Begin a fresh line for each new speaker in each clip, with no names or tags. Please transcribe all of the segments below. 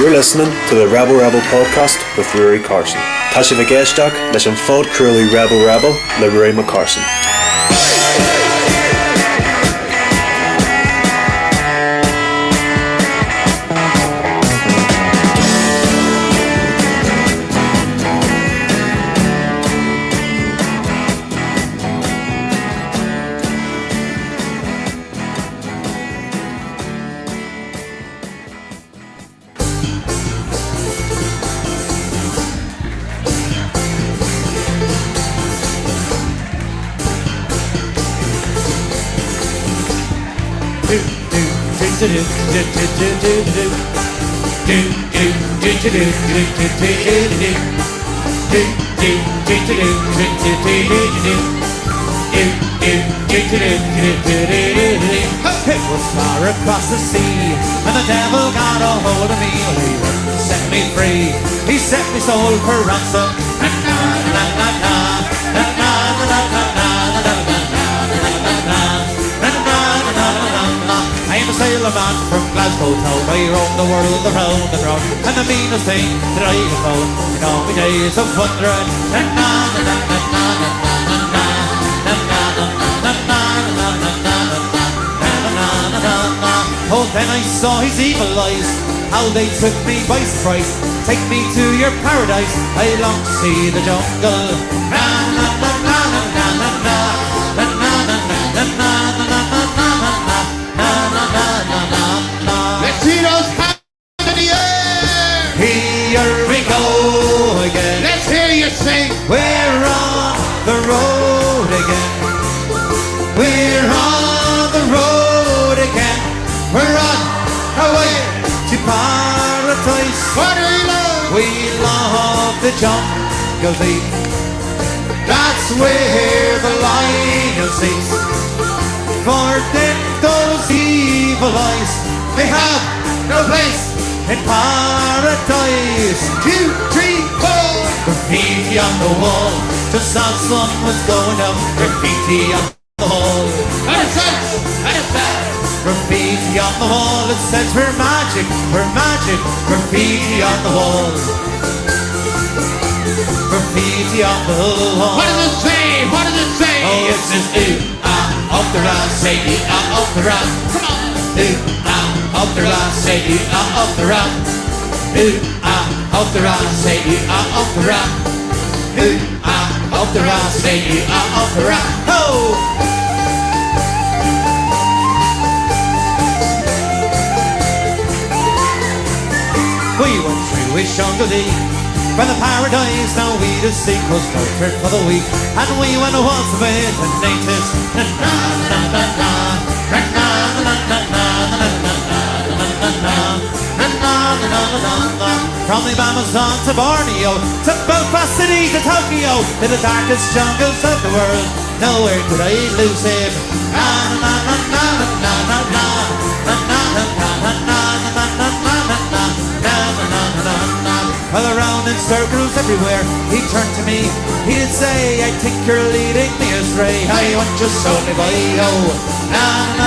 You're listening to the Rebel Rebel podcast with Rory Carson. Tá sé bh géisteach leis an fód cruúlaí Rebel Rebel le Rory McCarson.
It was far across the sea, and the devil got a hold of me. He wouldn't set me free. He set me soul for ransom. I'm a sailor man from Glasgow town. I roam the world around and round, and the meanest thing that I have found in all my days of wondering. Oh, then I saw his evil eyes, how they took me by surprise. Take me to your paradise, I long to see the jungle.
Let's see those hands in the air.
Here we go again.
Let's hear you sing.
We're on the road again. We're on the road again. We're on our way to paradise.
What do we love?
We love the jungle deep. That's where the lion sleeps. For then those evil eyes, they have
No place.
in paradise.
2, 3, 4.
Graffiti on the wall, just as sun was going up. Graffiti on the wall.
Out of sight. Out of sight.
Graffiti on the wall, it says we're magic, we're magic. Graffiti on the wall. Graffiti on the wall.
What does it say? What does it say?
Oh, it says ooh, ah, up the ras, say ooh, ah, up the ras.
Come on.
Ooh, ah, up the ras, say ooh, ah, up the ras. Ooh, ah, up the ras, say ooh, ah, up the ras. Ooh, ah, up the ras, say ooh, ah, up the ras. Oh! We went through a jungle deep, from the paradise now we the seek was cultured for the weak, and we went a waltz with the natives. From the Amazon to Borneo, to Belfast City to Tokyo, to the darkest jungles of the world, nowhere could I lose him. Well, around in circles everywhere, he turned to me, he'd say, I think you're leading me astray. I want you solely by oh.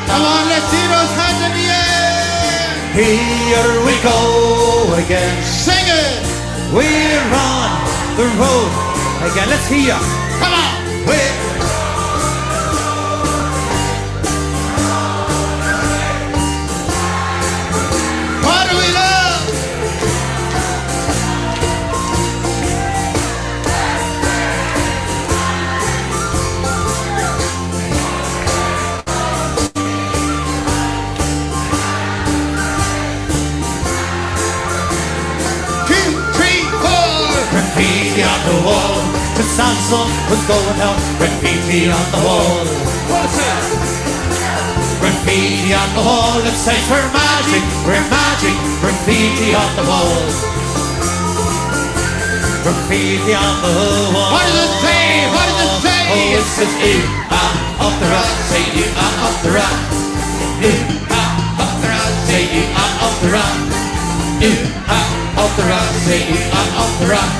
Come on, let's see those hands in the air.
Here we go again.
Sing it.
We're on the road again. Let's hear ya.
Come on.
We're
What do we love?
graffiti on the wall. The sun was going out. Graffiti on the wall.
What's it?
Graffiti on the wall. It says we're magic. We're magic. Graffiti on the wall. Graffiti on the wall.
What does it say? What does it say?
Oh, it says off the rock. Say off the rock. Off the rock. Say off the rock. Off the rock. Say off the rock.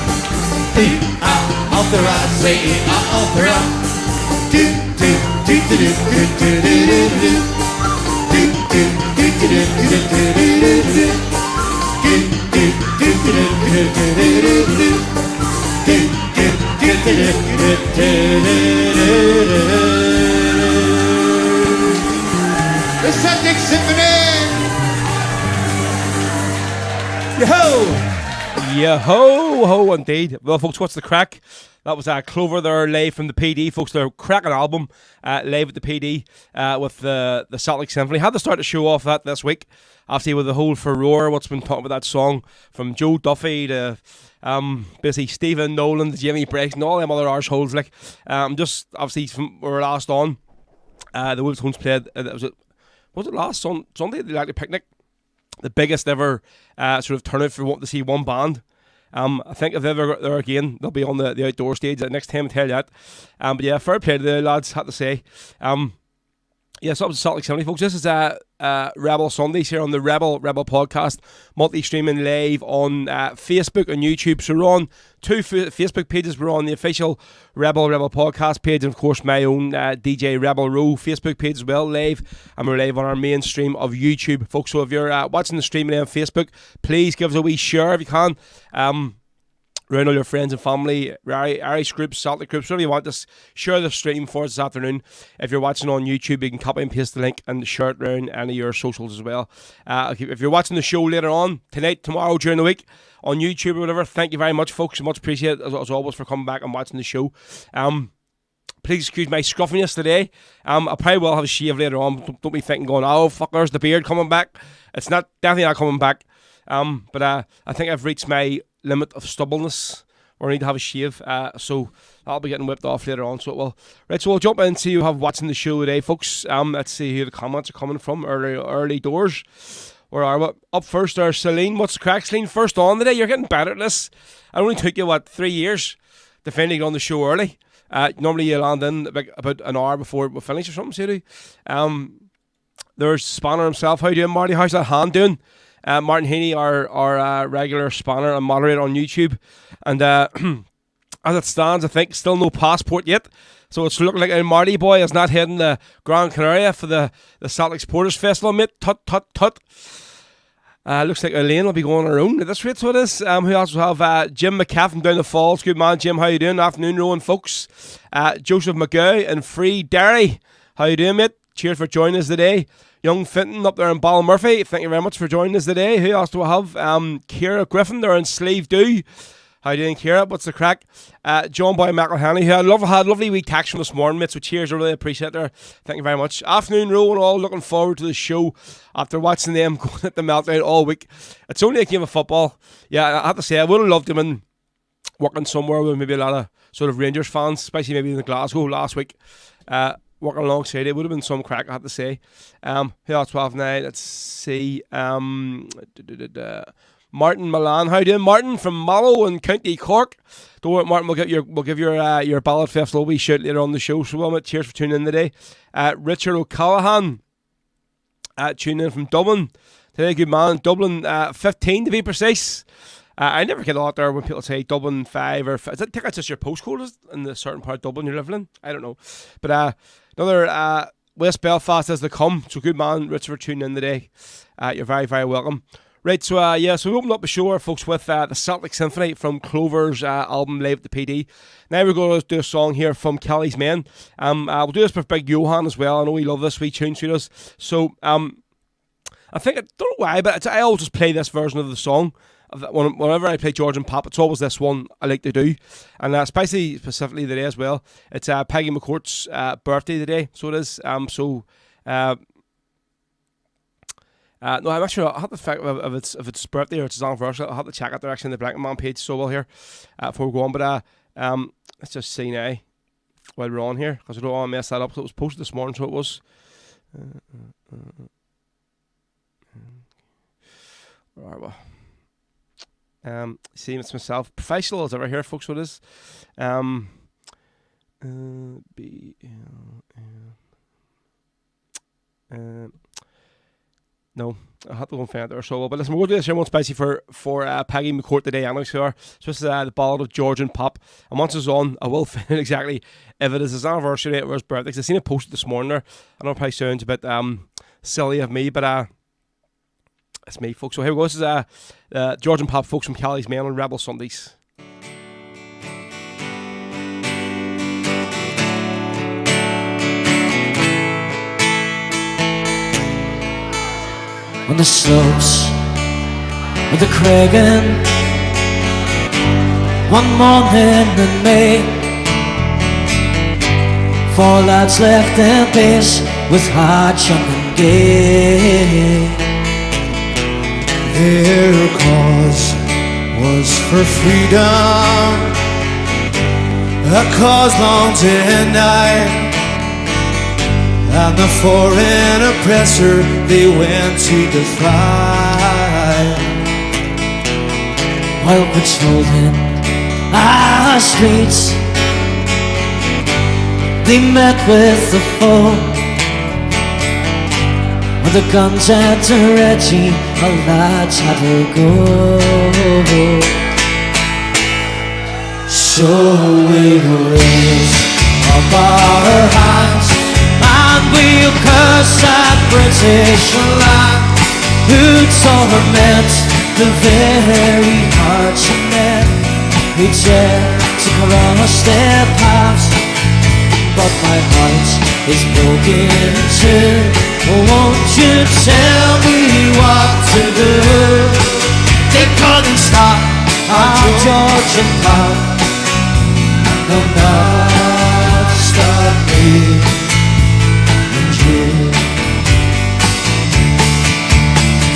Off the rock. Say off the rock. Do do do
The Celtic Symphony.
Yo-ho, indeed. Well, folks, what's the crack? That was Clover there, live from the PD. Folks, their cracking album, live at the PD with the Celtic Symphony. Had to start to show off that this week, obviously with the whole furore, what's been talking about that song, from Joe Duffy to basically Stephen Nolan to Jimmy Briggs and all them other arseholes. Like, just obviously from where we were last on, the Wolves Homes played, was it last Sunday, the Likely Picnic? The biggest ever sort of turnout for wanting to see one band. I think if they ever got there again, they'll be on the outdoor stage next time, I'll tell you that. But yeah, fair play to the lads, had to say. Yeah, so that was Celtic 70, folks. This is Rebel Sundays here on the Rebel podcast, multi-streaming live on Facebook and YouTube. So we're on two Facebook pages. We're on the official Rebel podcast page, and of course my own DJ Rebel Row Facebook page as well, live. And we're live on our main stream of YouTube, folks. So if you're watching the stream on Facebook, please give us a wee share if you can. Around all your friends and family, Irish groups, Celtic groups, whatever you want, just share the stream for us this afternoon. If you're watching on YouTube, you can copy and paste the link and share it around any of your socials as well. If you're watching the show later on, tonight, tomorrow, during the week, on YouTube or whatever, thank you very much, folks. Much appreciated, as always, for coming back and watching the show. Please excuse my scruffiness today. I probably will have a shave later on. Don't be thinking going, oh, fuck, there's the beard coming back. It's definitely not coming back. But I think I've reached my limit of stubbleness where I need to have a shave, so I'll be getting whipped off later on, so it will. Right, so we'll jump into you have watching the show today, folks. Let's see who the comments are coming from, early doors. Where are we? Up first there, Celine. What's the crack, Celine? First on today. You're getting better at this. It only took you, 3 years to finally get on the show early. Normally you land in about an hour before we finish or something, so there's Spanner himself. How you doing, Marty? How's that hand doing? Martin Heaney, our regular spanner and moderator on YouTube. And as it stands, I think still no passport yet. So it's looking like a Marty boy is not heading to Gran Canaria for the Celtic Supporters Festival, mate. Tut. Looks like Elaine will be going on her own at this rate, so it is. We also have Jim McCaffin down the Falls. Good man, Jim. How you doing? Afternoon, Rowan, folks. Joseph McGow and Free Derry. How you doing, mate? Cheers for joining us today. Young Finton up there in Ballymurphy, thank you very much for joining us today. Who else do we have? Ciara Griffin there in Slave Do. How you doing, Ciara? What's the crack? John Boy McElhaney, who had lovely wee text from this morning, mate, so cheers, I really appreciate it there. Thank you very much. Afternoon, Row and all, looking forward to the show after watching them going at the meltdown all week. It's only a game of football. Yeah, I have to say, I would have loved them in working somewhere with maybe a lot of sort of Rangers fans, especially maybe in Glasgow last week. Working alongside it would have been some crack, I have to say. Who else 12 now? Let's see. Martin Milan. How you doing, Martin from Mallow in County Cork? Don't worry, Martin, we'll give your ballad festival a wee shout later on the show. So well, cheers for tuning in today. Richard O'Callaghan tuning in from Dublin today. Good man. Dublin 15 to be precise. I never get a lot there when people say Dublin 5 or 5. I think that's just your postcode in the certain part of Dublin you're living in. I don't know. But another West Belfast as they come. So good man, Richard, for tuning in today. You're very, very welcome. Right, so so we opened up the show, folks, with the Celtic Symphony from Clover's album Live at the PD. Now we're going to do a song here from Kelly's Men. We'll do this with Big Johan as well. I know we love this wee tune, does. So I think, I don't know why, but I always just play this version of the song. Whenever I play George and Pop, it's always this one I like to do. And specifically today as well. It's Peggy McCourt's birthday today, so it is. No, I'm not sure. I'll have to check if it's birthday or it's his anniversary. I'll have to check it. They're actually in the Black Man page, so well here before we go on. But let's just see now while we're on here, because I don't want to mess that up. So it was posted this morning, so it was. Where are we? See, it's myself. Professional as ever here, folks. What is? No, I had to go and find it there. So, but listen, we're going to do this here one spicy for Peggy McCourt today, anyway. So this is the ballad of George and Pop. And once it's on, I will find exactly if it is his anniversary or his birthday. Because I seen it posted this morning there. I know it probably sounds a bit silly of me, but it's me, folks. So here we go. This is George and Pop, folks, from Callie's Mail on Rebel Sundays.
On the slopes of the Craigan, one morning in May, 4 lads left in peace with hearts young and gay.
Their cause was for freedom, a cause long denied. And the foreign oppressor they went to defy.
While patrolling our streets, they met with the foe. With the guns at the ready, our lads had to go.
So we raise up our hands and we'll curse that British land who torment the very hearts of men who dare to cross their paths. But my heart is broken too. Won't you tell me what to do? They couldn't stop our George and Pop, and they'll not stop me.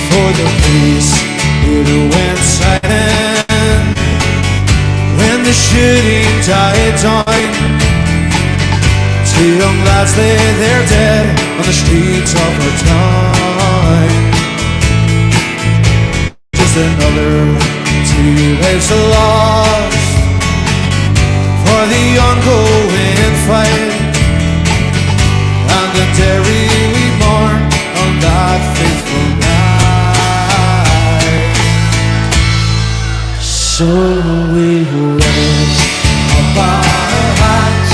For the police, it went silent when the shooting died down. 2 young lads lay there dead on the streets of our town. Just another 2 lives lost for the ongoing fight. And the Derry we mourn on that faithful night.
So we raise up our hands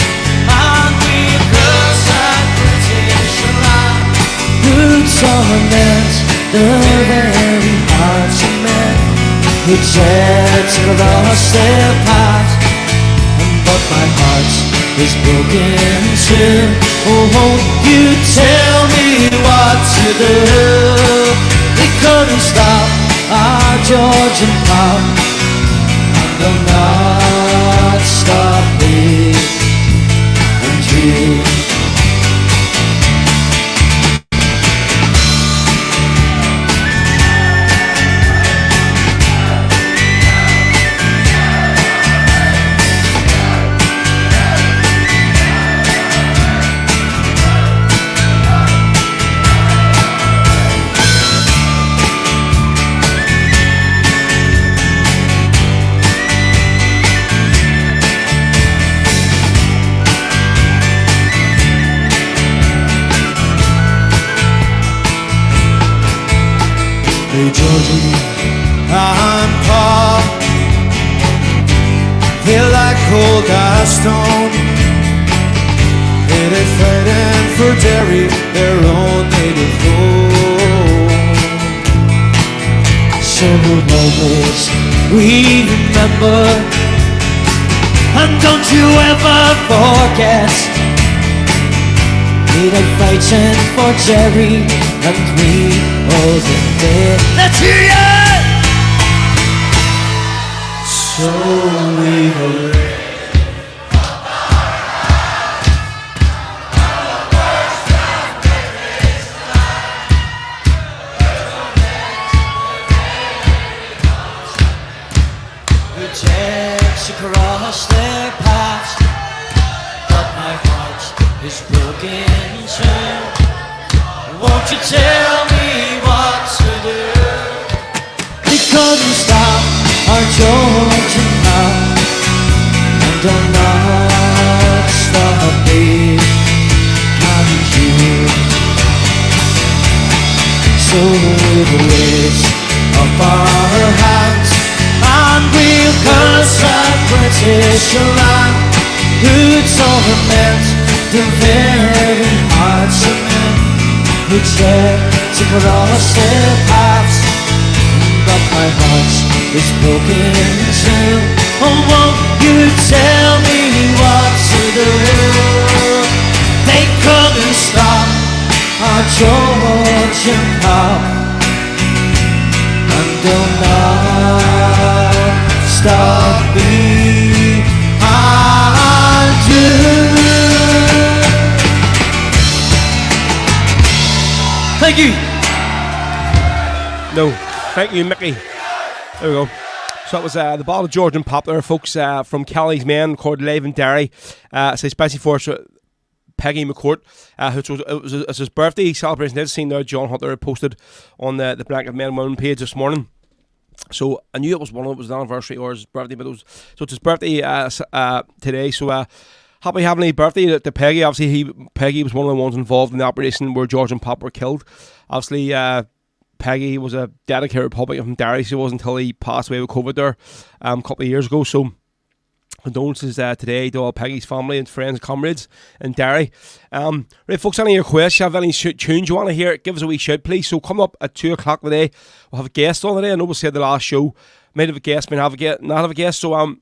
and we curse that British land who torment the very hearts of men who dare to cross their path. But my heart is broken too. Oh, won't you tell me what to do? They couldn't stop our George and Pop, and they'll not stop me and you.
Hey Georgie and Pop, they like cold as stone. They're fighting for Derry, their own native home.
So always remember, and don't you ever forget, we are fighting for Derry, and we all the day. Let's hear it!
So we will
to cross their paths, but my heart is broken too. Won't you tell me what to do? They couldn't stop our George and Pop, and they'll not stop me and you. So British land, whose ornament the very hearts of men who tread to cross their paths. But my heart is broken too. Oh, won't you tell me what to do? They couldn't stop our Georgian pop, and will not stop me. I do. Thank you.
No, thank you, Mickey. There we go. So that was the ball of Georgian pop there, folks, from Kelly's Men, recorded live in Derry. So especially for Peggy McCourt, it's his birthday celebration. I've seen there John Hunter posted on the Blanket Men and Women page this morning. So I knew it was one of it was an anniversary or his birthday, but so it's his birthday today. So happy having a birthday to Peggy. Obviously, Peggy was one of the ones involved in the operation where George and Pop were killed. Obviously, Peggy was a dedicated Republican from Derry. She wasn't until he passed away with COVID there a couple of years ago. So condolences today to all Peggy's family and friends and comrades in Derry. Right, folks, any of your questions, have any tunes you want to hear, give us a wee shout, please. So coming up at 2 o'clock today, we'll have a guest on today. I know we said the last show, might have a guest, might not have a guest. So we'll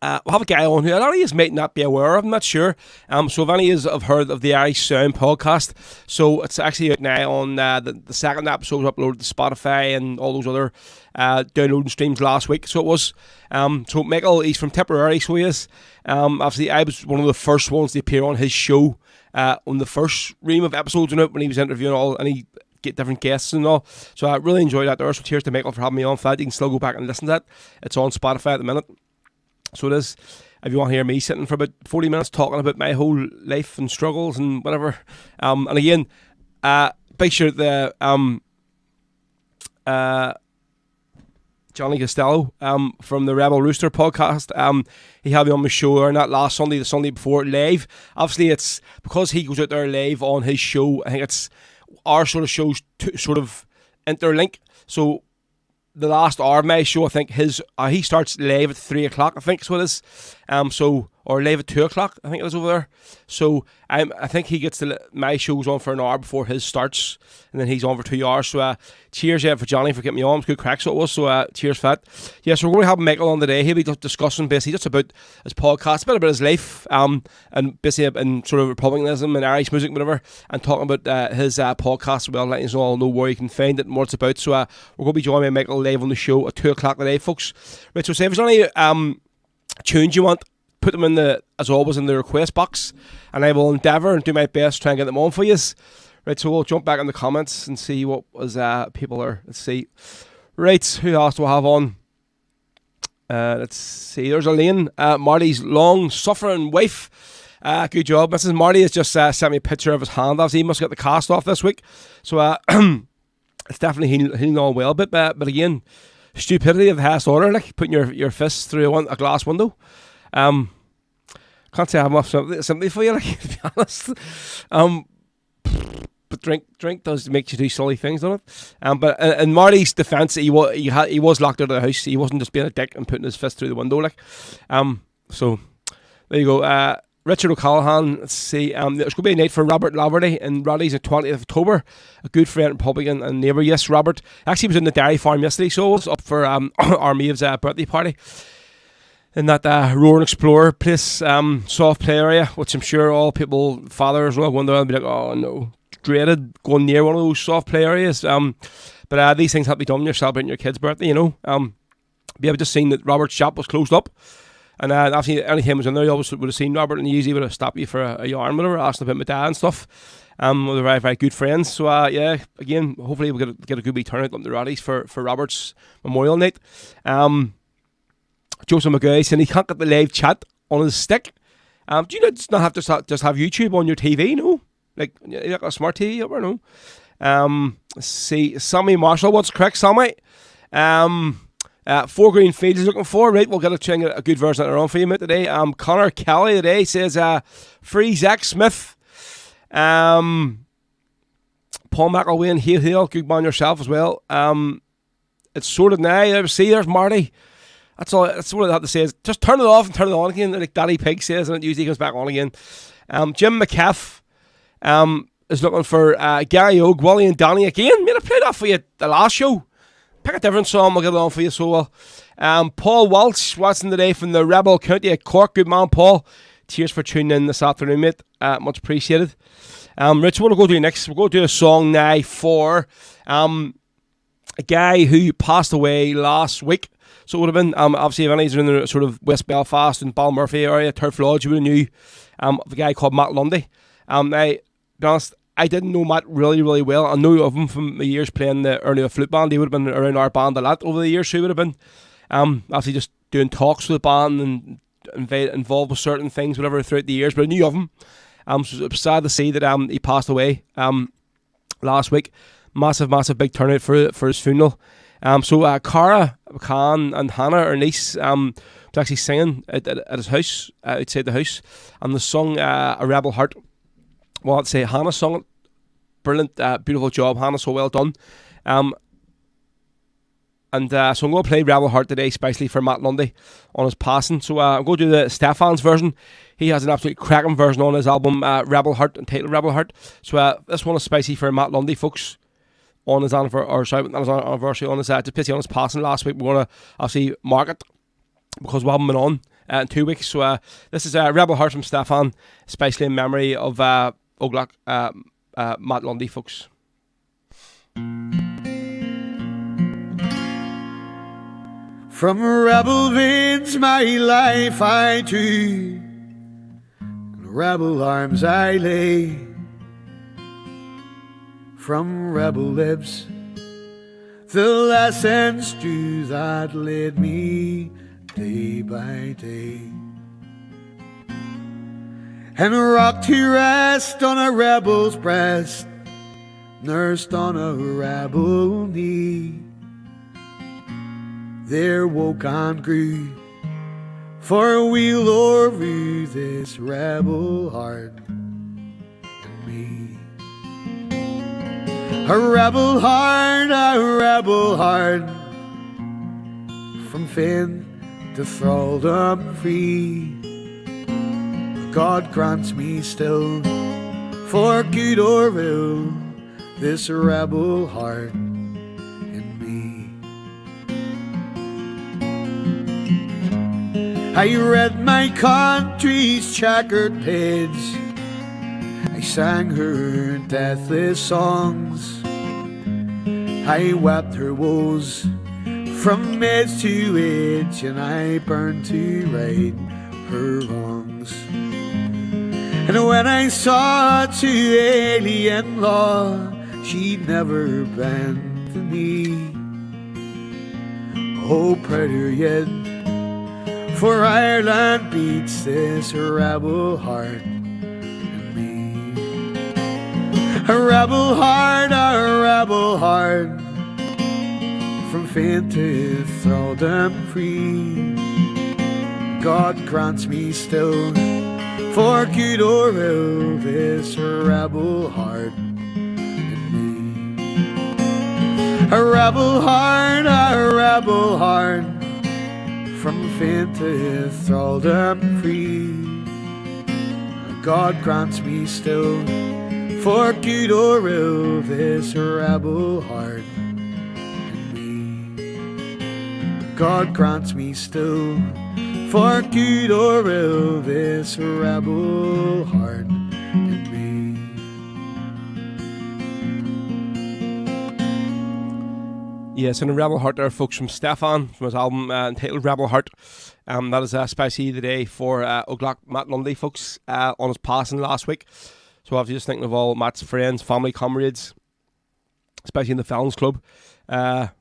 have a guy on who a lot of you might not be aware of, I'm not sure. So if any of you have heard of the Irish Sound podcast, so it's actually out now on the second episode was uploaded to Spotify and all those other downloading streams last week. So it was. So Michael, he's from Tipperary, so he is. Obviously, I was one of the first ones to appear on his show on the first ream of episodes in it when he was interviewing all and he get different guests and all. So I really enjoyed that there. So cheers to Michael for having me on for that. You can still go back and listen to that. It's on Spotify at the minute. So it is, if you want to hear me sitting for about 40 minutes talking about my whole life and struggles and whatever. And again, big shout out to Johnny Costello from the Rebel Rooster podcast. He had me on my show or not last Sunday, the Sunday before, live. Obviously, it's because he goes out there live on his show. I think it's our sort of shows sort of interlink. So the last hour of my show, I think he starts live at 3 o'clock, I think is what it is. Or live at 2 o'clock, I think it is over there. So I think he gets my show's on for an hour before his starts, and then he's on for 2 hours. So cheers for Johnny for getting me on. It was good crack, so it was. So cheers for that. Yeah, so we're going to have Michael on today. He'll be discussing basically just about his podcast, a bit about his life, and basically in sort of republicanism and Irish music, whatever, and talking about his podcast. Well, letting us all know where you can find it and what it's about. So we're going to be joining Michael live on the show at 2 o'clock today, folks. Right, so say if there's any tunes you want, put them in as always in the request box, and I will endeavour and do my best to try and get them on for you. Right, so we'll jump back in the comments and see what was people are. Let's see. Right, who else do I have on? Let's see. There's Elaine, Marty's long suffering wife. Good job, Mrs. Marty has just sent me a picture of his hand. Obviously, he must get the cast off this week, so it's definitely healing on well. But again, stupidity of the highest order, like putting your fists through a glass window. Can't say I have much sympathy for you, like, to be honest. But drink does make you do silly things, doesn't it? But in Marty's defence, he was locked out of the house. He wasn't just being a dick and putting his fist through the window, like. So there you go. Richard O'Callaghan, let's see. There's going to be a night for Robert Laverty in Roddy's on 20th of October. A good friend, Republican and neighbour. Yes, Robert. Actually, was in the dairy farm yesterday, so I was up for our Maeve's birthday party in that Roaring Explorer place, soft play area, which I'm sure all people, fathers, will go in there and be like, oh no, dreaded going near one of those soft play areas. But these things have to be done when you're celebrating your kid's birthday, you know. Yeah, I've just seen that Robert's shop was closed up. And obviously, any time I was in there, you always would have seen Robert, and he usually would have stopped you for a yarn, whatever, asking about my dad and stuff. We're very, very good friends. So, yeah, again, hopefully we'll get a good wee turnout up the Roddies for Robert's Memorial Night. Joseph McGuy saying he can't get the live chat on his stick. Do you not have to just have YouTube on your TV, no? Like, you got a smart TV up or no? Let's see, Sammy Marshall, what's correct, Sammy? 4 Green Fields is looking for, right? We'll try and get a good version of it on for you, mate, today. Connor Kelly today says, free Zach Smith. Paul McElwain, hail, good man yourself as well. It's sorted now. See, there's Marty. That's all. That's what I have to say. Is just turn it off and turn it on again, like Daddy Pig says, and it usually comes back on again. Jim McCaff is looking for Gary Og, Wally and Donny again. Mate, I played that for you the last show. Pick a different song, we'll get it on for you so well. Paul Walsh watching today from the Rebel County of Cork. Good man, Paul. Cheers for tuning in this afternoon, mate. Much appreciated. Rich, what we'll go do next? We'll go do a song now for a guy who passed away last week. So it would have been, obviously, if anybody's in the sort of West Belfast and Balmurphy area, Turf Lodge, you would have knew of a guy called Matt Lundy. Now, to be honest, I didn't know Matt really, really well. I knew of him from my years playing the earlier flute band. He would have been around our band a lot over the years, so he would have been obviously just doing talks with the band and involved with certain things, whatever, throughout the years, but I knew of him. So it was sad to see that he passed away last week. Massive big turnout for his funeral. So Cara McCann and Hannah, her niece, was actually singing at his house, outside the house, and they sung A Rebel Heart. Well, I'd say Hannah sung it. Brilliant, beautiful job, Hannah, so well done. And so I'm going to play Rebel Heart today, especially for Matt Lundy on his passing. So I'm going to do the Stefan's version. He has an absolutely cracking version on his album, Rebel Heart, entitled Rebel Heart. So this one is spicy for Matt Lundy, folks, on his anniversary, on his just basically on his passing last week. We're going to obviously mark it because we haven't been on in 2 weeks. So this is Rebel Heart from Stefan, especially in memory of Oglach, Matt Lundy, folks.
From rebel veins my life I drew, and rebel arms I lay. From rebel lips the lessons drew that led me day by day, and rocked to rest on a rebel's breast, nursed on a rebel knee. There woke and grew, for we'll o'erview this rebel heart and me. A rebel heart, from fin to thraldom free. God grants me still, for good or ill, this rebel heart in me. I read my country's checkered page, I sang her deathless songs, I wept her woes from edge to edge, and I burned to right her wrongs. And when I saw to alien law, she'd never bend the knee. Oh, prouder yet, for Ireland beats this rebel heart and me. A rebel heart, from faint to thraldom free. God grants me still, for good or ill, this rebel heart in me. A rebel heart, from faint to thraldom free. God grants me still, for good or ill, this rebel heart in me. God grants me still, for good or ill, this rebel heart in me.
Yes, and a Rebel Heart there, folks, from Stefan, from his album entitled Rebel Heart. That is spicy today for Oglach Matt Lundy, folks, on his passing last week. So obviously just thinking of all Matt's friends, family, comrades, especially in the Felons Club.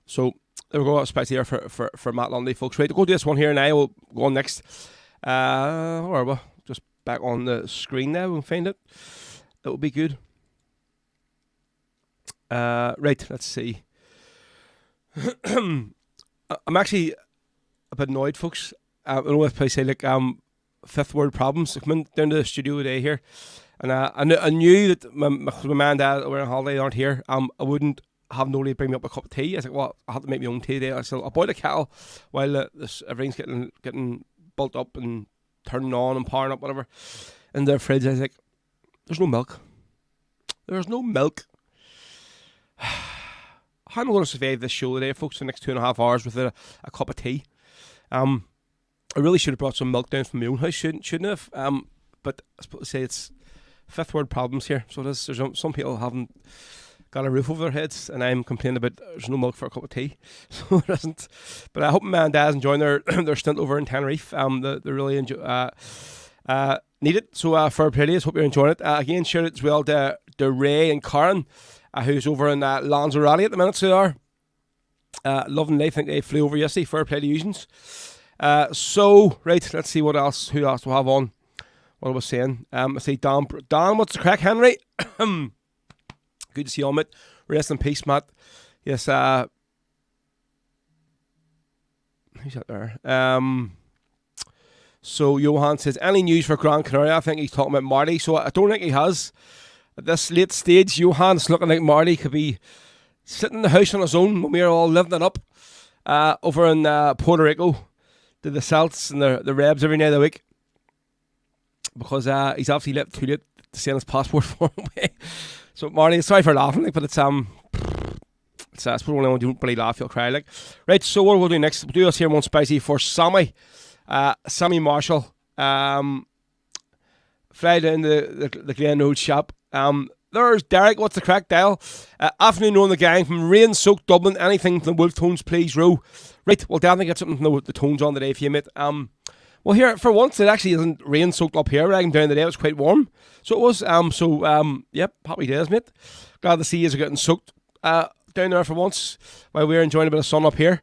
So there we go, especially here for Matt Lundy, folks. Right, to go do this one here now, we'll go on next. Where are we? Just back on the screen now, we'll find it. That would be good. Right, let's see. I'm actually a bit annoyed, folks. I don't know if I say like fifth world problems. I come in down to the studio today here, and I knew that my mum and dad were on holiday, aren't here. I wouldn't have nobody bring me up a cup of tea. I was like, well, I have to make my own tea today. So I boiled a kettle while everything's getting built up and turning on and powering up, whatever. In the fridge, I was like, there's no milk. There's no milk. How am I going to survive this show today, folks, for the next 2.5 hours with a cup of tea? I really should have brought some milk down from my own house, shouldn't have. But I suppose to say it's fifth world problems here. So there's some people haven't got a roof over their heads, and I'm complaining about there's no milk for a cup of tea. So there isn't. But I hope my and dad's enjoying their stint over in Tenerife. They really need it. So fair play to you. Hope you're enjoying it. Again, shout out as well to Ray and Karen, who's over in Lanzarote at the minute. So they are loving life. I think they flew over yesterday. Fair play to Usians. So right, let's see what else. Who else we have on? What I was saying. I say Dan, what's the crack, Henry? Good to see you, mate. Rest in peace, Matt. Yes. Who's that there? So Johan says, any news for Gran Canaria? I think he's talking about Marty. So I don't think he has. At this late stage, Johan's looking like Marty could be sitting in the house on his own when we're all living it up over in Puerto Rico. To the Celts and the Rebs every night of the week. Because he's obviously left too late to send his passport for him away. So Marty, sorry for laughing, but it's I suppose when I don't really laugh, you'll cry. Right, so what we'll do next, we'll do us here one spicy for Sammy Marshall. Fly down the Glen Road shop. There's Derek, what's the crack, Dial? Afternoon on the gang from rain-soaked Dublin. Anything from the Wolf Tones, please, row. Right, we'll definitely get something from the Tones on today for you, mate. Well, here, for once, it actually isn't rain-soaked up here. I came down today, it was quite warm. So it was, yep, happy days, mate. Glad to see you are getting soaked down there for once, while we're enjoying a bit of sun up here.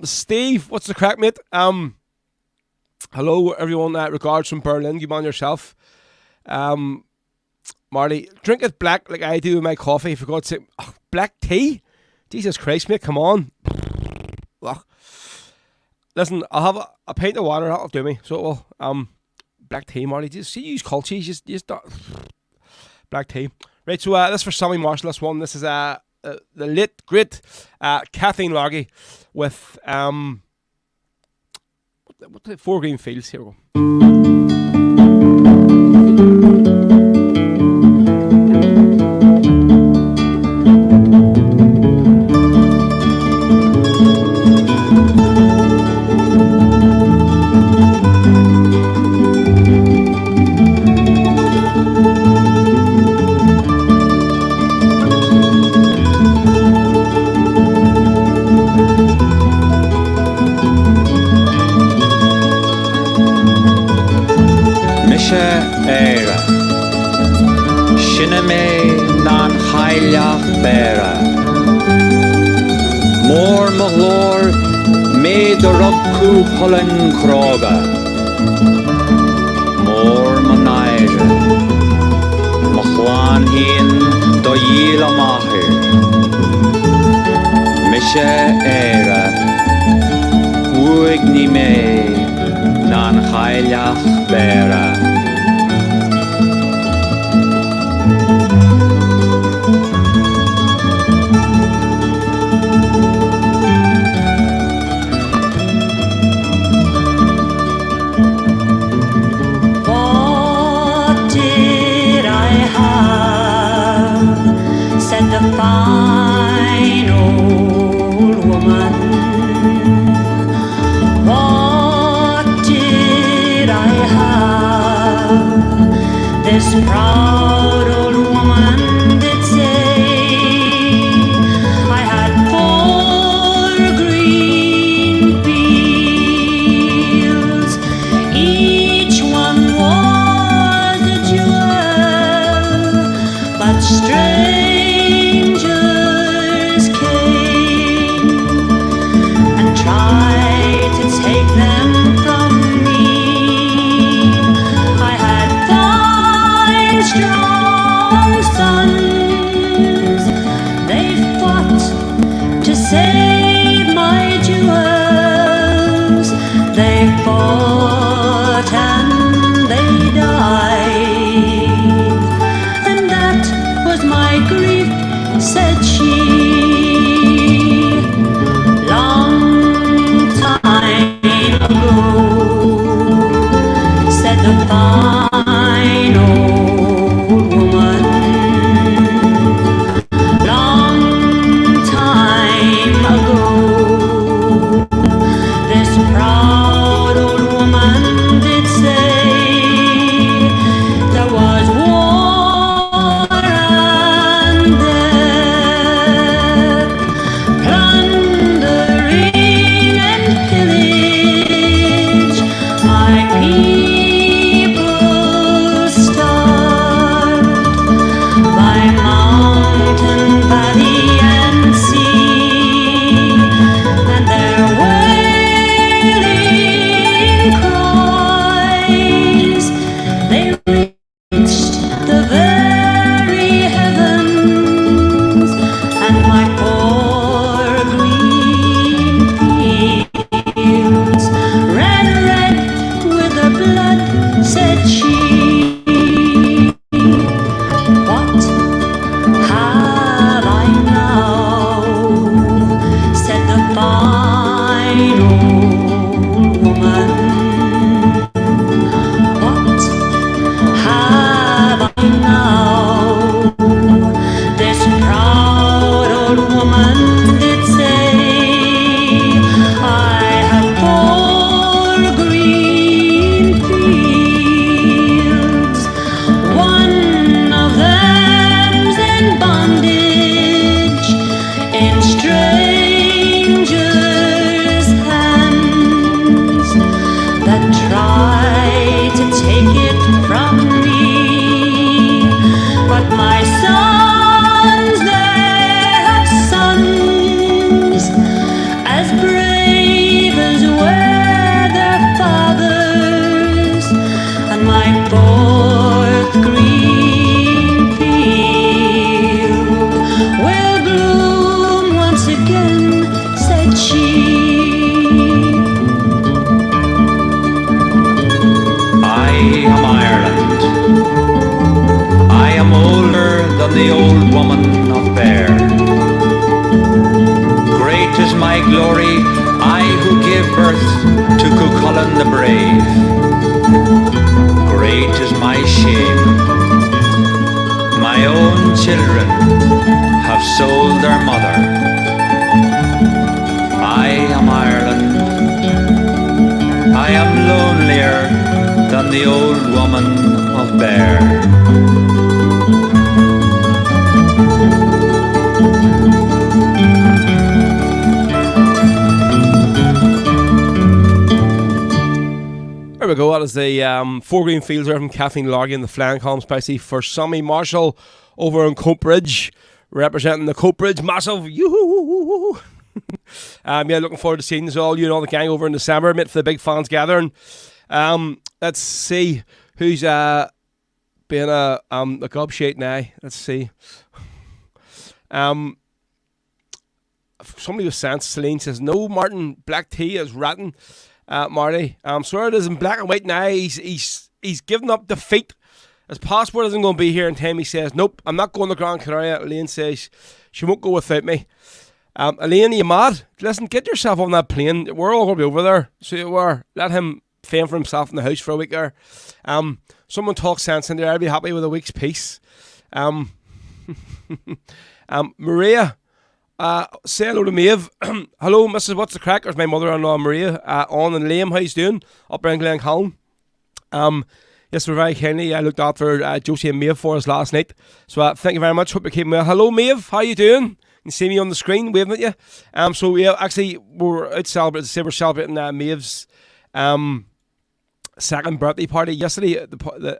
Steve, what's the crack, mate? Hello, everyone, regards from Berlin. Give on yourself. Marty, drink it black like I do with my coffee, for God's sake. Oh, black tea? Jesus Christ, mate, come on. Ugh. Listen, I'll have a pint of water, that'll do me. So it will. Black tea, Marty. Just see, use cold cheese. Just black tea. Right, so this is for Sammy Marshall, this one. This is the late, great Kathleen Largy with what the 4 Green Fields. Here we go.
Holland Kroga More Manaire Machlan Hien Doyila Mahir Misha Era Uigni Me Nan Chailach Bera
Fine old woman, what did I have? This proud old woman did say I had 4 green fields, each one was a jewel, but strange take them from me. I had 5 strong
birth to Cuchulainn the brave. Great is my shame. My own children have sold their mother. I am Ireland. I am lonelier than the old woman of Bear.
There we go. That is the Four Green Fields there from Kathleen Largy and the Flying Column Spicy for Sammy Marshall over in Coatbridge, representing the Coatbridge Massive. Yoo-hoo-hoo-hoo-hoo. Yeah, looking forward to seeing us all, you and all the gang over in December, mate, for the big fans gathering. Let's see who's being a gobshite now. Let's see. Somebody was sent. Celine says, no, Martin, black tea is rotten. Marty, swear it is in black and white now. He's given up defeat. His passport isn't going to be here in time. He says, nope, I'm not going to Gran Canaria. Elaine says she won't go without me. Elaine, are you mad? Listen, get yourself on that plane. We're all going to be over there. So you were. Let him fend for himself in the house for a week there. Someone talk sense in there. I'll be happy with a week's peace. Maria, say hello to Maeve. Hello, Mrs. What's the Crack? There's my mother-in-law, Maria. On and Liam, how you doing? Up in Glencolm. Yes, we're very kindly. I looked after Josie and Maeve for us last night. So thank you very much. Hope you're keeping well. Hello, Maeve. How you doing? You can see me on the screen waving at you. So yeah, actually, we're out celebrating. We're celebrating Maeve's second birthday party yesterday.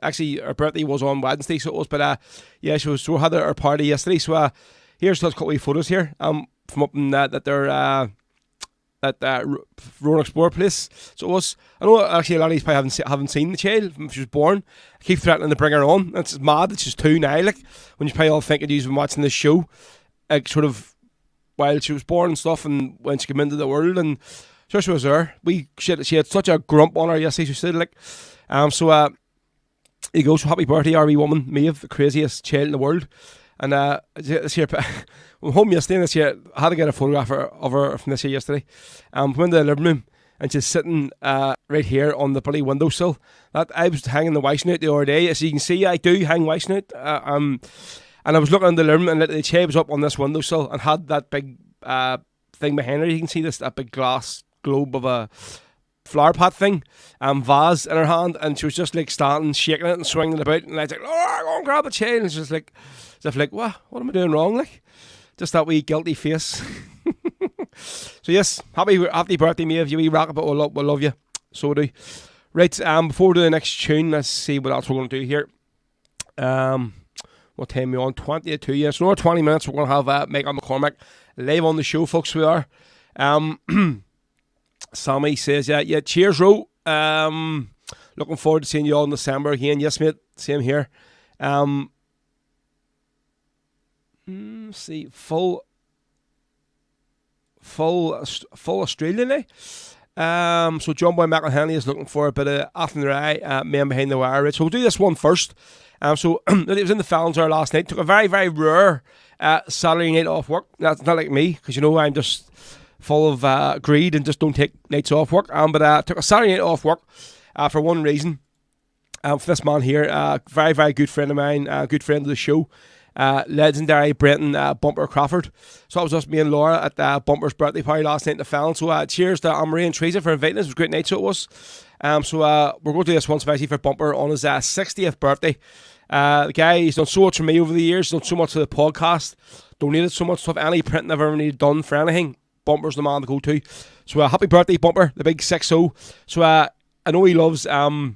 Actually, her birthday was on Wednesday, so it was. But yeah, we had her party yesterday. So here's a couple of photos here. From up in that they're. At Rowan Explorer place. So it was. I know actually a lot of these probably haven't seen the child from she was born. I keep threatening to bring her on. It's mad that she's 2 now. Like when you probably all thinking you've been watching this show, like sort of while she was born and stuff, and when she came into the world, and so she was there. She had such a grump on her yesterday. She said like, so there you go. So happy birthday, RV woman, Maeve, the craziest child in the world. And this year, I'm home yesterday, and this year I had to get a photograph of her from this year yesterday. Went into the living room, and she's sitting right here on the bloody windowsill. That I was hanging the washing out the other day. As you can see, I do hang washing out. And I was looking in the living room, and the chair was up on this windowsill and had that big thing behind her. You can see that big glass globe of a flower pot thing, vase in her hand, and she was just like standing, shaking it and swinging it about. And I was like, "Oh, go and grab the chair." And it's just like, as if like, what am I doing wrong? Like, just that wee guilty face. So yes, happy birthday, Maeve. You wee rocket, but we'll love you. So do. Right, before we do the next tune, let's see what else we're going to do here. What time are we on? 20 to 2. Yes, another 20 minutes. We're going to have Michael McCormack live on the show, folks. We are. Sammy says, yeah, cheers, Ro. Looking forward to seeing you all in December again. Yes, mate. Same here. See, full Australian now. So John Boy McElhenney is looking for a bit of After the Eye, Man Behind the Wire. Right? So we'll do this one first. So it was in the Fallons there last night. Took a very, very rare Saturday night off work. That's not like me, because you know I'm just full of greed and just don't take nights off work. But took a Saturday night off work for one reason. For this man here, very, very good friend of mine, good friend of the show. Legendary Brenton Bumper Crawford. So that was just me and Laura at Bumper's birthday party last night in the Fallon. So cheers to Anne-Marie and Teresa for inviting us. It was a great night, so it was. So we're going to do this one especially for Bumper on his 60th birthday. The guy, he's done so much for me over the years. He's done so much for the podcast. Donated so much stuff. Any printing I've ever needed done for anything, Bumper's the man to go to. So happy birthday, Bumper, the big 6-0. So I know he loves the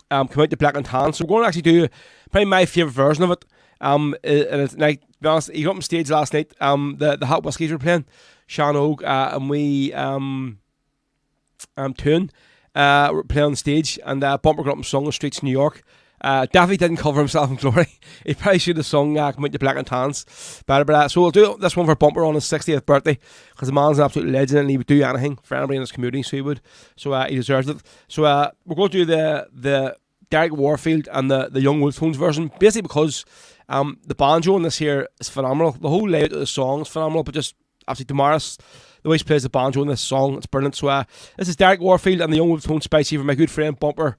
come out to Black and Tan. So we're going to actually do probably my favourite version of it. And it's like, to be honest, he got up on stage last night. The Hot Whiskies were playing, Sean Oak, and we Tune were playing on stage, and Bumper got up and sung The Streets of New York. Definitely didn't cover himself in glory. He probably should have sung Come Out to Black and Tans better. But so we'll do this one for Bumper on his 60th birthday, because the man's an absolute legend and he would do anything for anybody in his community, so he would. So he deserves it. So we're going to do the Derek Warfield and the Young Wolfhounds version, basically because the banjo in this here is phenomenal. The whole layout of the song is phenomenal, but just obviously the way he plays the banjo in this song, it's brilliant. So this is Derek Warfield and the Young Wolf Tone Spicy for my good friend Bumper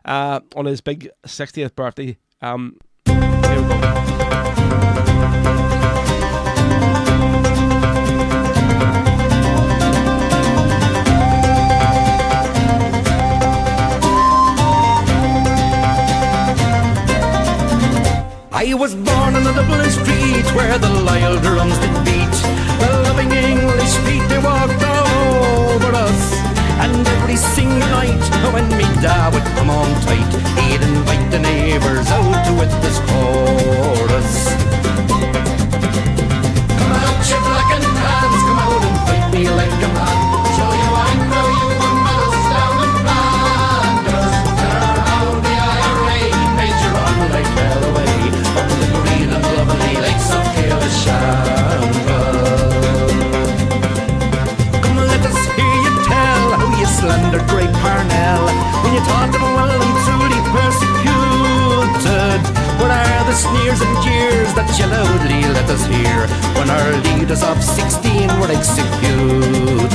on his big 60th birthday. Here we go.
I was born on a Dublin street where the loyal drums did beat. The loving English feet they walked all over us. And every single night when me da would come on tight, he'd invite the neighbours out to witness chorus. Come out, you black and tans, come out and fight me like a man. Show you I know you won medals down in Flanders. Tell how the IRA made you run like hell away on the green and lovely lakes of Kesh. Come let us hear you tell how you slandered Great Parnell when you taught them well and truly persecuted. What are the sneers and jeers that you loudly let us hear when our leaders of 16 were executed?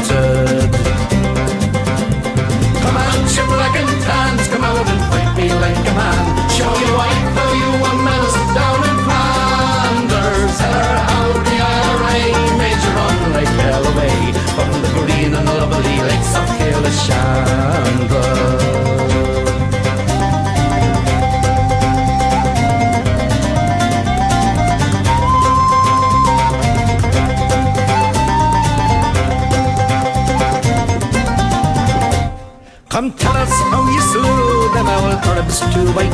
Come out, you black and tans, come out and fight me like a man. Show you white though you won medals down in Flanders. Tell her how the IRA made you run like hell away from the green and lovely lakes of Kesh. Come tell us how you slew them owl Arabs 2 by 2.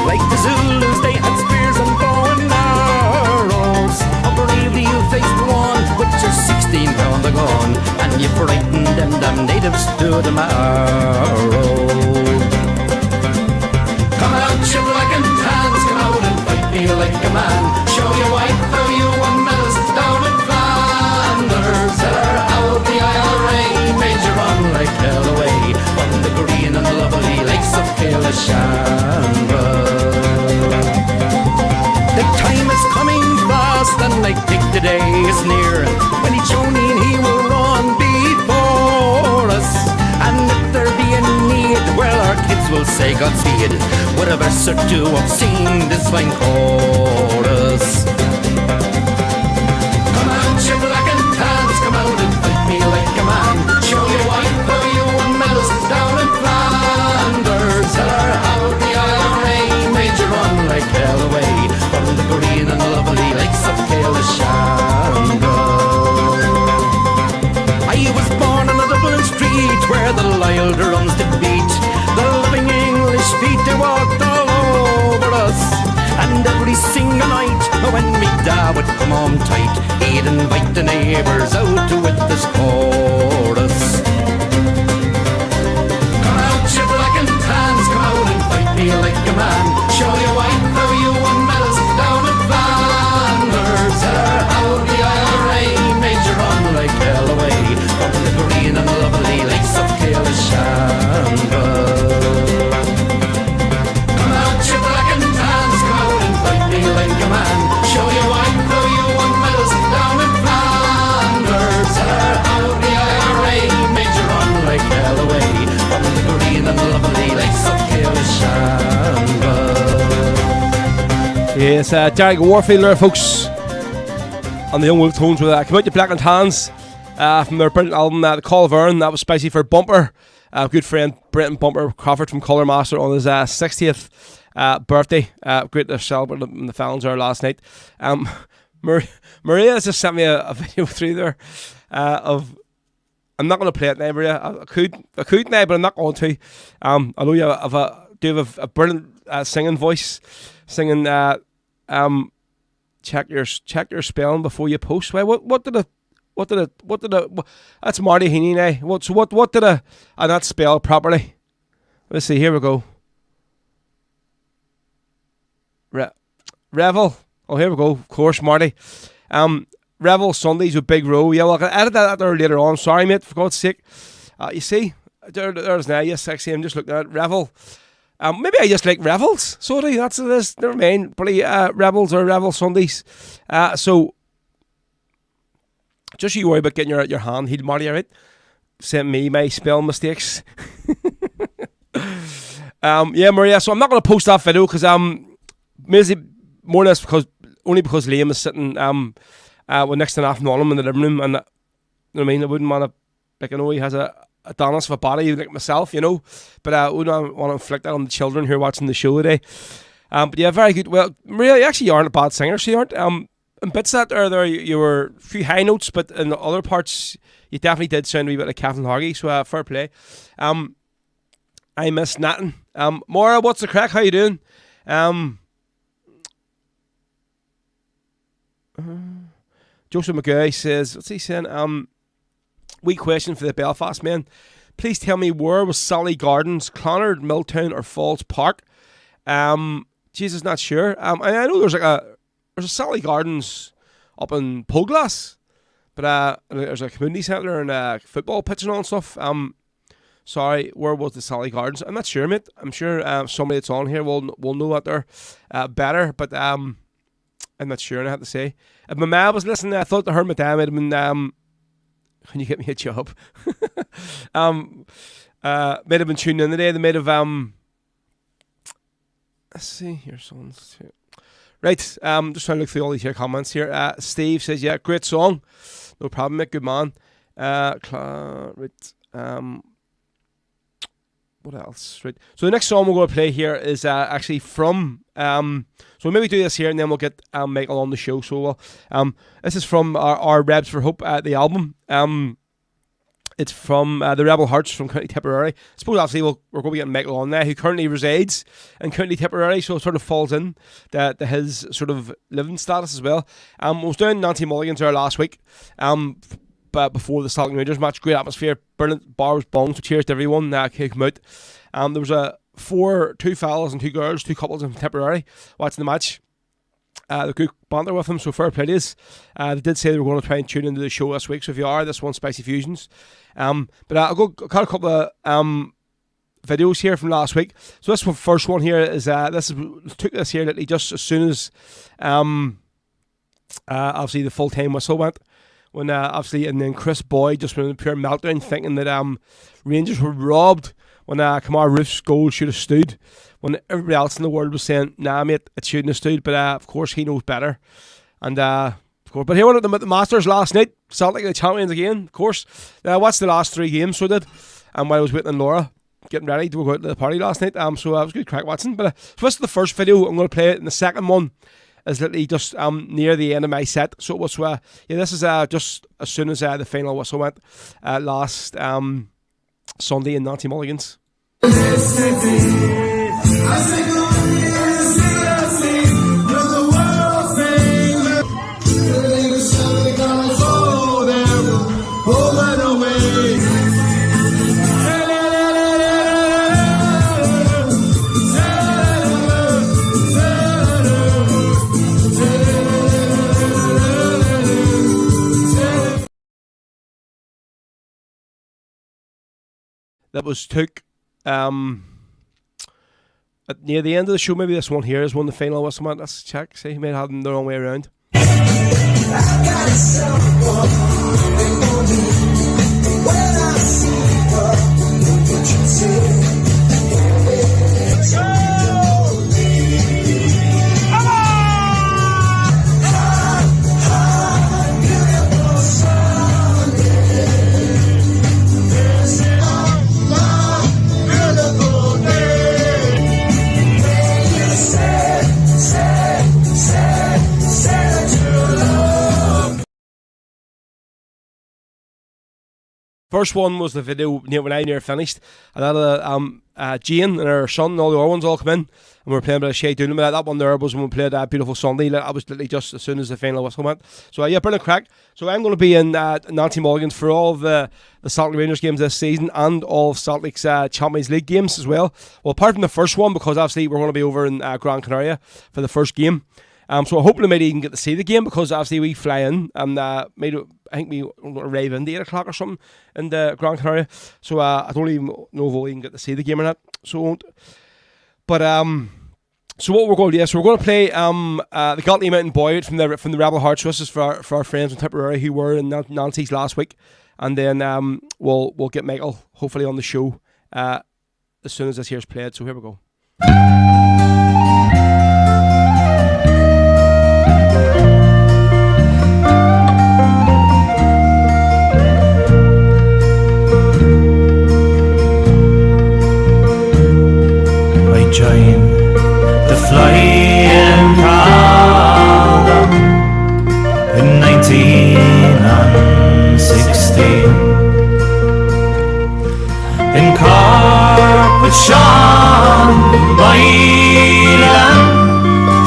Like the Zulus they had spears and bow and arrows. How bravely you faced one with your 16-pound gun, and you frightened them damn natives to the marrow. Come out, you black and tans, come out and fight me like a man. Show you white though you won medals down in Flanders. Tell her how the IRA made you run like hell away on the green and lovely lakes of Kesh. The time is coming fast and I think the day is near when each O'Neill he will run before us. And if there be a need, well our kids will say Godspeed with a verse or two of sing this fine chorus. Come out, you black and tans, come out and fight me like a man. Show you white though you won medals down in Flanders. Tell her how the IRA made you run like hell away from the green and lovely lakes of Kesh. I was born on a Dublin street where the loyal drums did beat. The loving English feet they walked all over us. And every single night when me da would come on tight, he'd invite the neighbours out to witness chorus. Come out, you black and tans, come out and fight me like a man. Show you white though you won medals down in Flanders. Tell her how the IRA made you run like hell away from the green and lovely lakes of Kesh. Come out, you black and tans, come out and fight me like a man. Show you white though you won medals down in Flanders. Tell her how the IRA made you run like hell away from the green and lovely lakes of Kesh.
Yes, Derek Warfield there, folks, on the Young Wolf Tones with Come Out You Black and Tans from their brilliant album, The Call of Erin. That was spicy for Bumper, good friend Brenton Bumper Crawford from Colour Master on his 60th birthday. Great to celebrate in the Fallons there last night. Maria has just sent me a video through there of. I'm not going to play it now, Maria. I could now, but I'm not going to. I know you have a brilliant singing voice, singing. Check your spelling before you post. Well, what did that's Marty Heaney now. What did I not spell properly? Let's see. Here we go. Revel. Oh, here we go. Of course, Marty. Revel Sundays with Big Row. Yeah, well, I can edit that there later on. Sorry, mate, for God's sake. You see, there's now. Yes, sexy. I'm just looking at it. Revel. Maybe I just like Revels. Sorry, that's it is. Never mind. Probably Rebels or Revel Sundays. So Just you worry about getting your hand healed, Marty, right? Send me my spelling mistakes. Yeah, Maria. So I'm not going to post that video because basically more or less because Liam is sitting with next to nothing on him in the living room, and you know what I mean. I wouldn't want to, like, I know he has a Adonis of a body like myself, you know, but I wouldn't want to inflict that on the children who are watching the show today. But yeah, very good. Well, Maria, you actually aren't a bad singer, so you aren't. In bits that there you were a few high notes, but in the other parts you definitely did sound a wee bit like Catherine Hargy, so fair play. I miss nothing. Maura, what's the crack? How you doing? Joseph McGuy says, what's he saying? Wee question for the Belfast men. Please tell me, where was Sally Gardens, Clonard, Milltown or Falls Park? Jesus, not sure. I know there's a Sally Gardens up in Poglass, but there's a community centre and a football pitch and all and stuff. Sorry, where was the Sally Gardens? I'm not sure, mate. I'm sure somebody that's on here will know that there better, but I'm not sure, I have to say. If my ma was listening, I thought to her, my dad would have been, can you get me a job? Might have been tuning in today. They might have, let's see here, someone's here. Right, just trying to look through all these here comments here. Steve says, yeah, great song. No problem, mate, good man. What else? Right. So the next song we're going to play here is actually from so we'll maybe do this here and then we'll get Michael on the show. So this is from our Rebs for Hope the album. It's from the Rebel Hearts from County Tipperary. I suppose obviously we're going to be getting Michael on there, who currently resides in County Tipperary, so it sort of falls in to his sort of living status as well. I was down Nancy Mulligan's there last week. But before the Celtic Rangers match, great atmosphere, brilliant bars, bongs, so cheers to everyone who came out. There was two fellas and two girls, two couples in Tipperary watching the match. The good banter with them, so fair play to us. They did say they were going to try and tune into the show this week, so if you are, this one's Spicy Fusions. But I got a couple of videos here from last week. So this first one here is took this here literally just as soon as obviously the full-time whistle went. When obviously, and then Chris Boyd just went in a pure meltdown, thinking that Rangers were robbed when Kamar Roof's goal should have stood, when everybody else in the world was saying, nah mate, it shouldn't have stood, but of course he knows better. And of course, but he went at the Masters last night, Celtic the champions again, of course. I watched the last 3 games, so I did, and while I was waiting on Laura, getting ready to go out to the party last night, so it was good crack watching. But so this is the first video, I'm going to play it, and the second one is literally just near the end of my set. So it was, this is just as soon as the final whistle went last Sunday in Nancy Mulligan's. That was took near the end of the show. Maybe this one here is when the final whistle went. Let's check. See, he may have them the wrong way around. First one was the video when I near finished, and that Jane and her son and all the other ones all come in, and we were playing a bit of Shay Doolin. That one there was when we played Beautiful Sunday. That was literally just as soon as the final whistle went. So yeah, brilliant crack. So I'm going to be in Nancy Mulligan's for all of the Celtic Rangers games this season and all of Celtic's Champions League games as well. Well, apart from the first one, because obviously we're going to be over in Gran Canaria for the first game. So hopefully maybe you can get to see the game, because obviously we fly in and I think we arrive in 8 o'clock or something in the Gran Canaria. So I don't even know if we can get to see the game or not. So I won't. But So what we're going to do, so we're going to play the Gotany Mountain Boy from the Rebel Hearts. So this is for our friends in Tipperary who were in Nancy's last week, and then we'll get Michael hopefully on the show as soon as this here's played. So here we go.
I join the flying column in 1916 in Cork with Sean Boylan,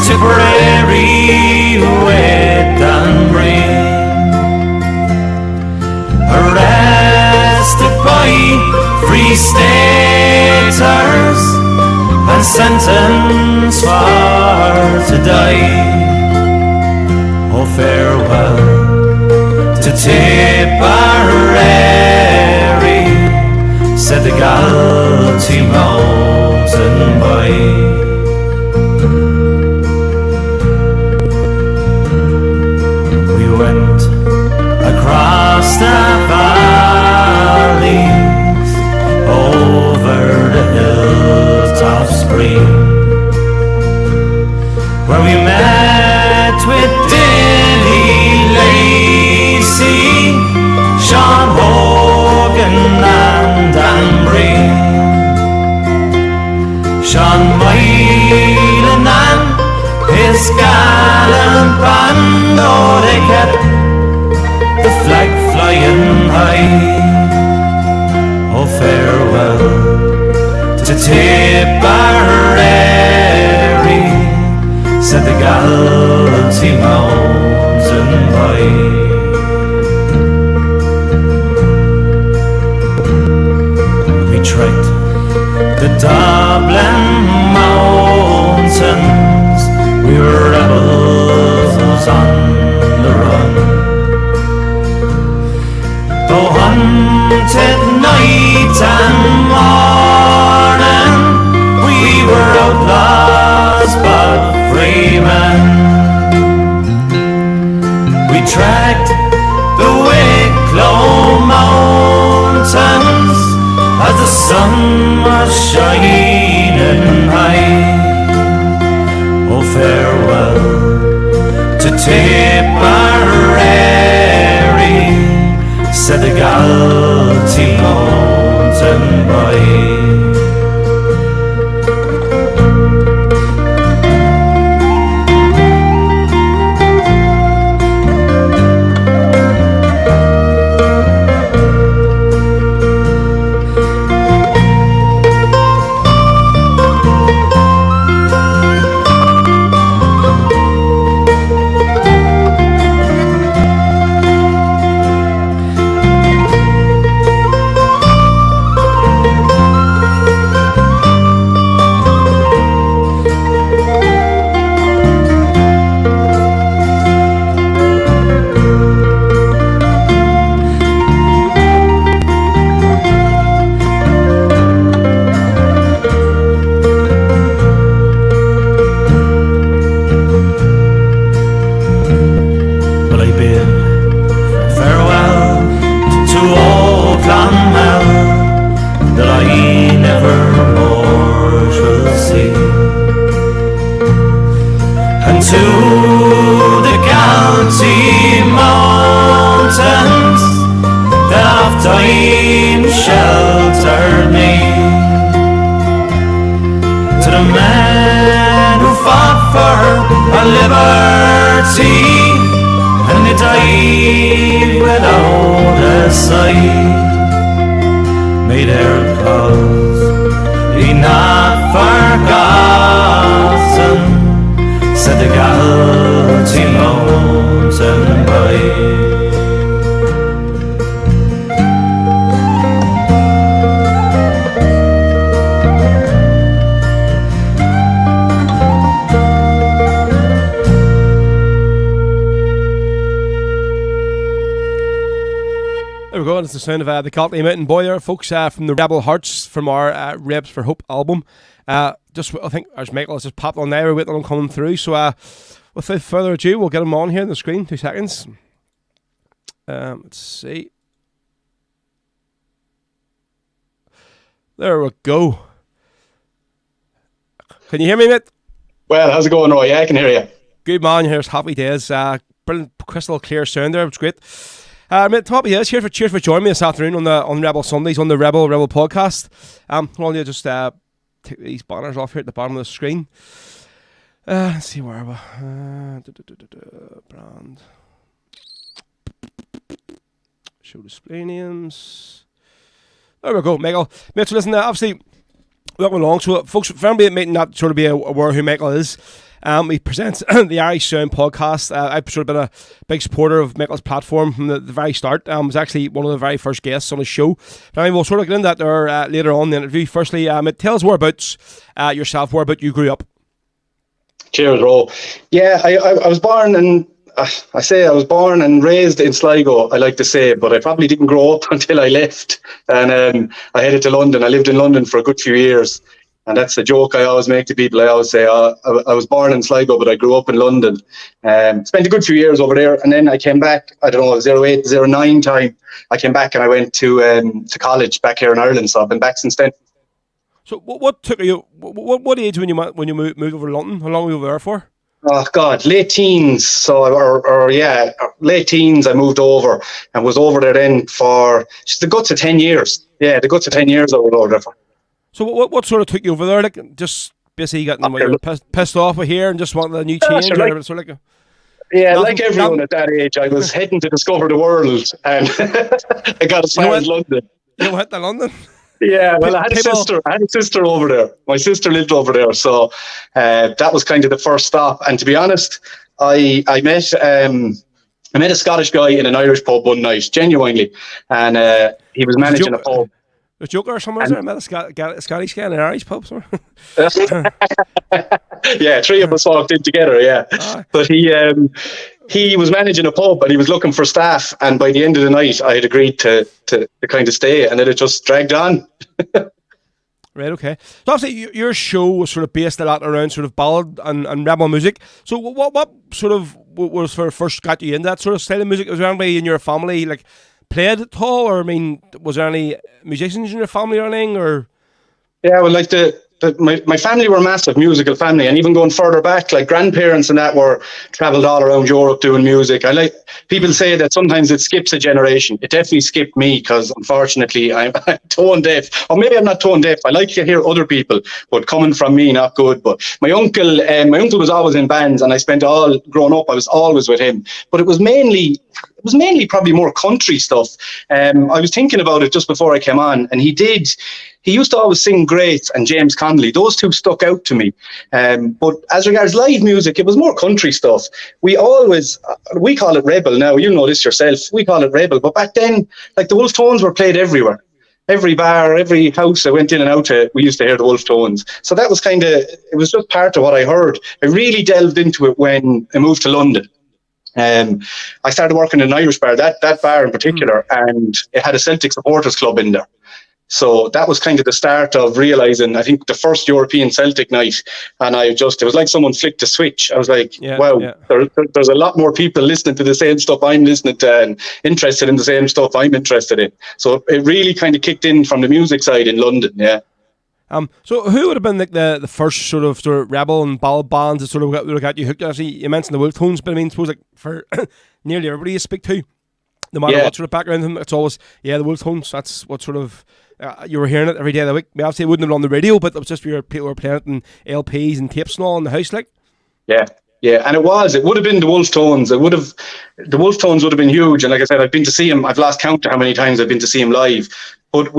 Tipperary wet and rain, arrested by Free Staters and sentenced for to die. Oh, farewell to Tipperary, said the Galtee mountain boy. We went across the valleys, over the hilltops green, where we met with Dilly Lacey, Sean Hogan and Anne Breen, Sean Boylan and his gallant band. Oh, they kept the flag flying high. Oh, farewell to Tipperary, said the Galtee mountain boy. We trekked the Dublin mountains, we were rebels on the run. Though hunted night and morning, we were outlaws but free men. We trekked the Wicklow mountains as the sun was shining high. Oh, farewell to Tipperary, said the Galtee mountain boy.
is the sound of the Cotley Mountain Boy there, folks, from the Rebel Hearts from our Rebs for Hope album. I think as Michael has just popped on there, we're waiting on him coming through. So without further ado, we'll get him on here on the screen. 2 seconds. Let's see. There we go. Can you hear me, mate?
Well, how's it going, Roy? Yeah, I can hear you.
Good man, here's happy days. Brilliant, crystal clear sound there. It's great. Mate, happy days. Cheers for joining me this afternoon on Rebel Sundays on the Rebel podcast. I'll just take these banners off here at the bottom of the screen. Let's see where we're. Brand. Show display names. There we go, Michael. Mate, so listen, obviously, welcome along. So, folks, for anybody that might not sort of be aware who Michael is, he presents the Irish Sound podcast. I've sort of been a big supporter of Michael's platform from the very start. Was actually one of the very first guests on his show. But anyway, we'll sort of get into that there later on in the interview. Firstly, tell us whereabouts yourself, whereabouts you grew up.
Cheers, Ro. Yeah, I was born in... I was born and raised in Sligo, I like to say, but I probably didn't grow up until I left. And I headed to London. I lived in London for a good few years. And that's the joke I always make to people. I always say, I was born in Sligo, but I grew up in London. Spent a good few years over there. And then I came back, I don't know, 08, 09 time. I came back and I went to college back here in Ireland. So I've been back since then.
So what took you, what age when you moved over to London? How long were you over there for?
Oh God, late teens. So, late teens. I moved over and was over there then for just the guts of 10 years. Yeah, the guts of 10 years I was over there for.
So, what sort of took you over there? Like, just basically getting pissed off with here and just wanted a new change.
Sure, like everyone at that age, I was heading to discover the world, and I got as far as London.
You went to London.
Yeah, well, I had a sister over there. My sister lived over there, so that was kind of the first stop. And to be honest, I met a Scottish guy in an Irish pub one night, genuinely, and he was managing a pub.
A Joker or somewhere? I met a Scottish guy in an Irish pub somewhere.
Yeah, 3 of us walked in together. Yeah, but he was managing a pub and he was looking for staff. And by the end of the night, I had agreed to kind of stay, and then it just dragged on.
Right, okay. So obviously your show was sort of based a lot around sort of ballad and rebel music. So what sort of was first got you into that sort of style of music? Was there anybody in your family like played at all, or I mean, was there any musicians in your family or anything? Or
yeah, well, like my family were a massive musical family, and even going further back, like grandparents and that were travelled all around Europe doing music. People say that sometimes it skips a generation. It definitely skipped me because unfortunately I'm tone deaf, or maybe I'm not tone deaf. I like to hear other people, but coming from me, not good. But my uncle was always in bands, and I spent all growing up. I was always with him, but it was mainly probably more country stuff. I was thinking about it just before I came on, and he used to always sing Great and James Connolly. Those two stuck out to me. But as regards live music, it was more country stuff. We call it rebel now. You know this yourself. We call it rebel. But back then, like the Wolf Tones were played everywhere. Every bar, every house I went in and out to, we used to hear the Wolf Tones. So that was it was just part of what I heard. I really delved into it when I moved to London. I started working in an Irish bar, that bar in particular, and it had a Celtic supporters club in there. So that was kind of the start of realising, I think, the first European Celtic night. And it was like someone flicked a switch. I was like, there's a lot more people listening to the same stuff I'm listening to and interested in the same stuff I'm interested in. So it really kind of kicked in from the music side in London, yeah.
So who would have been like the first sort of rebel and ballad bands that sort of got you hooked? Obviously, you mentioned the Wolf Tones, but I mean, suppose like for nearly everybody you speak to, no matter what sort of background, it's always the Wolf Tones. That's what sort of you were hearing it every day of the week. I mean, obviously, it wouldn't have been on the radio, but it was just people were playing it in LPs and tapes and all in the house, like.
Yeah, and it would have been the Wolf Tones. The Wolf Tones would have been huge. And like I said, I've been to see him. I've lost count to how many times I've been to see him live. But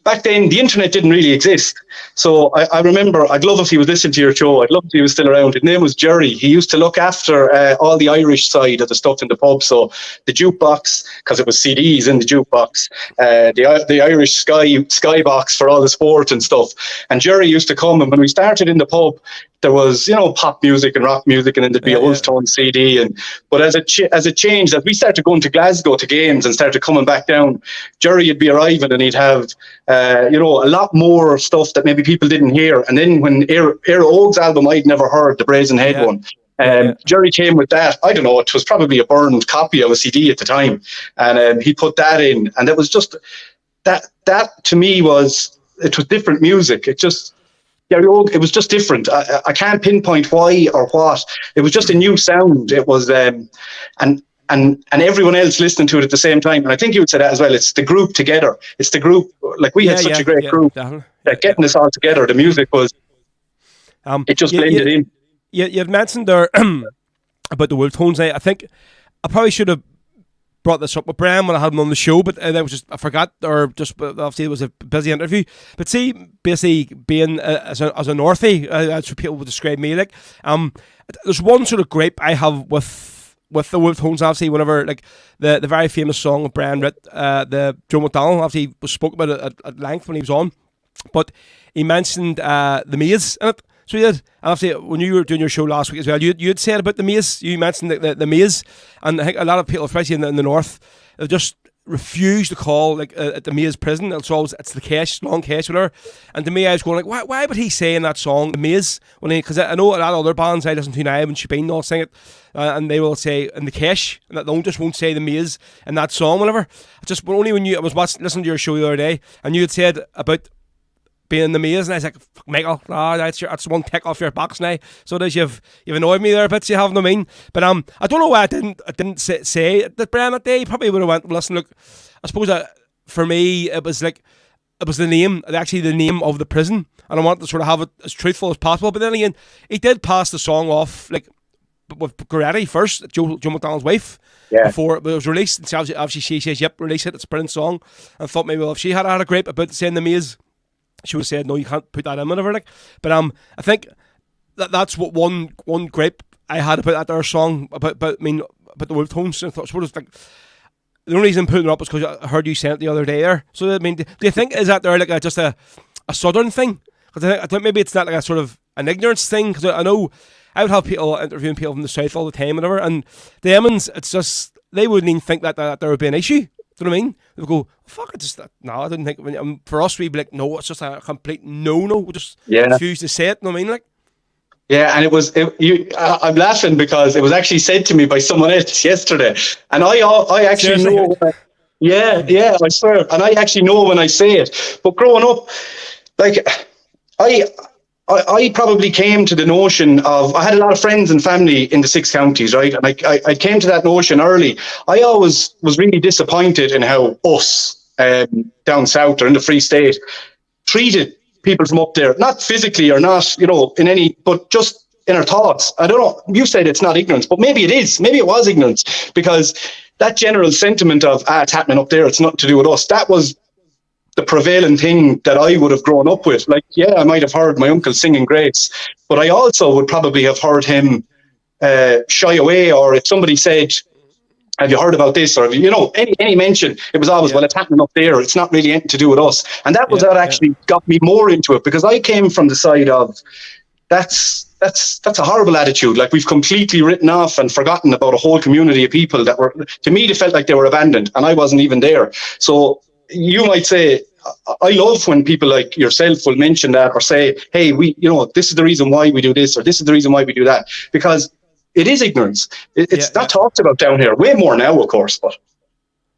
back then, the internet didn't really exist. So I remember, I'd love if he was listening to your show. I'd love if he was still around. His name was Jerry. He used to look after all the Irish side of the stuff in the pub. So the jukebox, because it was CDs in the jukebox, the Irish Sky box for all the sport and stuff. And Jerry used to come, and when we started in the pub, there was, pop music and rock music, and then there'd be old tone CD. But as it changed, as we started going to Glasgow to games and started coming back down, Jerry would be arriving and he'd have, a lot more stuff that maybe people didn't hear. And then when Éire Óg's album, I'd never heard, the Brazen Head one. Jerry came with that. I don't know, it was probably a burned copy of a CD at the time, and he put that in, and it was just that to me it was different music. It was just different. I can't pinpoint why or what. It was just a new sound. It was and everyone else listening to it at the same time. And I think you would say that as well. It's the group together. It's the group. Like we had such a great group that getting this all together. The music was it just blended in.
You've mentioned there about the Wolf Tones. I think I probably should have brought this up with Brian when I had him on the show, but I forgot, or just obviously it was a busy interview. But see, basically being as a Northie, that's what people would describe me like. There's one sort of gripe I have with the Wolf Tones, obviously, whenever like the very famous song of Brian Ritt, the Joe McDonald, obviously was spoke about it at length when he was on, but he mentioned the Maze in it. So you did, and obviously when you were doing your show last week as well, you had said about the Maze. You mentioned the Maze, and I think a lot of people, especially in the north, have just refused to call like at the Maze prison. It's the Kesh, long Kesh, whatever. And to me, I was going like, why would he say in that song the Maze? Because I know a lot of other bands I listen to now, and Shebeen will sing it, and they will say in the Kesh, and they won't say the Maze in that song, whatever. Only when I was listening to your show the other day, and you had said about being in the Maze, and I was like, fuck, Michael, that's one tick off your box now. So it is, you've annoyed me there a bit, so you have what I mean. But I don't know why I didn't say that Brian that day. He probably would have went, listen, look, I suppose for me it was the name, actually the name of the prison, and I wanted to sort of have it as truthful as possible. But then again, he did pass the song off like with Goretti first, Joe McDonald's wife. Yeah. Before it was released, and obviously she says, yep, release it, it's a brilliant song. And I thought maybe, well, if she had a gripe about saying the Maze, she would have said, no, you can't put that in, whatever. Like. But I think that's what one gripe I had about that there song about the Wolf Tones. And I thought, sort of like, the only reason I'm putting it up is because I heard you say it the other day there. So I mean, do you think is that there like just a southern thing? Because I think maybe it's not like a sort of an ignorance thing. Because I know I would have people interviewing people from the south all the time, whatever. And the Emmons, it's just they wouldn't even think that there would be an issue. Do you know what I mean? They'll go, fuck it, no, I didn't think. For us, we'd be like, no, it's just a complete no. We just refuse to say it. You know what I mean? Like,
yeah, and I'm laughing because it was actually said to me by someone else yesterday, and I actually know. I swear, and I actually know when I say it. But growing up, like, I probably came to the notion of, I had a lot of friends and family in the 6 counties, right? And I came to that notion early. I always was really disappointed in how us down south or in the Free State treated people from up there, not physically or not, in any, but just in our thoughts. I don't know, you said it's not ignorance, but maybe it is. Maybe it was ignorance, because that general sentiment of, it's happening up there, it's nothing to do with us, that was the prevailing thing that I would have grown up with. Like, yeah, I might have heard my uncle singing Grace, but I also would probably have heard him shy away, or if somebody said, have you heard about this? Or, any mention, it was always, well, it's happening up there, it's not really anything to do with us. And that was what actually got me more into it, because I came from the side of, that's a horrible attitude. Like, we've completely written off and forgotten about a whole community of people that were, to me, they felt like they were abandoned, and I wasn't even there. So you might say, I love when people like yourself will mention that, or say, hey, this is the reason why we do this, or this is the reason why we do that, because it is ignorance. It's not talked about down here, way more now, of course, but.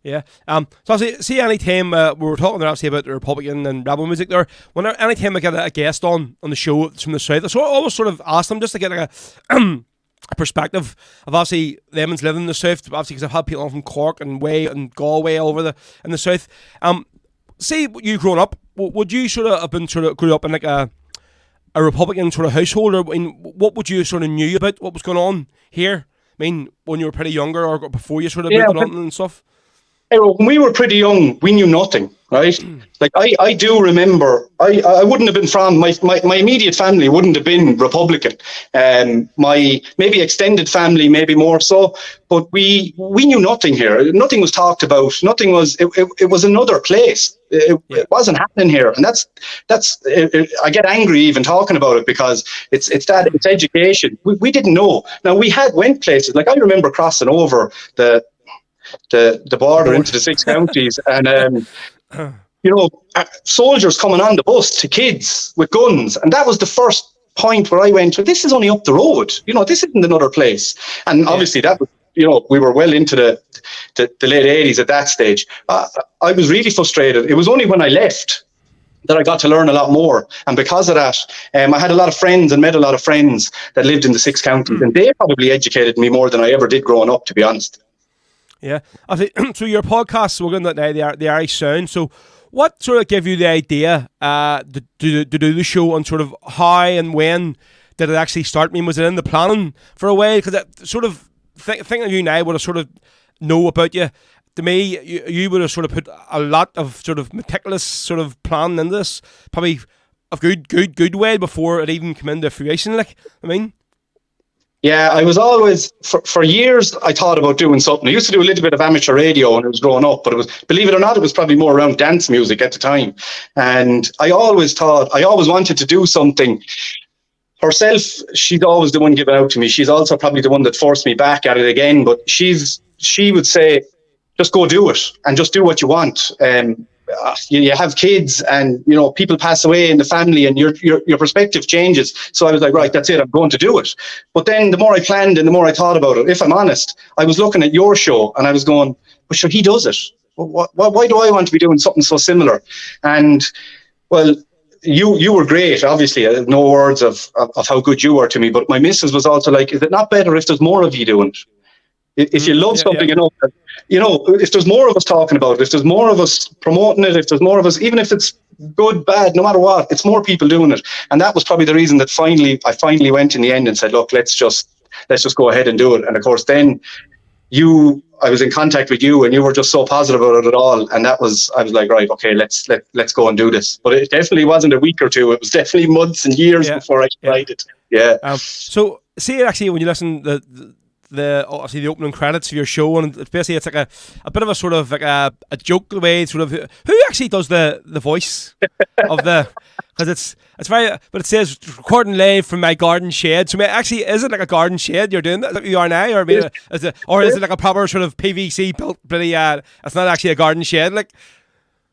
Yeah. So obviously, see, any time we were talking there obviously about the Republican and rebel music there, any time I get a guest on the show from the south, I always sort of ask them just to get like a perspective of obviously them living in the south, obviously, because I've had people from Cork and Way and Galway over in the south. See, you growing up, would you sort of have been grew up in like a Republican sort of household, or what would you sort of knew about what was going on here? I mean, when you were pretty younger or before you sort of moved on and stuff.
When we were pretty young, we knew nothing. right? Like I do remember, I wouldn't have been from, my immediate family wouldn't have been Republican. My maybe extended family, maybe more so, but we knew nothing here. Nothing was talked about. Nothing was, it was another place. It wasn't happening here. And I get angry even talking about it, because it's education. We didn't know. Now we went places, like I remember crossing over the border into the 6 counties, and soldiers coming on the bus to kids with guns, and that was the first point where I went, well, this is only up the road. This isn't another place. And obviously that was, we were well into the late 80s at that stage. I was really frustrated. It was only when I left that I got to learn a lot more. And because of that, I had a lot of friends and met a lot of friends that lived in the 6 counties, and they probably educated me more than I ever did growing up, to be honest.
Yeah. I think, so your podcast, we're going to now, the Irish Sound. So what sort of gave you the idea to do the show, on sort of how and when did it actually start? I mean, was it in the planning for a while? Because sort of thinking of you now, would have sort of know about you. To me, you would have sort of put a lot of sort of meticulous sort of planning into this, probably a good way before it even came into fruition. Like, I mean.
Yeah, I was always, for years, I thought about doing something. I used to do a little bit of amateur radio when I was growing up, but it was, believe it or not, it was probably more around dance music at the time. And I always wanted to do something. Herself, she's always the one giving out to me. She's also probably the one that forced me back at it again. But she would say, just go do it and just do what you want. You have kids, and people pass away in the family, and your perspective changes. So I was like, right, that's it, I'm going to do it. But then the more I planned and the more I thought about it, if I'm honest, I was looking at your show and I was going, but sure, he does it. Why do I want to be doing something so similar? And well, you were great, obviously. I have no words of how good you were to me, but my missus was also like, is it not better if there's more of you doing it? If you love something, if there's more of us talking about it, if there's more of us promoting it, if there's more of us, even if it's good, bad, no matter what, it's more people doing it. And that was probably the reason that I finally went in the end and said, look, let's just go ahead and do it. And of course, then I was in contact with you, and you were just so positive about it all. And I was like, right, okay, let's go and do this. But it definitely wasn't a week or two. It was definitely months and years before I tried it. Yeah.
So see, actually, when you listen obviously the opening credits of your show, and it's basically like a bit of a sort of like a joke the way sort of who actually does the voice of the, because it's very, but it says recording live from my garden shed. So actually, is it like a garden shed you're doing that you are now, or is it like a proper sort of PVC built bloody it's not actually a garden shed like?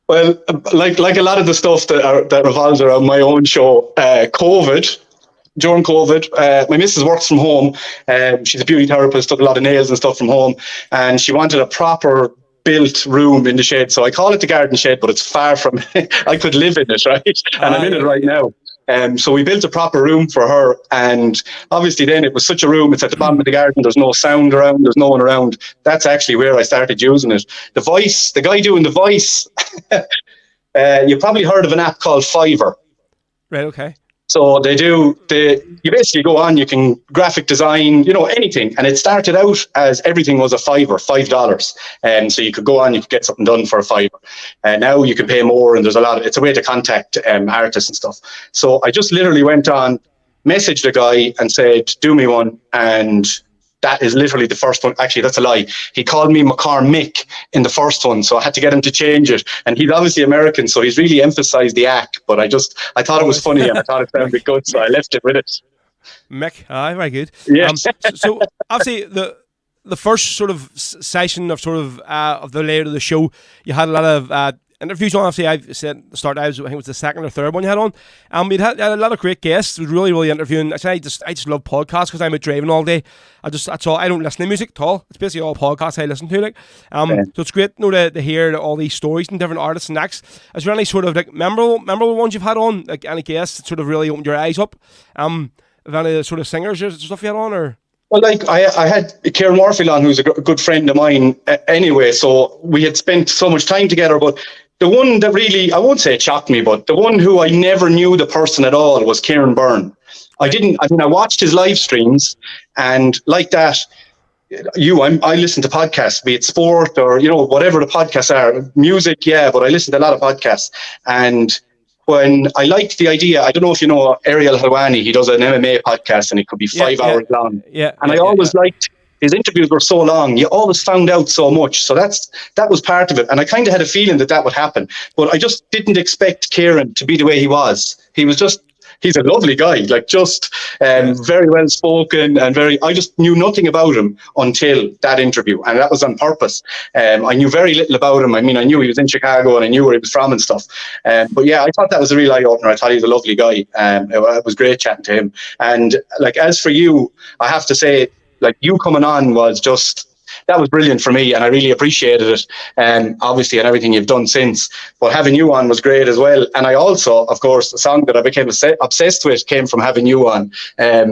Well, like a lot of the stuff that revolves around my own show, during COVID, my missus works from home. She's a beauty therapist, took a lot of nails and stuff from home, and she wanted a proper built room in the shed. So I call it the garden shed, but it's far from I could live in it, right? And I'm in it right now. So we built a proper room for her, and obviously then it was such a room, it's at the bottom of the garden, there's no sound around, there's no one around. That's actually where I started using it. The guy doing the voice, you probably heard of an app called Fiverr.
Right, okay.
So you basically go on, you can graphic design, anything. And it started out as everything was a $5. So you could go on, you could get something done for a $5. And now you can pay more, and it's a way to contact artists and stuff. So I just literally went on, messaged a guy and said, do me one. And that is literally the first one. Actually, that's a lie. He called me McCormack in the first one, so I had to get him to change it. And he's obviously American, so he's really emphasized the act. But I thought it was funny, and I thought it sounded good, so I left it with it.
Mick, very good.
Yeah.
So obviously the first sort of session of the later of the show, you had a lot of interviews on. Obviously, I said at the start, I think it was the second or third one you had on. We had a lot of great guests. It was really, really interviewing. Actually, I just love podcasts because I'm out driving all day. That's all. I don't listen to music at all. It's basically all podcasts I listen to. So it's great, to hear all these stories and different artists and acts. Is there any sort of like memorable ones you've had on? Like any guests that sort of really opened your eyes up? Have any sort of singers or stuff you had on, or?
Well, like I had Kieran Warfield on, who's a good friend of mine anyway. So we had spent so much time together, but the one that really, I won't say it shocked me, but the one who I never knew the person at all was Kieran Byrne. I watched his live streams, and like that, I listen to podcasts, be it sport or, whatever the podcasts are, music, but I listen to a lot of podcasts. And when I liked the idea, I don't know if you know Ariel Helwani, he does an MMA podcast and it could be 5 hours long. And I always liked, his interviews were so long, you always found out so much. So that was part of it. And I kind of had a feeling that would happen. But I just didn't expect Kieran to be the way he was. He's a lovely guy, like just very well spoken and I just knew nothing about him until that interview. And that was on purpose. I knew very little about him. I mean, I knew he was in Chicago and I knew where he was from and stuff. But yeah, I thought that was a real eye opener. I thought he was a lovely guy. It was great chatting to him. And like, as for you, I have to say, like, you coming on was just, that was brilliant for me, and I really appreciated it. Obviously, and everything you've done since. But having you on was great as well. And I also, of course, the song that I became obsessed with came from having you on,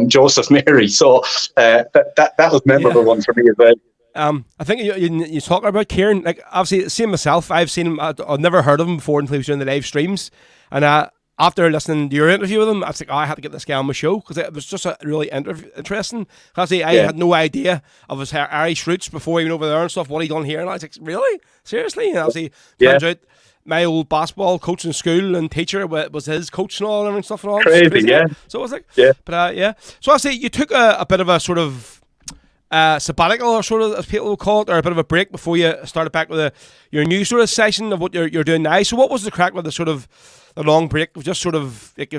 Joseph Mary. So that was a memorable one for me as well.
I think you talk about Kieran. Like, obviously, same myself. I've seen him. I've never heard of him before until he was doing the live streams, and after listening to your interview with him, I was like, I had to get this guy on my show because it was just really interesting. Obviously, I had no idea of his Irish roots before he went over there and stuff, what he done here. And I was like, really? Seriously? And obviously, turns out my old basketball coach in school and teacher was his coach and all and stuff and all.
Crazy, yeah.
So I was like, but So obviously, you took a bit of a sort of sabbatical, or sort of, as people will call it, or a bit of a break before you started back with your new sort of session of what you're doing now. So what was the crack with the sort of the long break? Was just sort of like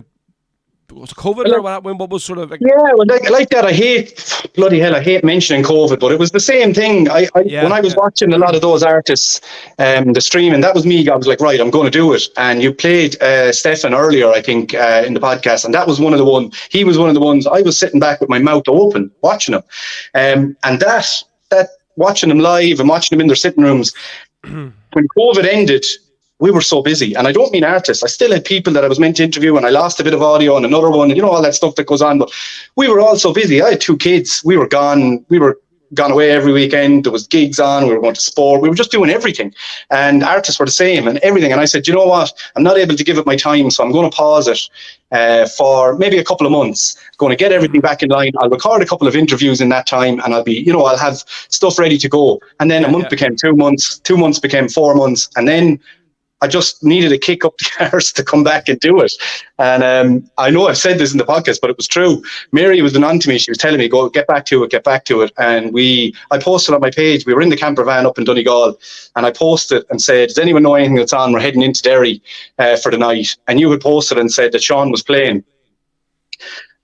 was it COVID or what was sort of like?
Yeah, well, like that. I hate mentioning COVID, but it was the same thing. When I was watching a lot of those artists, the streaming, that was me. I was like, right, I'm going to do it. And you played Stefan earlier, I think, in the podcast, and that was one of the ones. He was one of the ones. I was sitting back with my mouth open watching him, and that watching them live and watching them in their sitting rooms. When COVID ended, we were so busy, and I don't mean artists. I still had people that I was meant to interview, and I lost a bit of audio on another one, and all that stuff that goes on. But we were all so busy. I had 2 kids. We were gone. We were gone away every weekend. There was gigs on. We were going to sport. We were just doing everything, and artists were the same and everything. And I said, you know what? I'm not able to give it my time, so I'm going to pause it for maybe a couple of months. Going to get everything back in line. I'll record a couple of interviews in that time, and I'll be, I'll have stuff ready to go. And then a month became 2 months. 2 months became 4 months, and then I just needed a kick up the arse to come back and do it. And I know I've said this in the podcast, but it was true. Mary was on to me. She was telling me, go, get back to it. And I posted on my page. We were in the camper van up in Donegal, and I posted and said, does anyone know anything that's on? We're heading into Derry for the night. And you had posted and said that Sean was playing.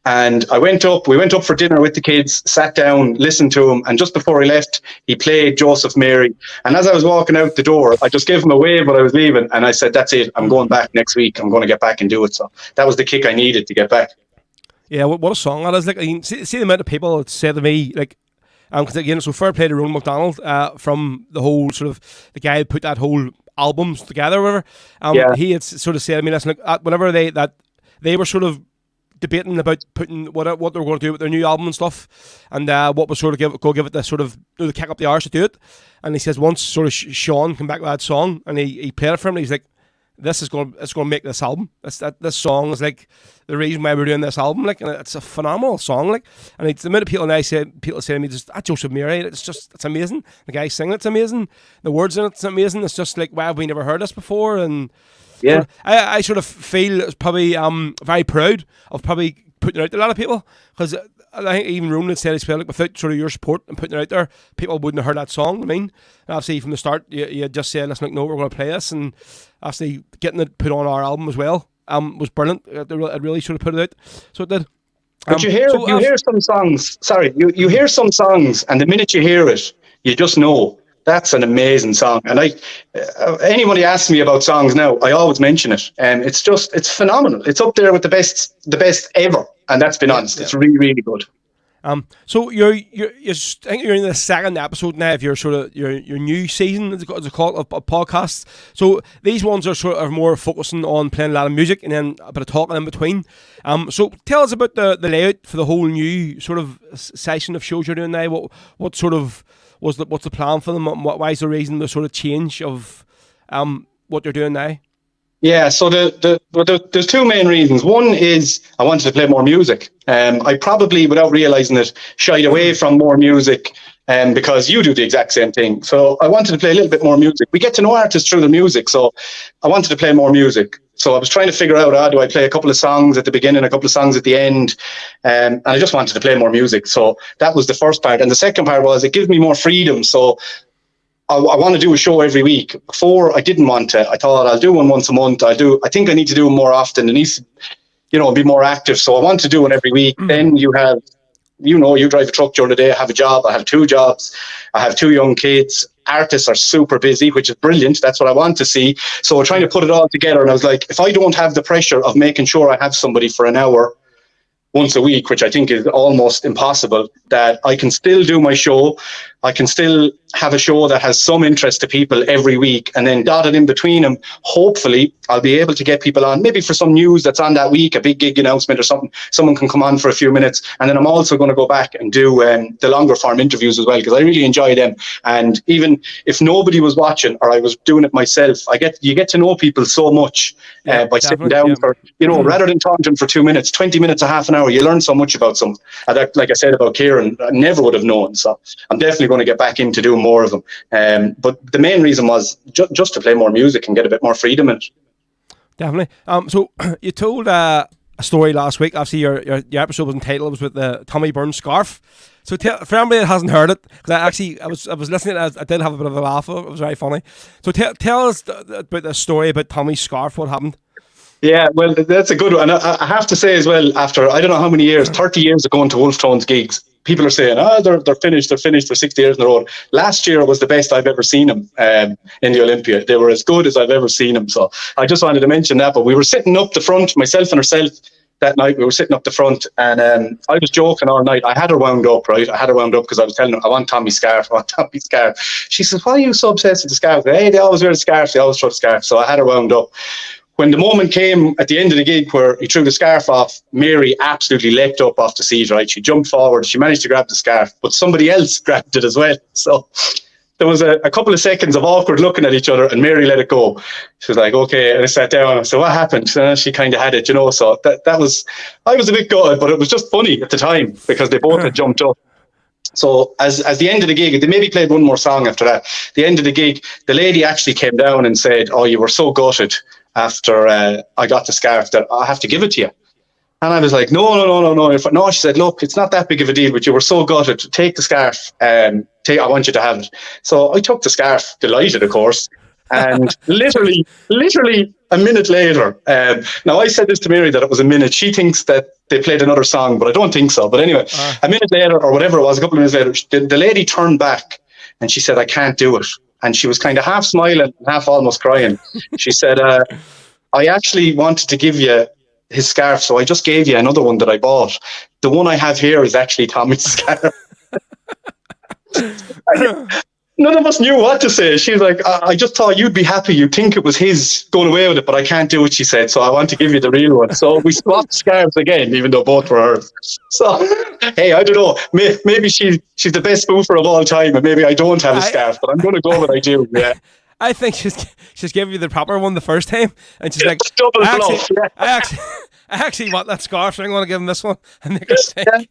And we went up for dinner with the kids, sat down, listened to him. And just before he left, he played Joseph Mary. And as I was walking out the door, I just gave him a wave when I was leaving. And I said, that's it. I'm going back next week. I'm going to get back and do it. So that was the kick I needed to get back.
Yeah, what a song that is. Like, see the amount of people that say to me, like, because again, so fair play to Rowan McDonald from the whole sort of, the guy who put that whole albums together or whatever. He had sort of said, I mean, listen, look, whenever they were sort of debating about putting what they were going to do with their new album and stuff, and what was sort of give it the sort of the kick up the arse to do it. And he says once sort of Sean came back with that song and he played it for him, and he's like, it's going to make this album. This song is like the reason why we're doing this album. Like, and it's a phenomenal song. Like, and the minute people say to me, just Joseph Mary, it's amazing. The guy singing it's amazing. The words in it's amazing. It's just like, wow, have we never heard this before? And yeah, I sort of feel probably very proud of probably putting it out to a lot of people, because I think even Ronan had said as well, like, without sort of your support and putting it out there, people wouldn't have heard that song. I mean, and obviously from the start, you just said, listen, no, we're going to play this, and obviously getting it put on our album as well was brilliant. It really sort of put it out, so it did.
But you hear some songs. Sorry, you hear some songs, and the minute you hear it, you just know. That's an amazing song. And anybody asks me about songs now, I always mention it. It's phenomenal. It's up there with the best ever. And that's been honest. It's really, really good.
So I think you're in the second episode now of your sort of your new season, as it's called, of podcasts. So these ones are sort of more focusing on playing a lot of music and then a bit of talking in between. So tell us about the layout for the whole new sort of session of shows you're doing now. What sort of what's the plan for them? Why is the reason the sort of change of what you're doing now?
Yeah, so there's 2 main reasons. One is I wanted to play more music. I probably, without realising it, shied away from more music because you do the exact same thing. So I wanted to play a little bit more music. We get to know artists through the music, so I wanted to play more music. So I was trying to figure out, do I play a couple of songs at the beginning, a couple of songs at the end? And I just wanted to play more music. So that was the first part. And the second part was it gives me more freedom. So I want to do a show every week. Before, I didn't want to. I thought I'll do one once a month. I think I need to do them more often. It needs to, be more active. So I want to do one every week. Then you have, you drive a truck during the day. I have a job. I have 2 jobs. I have 2 young kids. Artists are super busy, which is brilliant. That's what I want to see. So we're trying to put it all together. And I was like, if I don't have the pressure of making sure I have somebody for an hour once a week, which I think is almost impossible, that I can still do my show. I can still have a show that has some interest to people every week, and then dotted in between them, hopefully I'll be able to get people on, maybe for some news that's on that week, a big gig announcement or something. Someone can come on for a few minutes, and then I'm also going to go back and do the longer form interviews as well, because I really enjoy them. And even if nobody was watching or I was doing it myself, you get to know people so much by sitting down for, rather than talking to them for 2 minutes, 20 minutes, a half an hour, you learn so much about some. Like I said about Kieran, I never would have known. So I'm definitely going to get back into doing more of them. But the main reason was just to play more music and get a bit more freedom in it.
Definitely. So you told a story last week. Obviously, your episode was entitled was with the Tommy Burns scarf. So for anybody that hasn't heard it, because I was listening, I did have a bit of a laugh. It was very funny. So tell us about the story about Tommy's scarf. What happened?
Yeah, well, that's a good one. And I have to say as well, after I don't know how many years, 30 years of going to Wolf Tones gigs, people are saying, they're finished for 60 years in a row. Last year was the best I've ever seen them in the Olympia. They were as good as I've ever seen them. So I just wanted to mention that. But we were sitting up the front, myself and herself, that night. We were sitting up the front, and I was joking all night. I had her wound up, right? I had her wound up because I was telling her, I want Tommy's scarf. She says, why are you so obsessed with the scarf? Hey, they always wear the scarf. They always throw the scarf. So I had her wound up. When the moment came at the end of the gig where he threw the scarf off, Mary absolutely leapt up off the seat, right? She jumped forward. She managed to grab the scarf, but somebody else grabbed it as well. So there was a couple of seconds of awkward looking at each other, and Mary let it go. She was like, okay, and I sat down. I said, what happened? She kind of had it, So that was, I was a bit gutted, but it was just funny at the time because they both had jumped up. So as the end of the gig, they maybe played one more song after that. The end of the gig, the lady actually came down and said, oh, you were so gutted after I got the scarf that I have to give it to you. And I was like, no. No, she said, look, it's not that big of a deal, but you were so gutted. Take the scarf. I want you to have it. So I took the scarf, delighted, of course. And literally a minute later, now I said this to Mary that it was a minute. She thinks that they played another song, but I don't think so. But anyway, a minute later or whatever it was, a couple of minutes later, the lady turned back and she said, I can't do it. And she was kind of half smiling, half almost crying. She said, I actually wanted to give you his scarf, so I just gave you another one that I bought. The one I have here is actually Tommy's scarf. None of us knew what to say. She was like, I just thought you'd be happy. You'd think it was his going away with it, but I can't do it, she said. So I want to give you the real one. So we swapped scarves again, even though both were hers. So, hey, I don't know. Maybe she's the best spoofer of all time, and maybe I don't have a scarf, but I'm going to go with I do, yeah.
I think she's giving you the proper one the first time, and she's like,
double bluff.
I actually want that scarf, so I'm going to give him this one and make a mistake.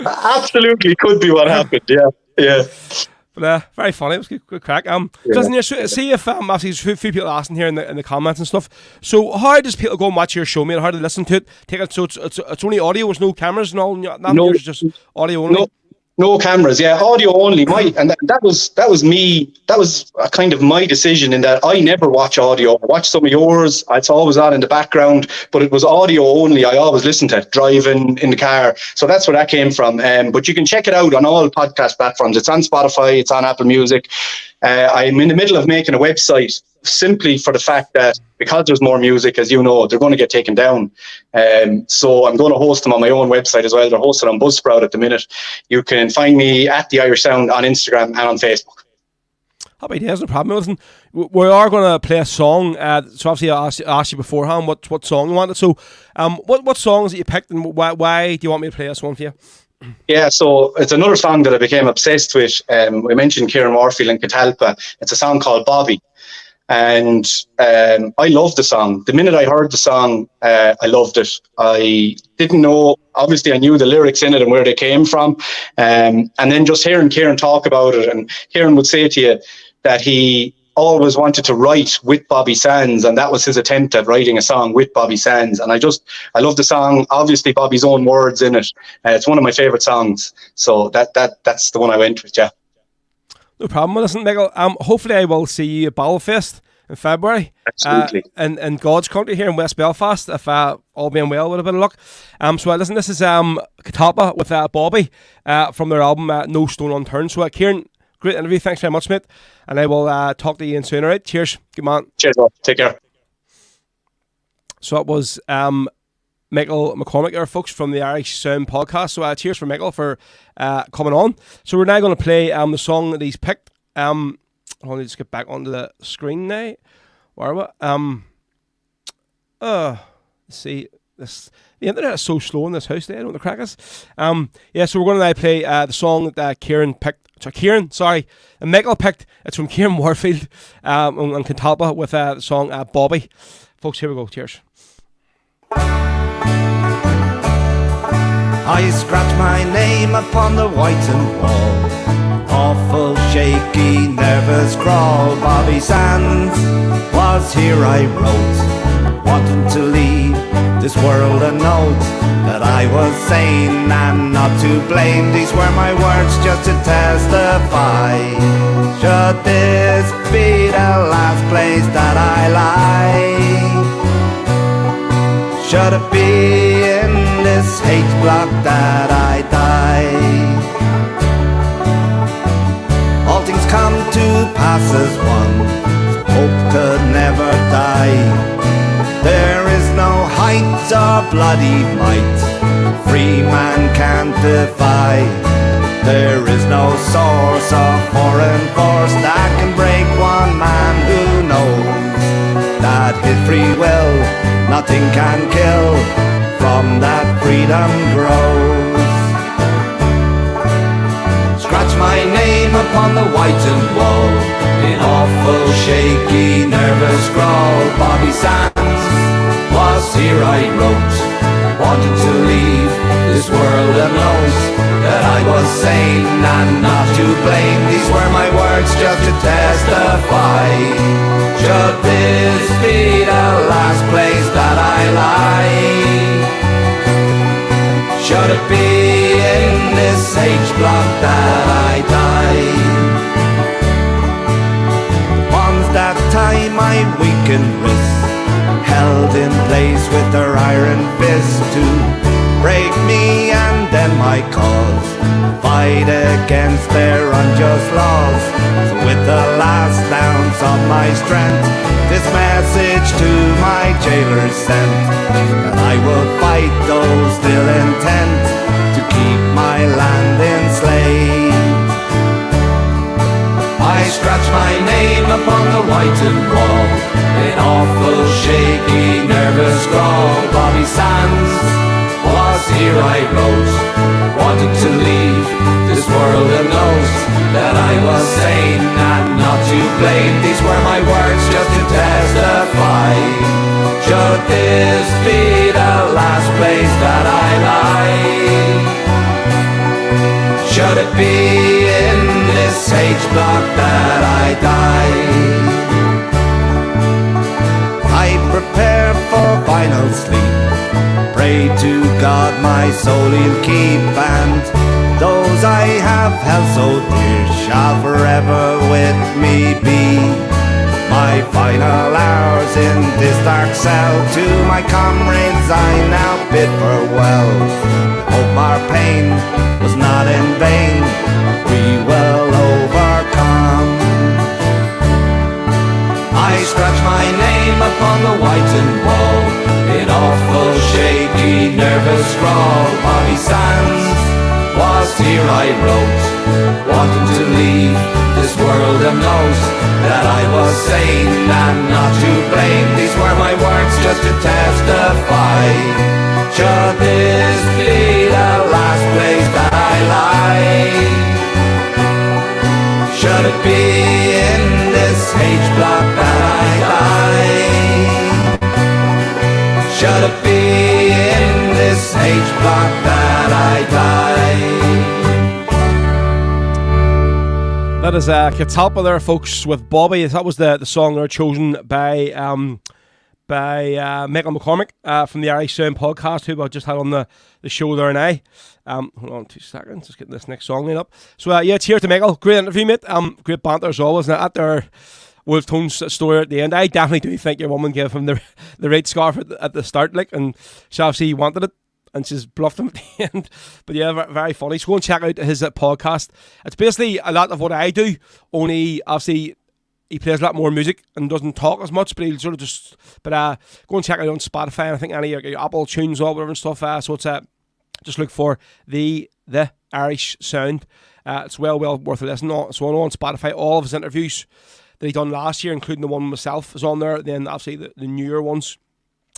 Absolutely could be what happened, yeah.
But very funny. It was good crack. Doesn't you see if obviously there's a few people asking here in the comments and stuff. So how does people go and watch your show, mate? How do they listen to it? Take it. So it's only audio. There's no cameras and all. No, it's just audio only.
No cameras, audio only. And that was me. That was a kind of my decision in that I never watch audio. I watch some of yours. It's always on in the background, but it was audio only. I always listen to it driving in the car. So that's where that came from. But you can check it out on all podcast platforms. It's on Spotify. It's on Apple Music. I'm in the middle of making a website simply for the fact that because there's more music, as you know, they're going to get taken down. So I'm going to host them on my own website as well. They're hosted on Buzzsprout at the minute. You can find me at The Irish Sound on Instagram and on Facebook.
Happy days, no problem. Listen, we are going to play a song. So obviously I asked you beforehand what song you wanted. So what songs that you picked, and why do you want me to play this one for you?
Yeah, so it's another song that I became obsessed with. We mentioned Kieran Warfield and Catalpa. It's a song called Bobby. And I loved the song. The minute I heard the song, I loved it. I didn't know, obviously I knew the lyrics in it and where they came from. And then just hearing Kieran talk about it, and Kieran would say to you that he always wanted to write with Bobby Sands, and that was his attempt at writing a song with Bobby Sands. And I love the song. Obviously Bobby's own words in it. It's one of my favorite songs. So that's the one I went with, yeah.
No problem. Well, listen, Michael, hopefully I will see you at Battlefest in February.
Absolutely.
In God's country here in West Belfast, if all being well with a bit of luck. So listen, this is Katapa with Bobby from their album No Stone Unturned. So Kieran, great interview. Thanks very much, mate. And I will talk to you again soon, all right? Cheers. Good man.
Cheers, Rob. Take care.
So that was Michael McCormack there, folks, from the Irish Sound podcast. So cheers for Michael for coming on. So we're now going to play the song that he's picked. Let me just get back onto the screen now. Where are we? Let's see. The internet is so slow in this house. I don't know what the crack is. So we're going to now play the song that Kieran picked. And Michael picked. It's from Kieran Warfield and Cantalpa with the song Bobby. Folks, here we go. Cheers.
I scratch my name upon the whitened wall. Awful, shaky, nervous crawl. Bobby Sands was here, I wrote, wanting to leave this world a note that I was sane and not to blame. These were my words just to testify. Should this be the last place that I lie? Should it be in this hate block that I die? All things come to pass as one, hope could never die. There is no height or bloody might free man can't defy. There is no source of foreign force that can break one man who knows that his free will nothing can kill, from that freedom grows. Scratch my name upon the whitened wall, in awful, shaky, nervous scrawl. Bobby Sands was here, I wrote, wanted to leave this world and knows that I was sane and not to blame. These were my words just to testify. Should this be the last place that I lie? Should it be in this H block that I die? Once that time I weakened wrist, held in place with their iron fist to break me and then my cause, fight against their unjust laws. So with the last ounce of my strength, this message to my jailers sent, that I will fight those still intent to keep my land enslaved. I scratch my name upon the whitened wall, in awful, shaky, nervous scrawl. Bobby Sands was here, I wrote, wanted to leave this world and knows that I was sane and not to blame. These were my words just to testify. Should this be the last place that I lie? Should it be in this H block that I die? I prepare for final sleep, pray to God my soul he'll keep, and those I have held so dear shall forever with me be. My final hours in this dark cell, to my comrades I now bid farewell. Hope our pain was not in vain, we will overcome. I scratch my name upon the whitened wall, in awful, shaky, nervous scrawl. Bobby Sands was here, I wrote, wanting to leave this world and knows that I was sane and not to blame. These were my words just to testify. Should this be the last place that I lie? Should it be in this H block that I be in this H-block that I die.
That is Catalpa there, folks, with Bobby. That was the song there chosen by Michael McCormack from the Irish Sound podcast, who I just had on the show there now. Hold on 2 seconds, just getting this next song lined up. So yeah, cheers to Michael. Great interview, mate. Great banter as always. Now, at their Wolf Tones story at the end, I definitely do think your woman gave him the red scarf at the start, like, and she obviously wanted it, and she's bluffed him at the end. But yeah, very funny. So go and check out his podcast. It's basically a lot of what I do, only obviously he plays a lot more music and doesn't talk as much, but he'll sort of just... But go and check it out on Spotify, and I think any of your Apple tunes or whatever and stuff. So it's just look for the Irish Sound. It's well worth a listen. So on Spotify, all of his interviews that he done last year, including the one with myself, is on there. Then obviously the newer ones,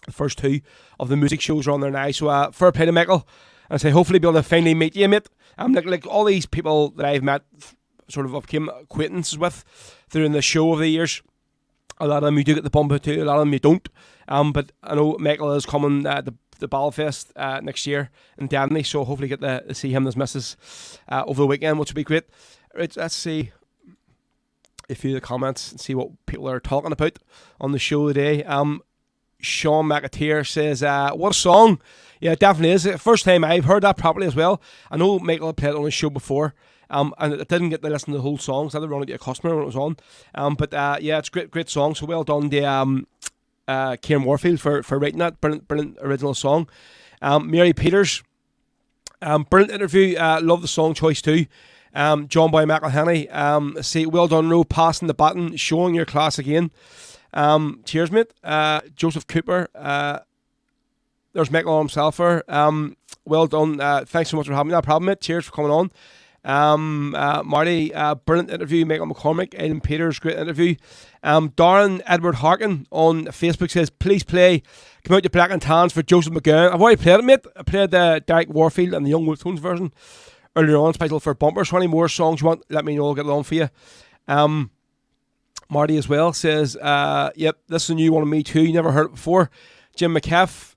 the first 2 of the music shows are on there now. So fair play to Michael, and I say hopefully be able to finally meet you, mate. Like all these people that I've met, sort of became acquaintances with during the show over the years. A lot of them you do get the bump into, a lot of them you don't. But I know Michael is coming the Ballfest next year in Botany, so hopefully get to see him and his missus over the weekend, which would be great. Right, let's see a few of the comments and see what people are talking about on the show today. Sean McAteer says, what a song. Yeah, it definitely is. First time I've heard that properly as well. I know Michael had played it on his show before, and I didn't get to listen to the whole song, so I had to run it to a customer when it was on. But yeah, it's a great song, so well done to Kieran Warfield for writing that. Brilliant original song. Mary Peters, brilliant interview. Love the song choice too. John Boy McElhenney, say well done, Ro, passing the baton, showing your class again. Cheers, mate. Joseph Cooper, there's Michael himself there. Well done. Thanks so much for having me. No problem, mate. Cheers for coming on. Marty, brilliant interview. Michael McCormack, Aidan Peters, great interview. Darren Edward Harkin on Facebook says, please play Come Out to Black and Tans for Joseph McGowan. I've already played it, mate. I played Derek Warfield and the Young Wolf Tones version earlier on, special for bumpers. For any more songs you want, let me know, I'll get it on for you. Marty as well says, yep, this is a new one of me too, never heard it before. Jim McKeff,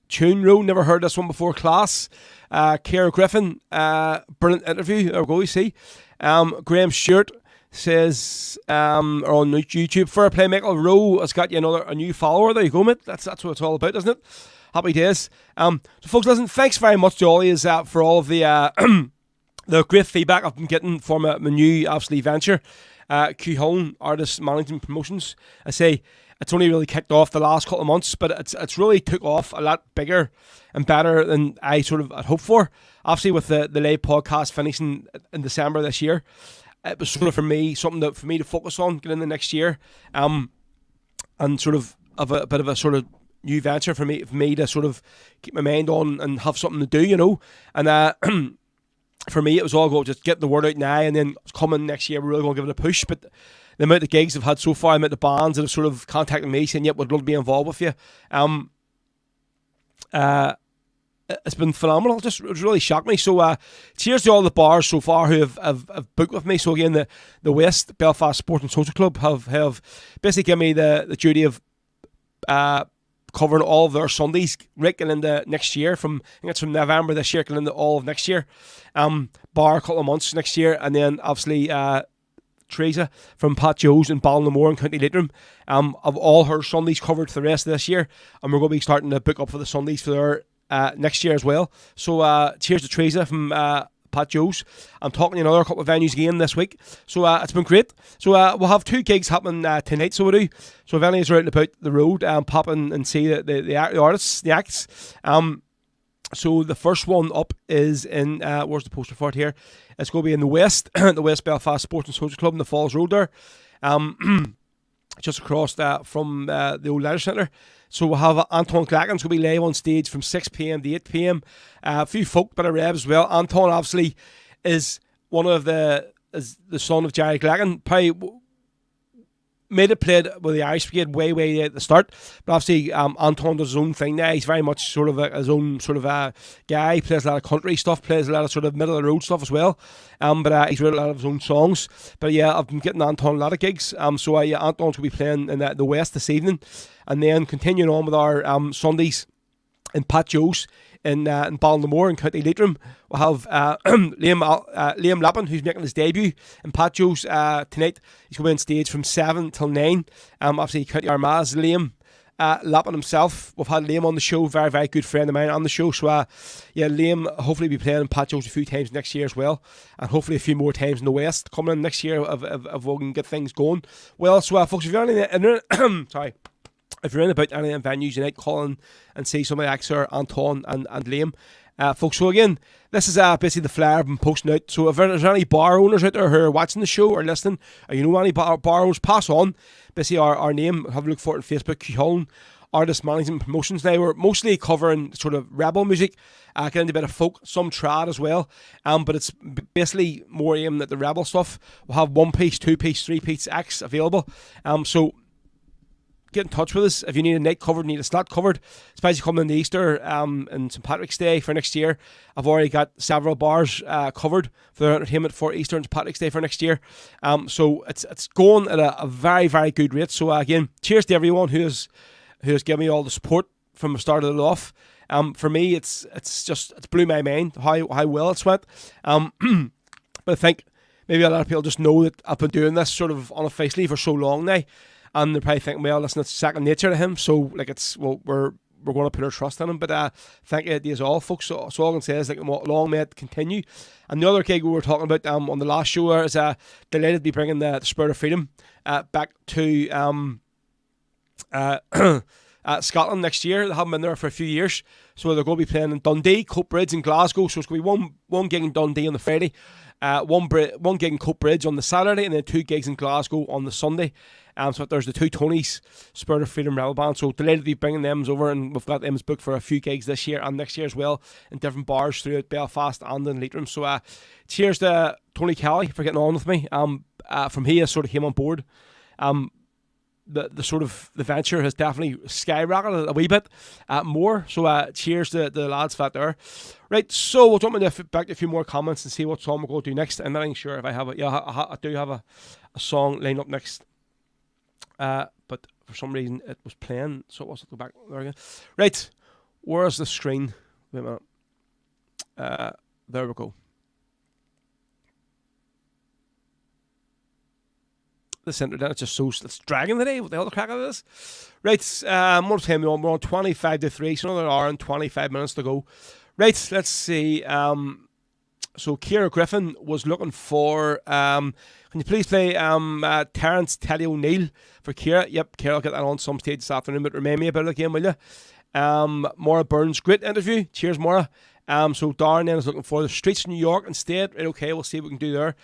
Tune Row, never heard this one before, class. Ciara Griffin, brilliant interview, there we go, you see. Graham Stewart says, on YouTube, fair play Michael, Row has got you a new follower, there you go, mate, that's what it's all about, isn't it? Happy days. So folks, listen, thanks very much to all of you for all of the the great feedback I've been getting for my new, obviously, venture. Q-Hone Artist Management Promotions. I say it's only really kicked off the last couple of months, but it's really took off a lot bigger and better than I sort of had hoped for. Obviously, with the live podcast finishing in December this year, it was sort of for me something for me to focus on getting in the next year, and sort of a bit of a sort of new venture for me to sort of keep my mind on and have something to do, and for me, it was all about just getting the word out now, and then coming next year, we're really going to give it a push. But the amount of gigs I've had so far, the amount of bands that have sort of contacted me saying, yep, would love to be involved with you. It's been phenomenal. It's really shocked me. So cheers to all the bars so far who have booked with me. So again, the West Belfast Sport and Social Club have basically given me the duty of covering all of their Sundays right getting into next year. I think it's from November this year getting into all of next year. Bar a couple of months next year, and then obviously Teresa from Pat Joe's in Ballinamore in County Leitrim, of all her Sundays covered for the rest of this year, and we're going to be starting to book up for the Sundays for their next year as well. So cheers to Teresa from Pat Joe's. I'm talking to another couple of venues again this week, so it's been great. So we'll have 2 gigs happening tonight, so we do. So if any is out and about the road, pop in and see the artists, the acts. So the first one up is in where's the poster for it here? It's going to be in the West, the West Belfast Sports and Social Club in the Falls Road there, just across from the old leisure centre. So we'll have Anton Glacken's going to be live on stage from 6 p.m. to 8 p.m. A few folk, bit of revs as well. Anton obviously is the son of Jerry Glacken. Probably made it played with the Irish Brigade way at the start, but obviously Anton does his own thing now. He's very much sort of his own sort of guy. He plays a lot of country stuff, plays a lot of sort of middle of the road stuff as well. But he's written a lot of his own songs. But yeah, I've been getting Anton a lot of gigs. So yeah, Anton's will be playing in the West this evening, and then continuing on with our Sundays in Pat Joe's in Ballinamore in County Leitrim. We'll have Liam Lappin, who's making his debut in Pat Joe's tonight. He's going to be on stage from 7 till 9. Obviously, County Armagh's Liam Lappin himself. We've had Liam on the show, very, very good friend of mine on the show. So, yeah, Liam hopefully be playing in Pat Joe's a few times next year as well, and hopefully a few more times in the West coming in next year if we can get things going. Well, so, folks, if you're any... sorry. If you're in about any of the venues, you might call in and see some of the acts there, Anton and Liam. Folks, so again, this is basically the flyer I've been posting out. So if there's any bar owners out there who are watching the show or listening, or you know any bar owners, pass on basically our name. Have a look for it on Facebook, Cuchulainn Artist Management Promotions. Now, we're mostly covering sort of rebel music, getting a bit of folk, some trad as well. But it's basically more aimed at the rebel stuff. We'll have 1-piece, 2-piece, 3-piece acts available. So get in touch with us if you need a night covered, need a slot covered, especially coming into Easter and St. Patrick's Day for next year. I've already got several bars covered for their entertainment for Easter and St. Patrick's Day for next year. So it's going at a very, very good rate. So again, cheers to everyone who has given me all the support from the start of it off. For me, it's blew my mind how well it's went. But I think maybe a lot of people just know that I've been doing this sort of unofficially for so long now. And they're probably thinking, well, listen, it's second nature to him. So, like, we're going to put our trust in him. But thank you, as all, folks. So all I can say is, like, long may it continue. And the other gig we were talking about on the last show is delighted to be bringing the Spirit of Freedom back to Scotland next year. They haven't been there for a few years. So they're going to be playing in Dundee, Coatbridge and Glasgow. So it's going to be one gig in Dundee on the Friday, one gig in Coatbridge on the Saturday, and then 2 gigs in Glasgow on the Sunday. So there's the 2 Tonys, Spirit of Freedom Rebel Band. So delighted to be bringing them over, and we've got them booked for a few gigs this year and next year as well in different bars throughout Belfast and in Leitrim. So cheers to Tony Kelly for getting on with me. From he sort of came on board. The sort of the venture has definitely skyrocketed a wee bit more. So cheers to the lads for that there. Right, so we'll jump into back to a few more comments and see what song we're going to do next. I'm not even sure if I have it. Yeah, I do have a song lined up next. But for some reason it was playing, so it wasn't go back there again. Right, where's the screen? Wait a minute. There we go. This internet is just it's dragging today. What the hell the crack of this? Right, more time we're on 25 to 3, so another hour and 25 minutes to go. Right, let's see. So Ciara Griffin was looking for can you please play Terence Teddy O'Neill for Ciara? Yep, Ciara will get that on some stage this afternoon, but remind me about it again, will you? Maura Burns, great interview. Cheers, Maura. So Darren then is looking for The Streets of New York instead. Right, okay, we'll see what we can do there.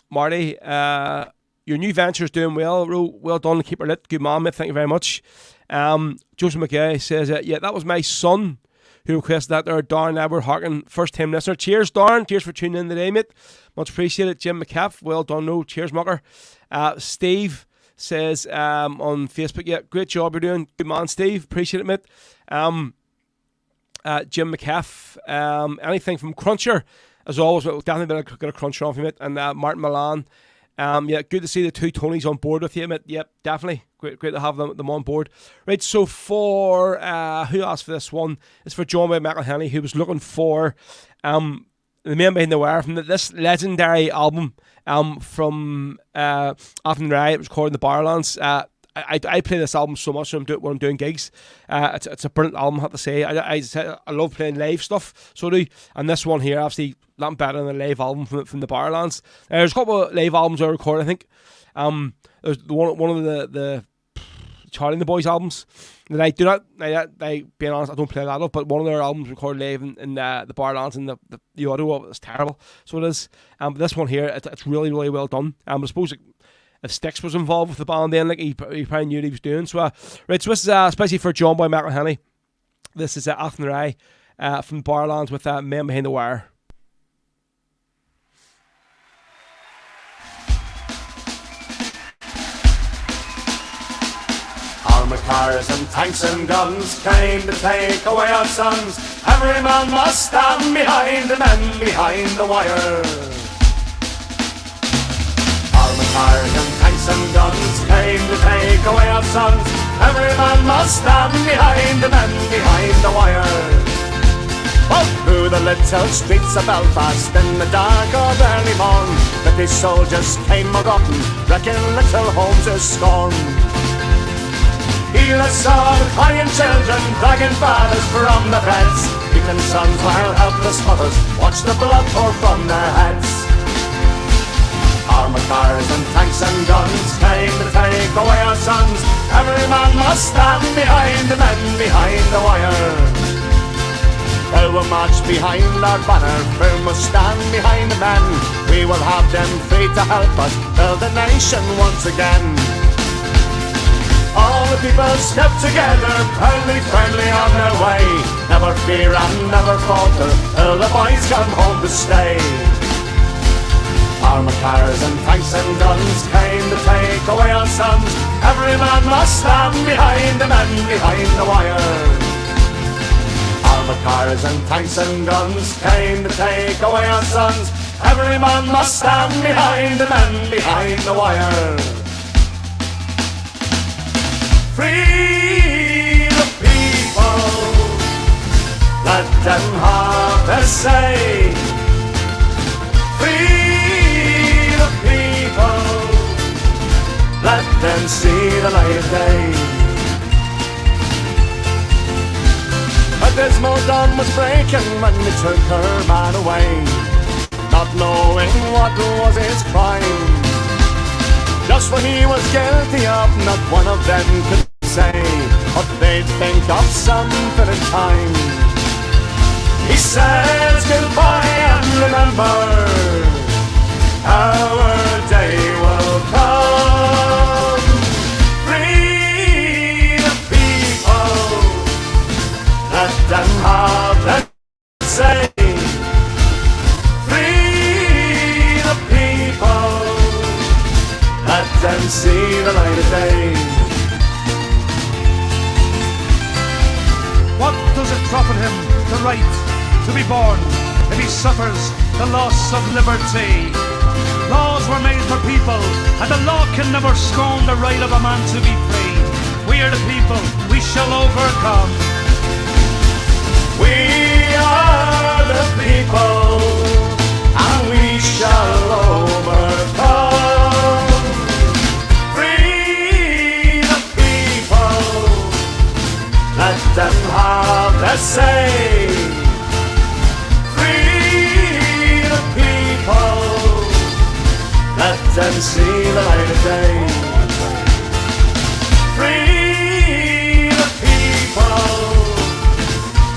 Marty, your new venture's doing well. Well done, keep her lit. Good man, mate. Thank you very much. Joseph McGay says, yeah, that was my son who requested that there. Darren Edward Harkin, first time listener. Cheers, Darren. Cheers for tuning in today, mate. Much appreciated. Jim McCaff, well done. No, cheers, mucker. Steve says on Facebook, yeah, great job you're doing. Good man, Steve. Appreciate it, mate. Jim McCaff, anything from Cruncher, as always, we'll definitely get a Cruncher off you, mate. And Martin Milan, yeah, good to see the 2 Tonys on board with you, mate. Yep, definitely. Great to have them on board. Right, so for, who asked for this one? It's for John Wayne McElhenney, who was looking for the man behind the wire from this legendary album from Afton Rye. It was recorded in the Barlands. I play this album so much when I'm doing gigs. It's a brilliant album, I have to say. I love playing live stuff, so do. And this one here, obviously, a lot better than a live album from the Barlands. There's a couple of live albums I recorded, I think. There's one of the Charlie and the Boys albums that I do not, being honest, I don't play a lot of, but one of their albums recorded live in the Barlands, and the audio of it is terrible. So it is. But this one here, it's really, really well done. I suppose if Styx was involved with the band then, like he probably knew what he was doing. So right, so this is especially for John Boy McElhenney. This is Athen Rye from Barlands with Men Behind the Wire.
cars and tanks and guns came to take away our sons. Every man must stand behind the men behind the wire. Armored cars and tanks and guns came to take away our sons. Every man must stand behind the men behind the wire. Up through the little streets of Belfast in the dark of early morn, the these soldiers came a-rotten, wrecking little homes to scorn. Heal us all, crying children, dragging fathers from the beds, beaten sons while helpless mothers watch the blood pour from their heads. Armored cars and tanks and guns came to take away our sons. Every man must stand behind the men behind the wire. Well, we'll march behind our banner, firm we'll stand behind the men. We will have them free to help us build the nation once again. All the people step together, proudly friendly on their way. Never fear and never falter, till the boys come home to stay. Armored cars and tanks and guns came to take away our sons. Every man must stand behind the men behind the wire. Armored cars and tanks and guns came to take away our sons. Every man must stand behind the men behind the wire. Free the people, let them have their say. Free the people, let them see the light of day. A dismal dawn was breaking when they took her man away, not knowing what was his crime. Just when he was guilty of, not one of them could say what they'd think of some fitting time. He says goodbye and remember, our day will come. Free the people, let them have their say. Free the people, let them see the light of day.
What does it profit him, the right to be born, if he suffers the loss of liberty? Laws were made for people, and the law can never scorn the right of a man to be free. We are the people, we shall overcome.
We are the people, and we shall overcome. Free the people, let them have their say. Free the people, let them see the light of day. Free the people,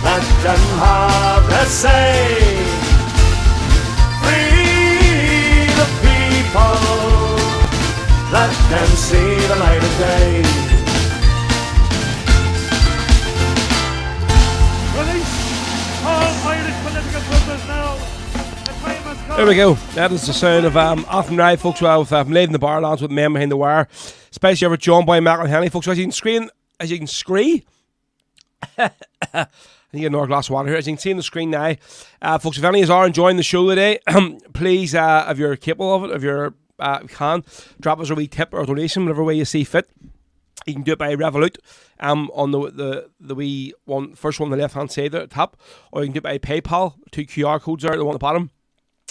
let them have their say. Free the people, let them see the light of day.
Release all Irish political prisoners now. The time has come.
There we go. That is the sound of Athlone Ride, folks. Well, with Made in the Barlands with Men Behind the Wire. Especially ever joined by Michael Henley, folks. As you can scree. I need another glass of water here. As you can see on the screen now, folks, if any of you are enjoying the show today, please, if you're capable of it, if you're can, drop us a wee tip or donation, whatever way you see fit. You can do it by Revolut on the wee one, first one on the left hand side there at the top, or you can do it by PayPal. 2 QR codes there, the one at the bottom.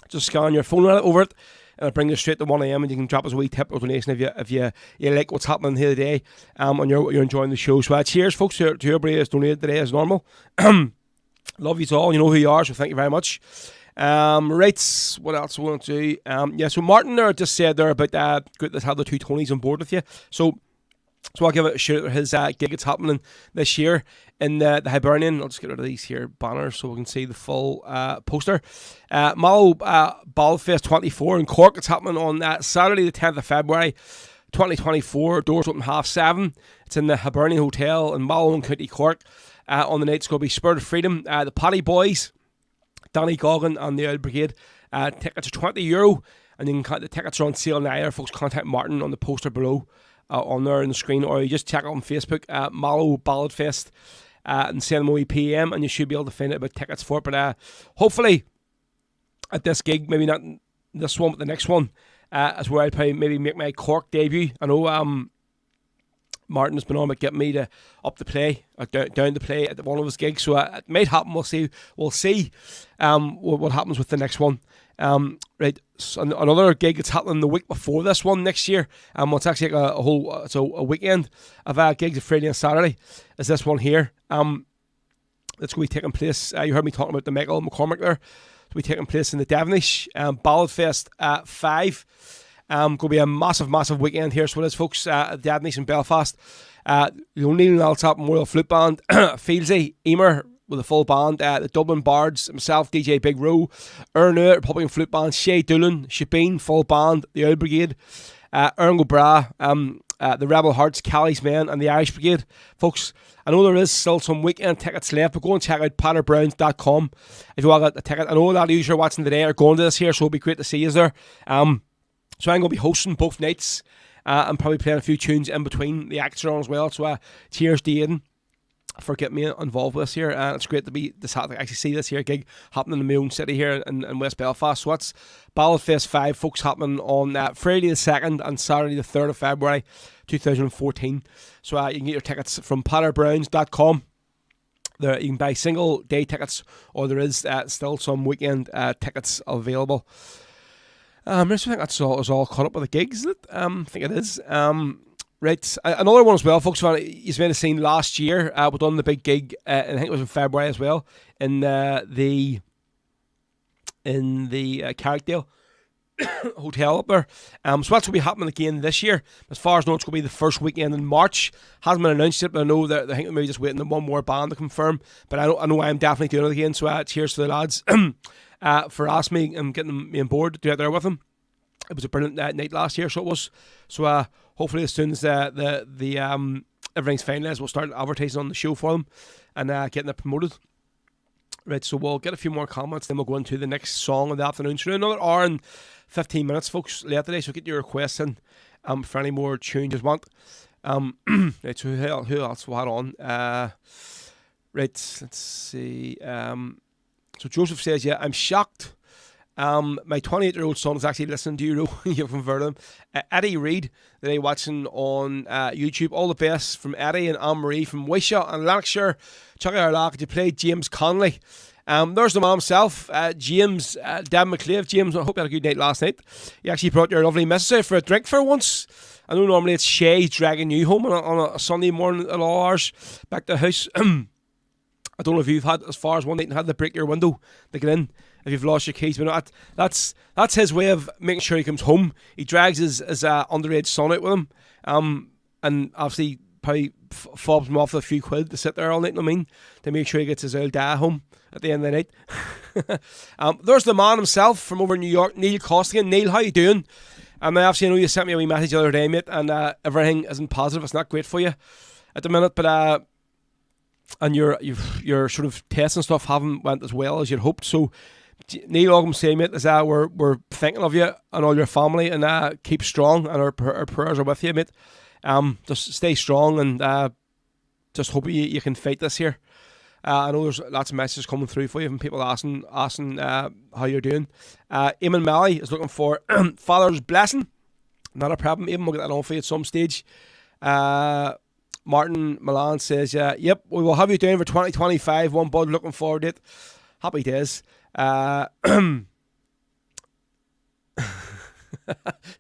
Just scan your phone over it, and it'll bring you straight to 1 a.m. and you can drop us a wee tip or donation if you like what's happening here today, and you're enjoying the show. So cheers, folks, to everybody that's donated today as normal. Love you all. You know who you are, so thank you very much. Right, what else I want to do? So Martin there just said there about good to have the 2 Tonys on board with you. So I'll give it a shout out. His gig it's happening this year in the Hibernian. I'll just get rid of these here banners so we can see the full poster. Mallow Ballfest 24 in Cork. It's happening on Saturday the 10th of February 2024. Doors open 7:30. It's in the Hibernian Hotel in Mallow in County Cork. On the night it's going to be Spirit of Freedom, the Paddy Boys, Danny Goggin and the Oil Brigade. Tickets are €20, and you can the tickets are on sale now. Folks, contact Martin on the poster below. on there on the screen, or you just check it on Facebook, Mallow Ballad Fest, and send them a wee PM, and you should be able to find out about tickets for it. But hopefully at this gig, maybe not this one, but the next one, is where I'd probably maybe make my Cork debut. I know Martin has been on about getting me to up the play, or down to play at one of his gigs, so it might happen. We'll see. We'll see what happens with the next one. Right, so another gig that's happening the week before this one next year. It's actually like a weekend of gigs, of Friday and Saturday. Is this one here? That's going to be taking place. You heard me talking about the Michael McCormack there. It's going to be taking place in the Devonish Ballad Fest at 5. Going to be a massive weekend here. So it is, folks. At Devonish in Belfast. The O'Neill Alsop Memorial Flute Band, Fieldsy, Emer with a full band, the Dublin Bards, myself, DJ Big Row, Erna, Republican Flute Band, Shay Doolan, Shebeen, full band, the Oil Brigade, Ern Bra, the Rebel Hearts, Callie's Men, and the Irish Brigade. Folks, I know there is still some weekend tickets left, but go and check out patterbrowns.com if you want a ticket. I know a lot of you who are watching today are going to this here, so it'll be great to see you there. So I'm going to be hosting both nights, and probably playing a few tunes in between the acts are on as well. So cheers to Aidan for getting me involved with this here. It's great to actually see this here gig happening in my own city here in West Belfast. So that's Ballad Fest 5, folks, happening on Friday the 2nd and Saturday the 3rd of February 2014. So you can get your tickets from patterbrowns.com. There, you can buy single day tickets, or there is still some weekend tickets available. I think that's all caught up with the gigs, isn't it? I think it is. Right, another one as well, folks. You may have seen last year, we done the big gig, and I think it was in February as well, in the Carrickdale Hotel up there. So that's going to be happening again this year. As far as I know, it's going to be the first weekend in March. Hasn't been announced yet, but I know that I think they're maybe just waiting on one more band to confirm. But I know I'm definitely doing it again. So cheers to the lads for asking me and getting me on board to do it there with them. It was a brilliant night last year, so it was. So hopefully, as soon as the everything's finalised, we'll start advertising on the show for them and getting it promoted. Right, so we'll get a few more comments, then we'll go into the next song of the afternoon. So another hour and 15 minutes, folks, late today. So get your requests in for any more tunes you want. Right, so who else will have on? Right, let's see. So Joseph says, yeah, I'm shocked. My 28-year-old son is actually listening to you. You've converted him. Eddie Reid, that I'm watching on YouTube. All the best from Eddie and Anne-Marie from Wishaw and Lanarkshire. Check out our lock. You played James Conley. There's the man himself, James, Dan McClave. James, I hope you had a good night last night. You actually brought your lovely missus out for a drink for once. I know normally it's Shay dragging you home on a Sunday morning at all hours back to the house. I don't know if you've had as far as one night and had to break your window to get in. If you've lost your keys, but that's his way of making sure he comes home. He drags his underage son out with him, and obviously probably fobs him off with a few quid to sit there all night. I mean, to make sure he gets his old dad home at the end of the night. There's the man himself from over in New York, Neil Costigan. Neil, how you doing? Obviously I know you sent me a wee message the other day, mate, and everything isn't positive. It's not great for you at the minute, but and your sort of tests and stuff haven't went as well as you'd hoped. So Neil, all I'm saying, mate, is we're thinking of you and all your family, and keep strong, and our prayers are with you, mate. Just stay strong, and just hope you can fight this here. I know there's lots of messages coming through for you from people asking how you're doing. Eamon Malley is looking for Father's blessing. Not a problem, Eamon, we'll get that on for you at some stage. Martin Milan says, yep, we will have you down for 2025. One bud, looking forward to it. Happy days.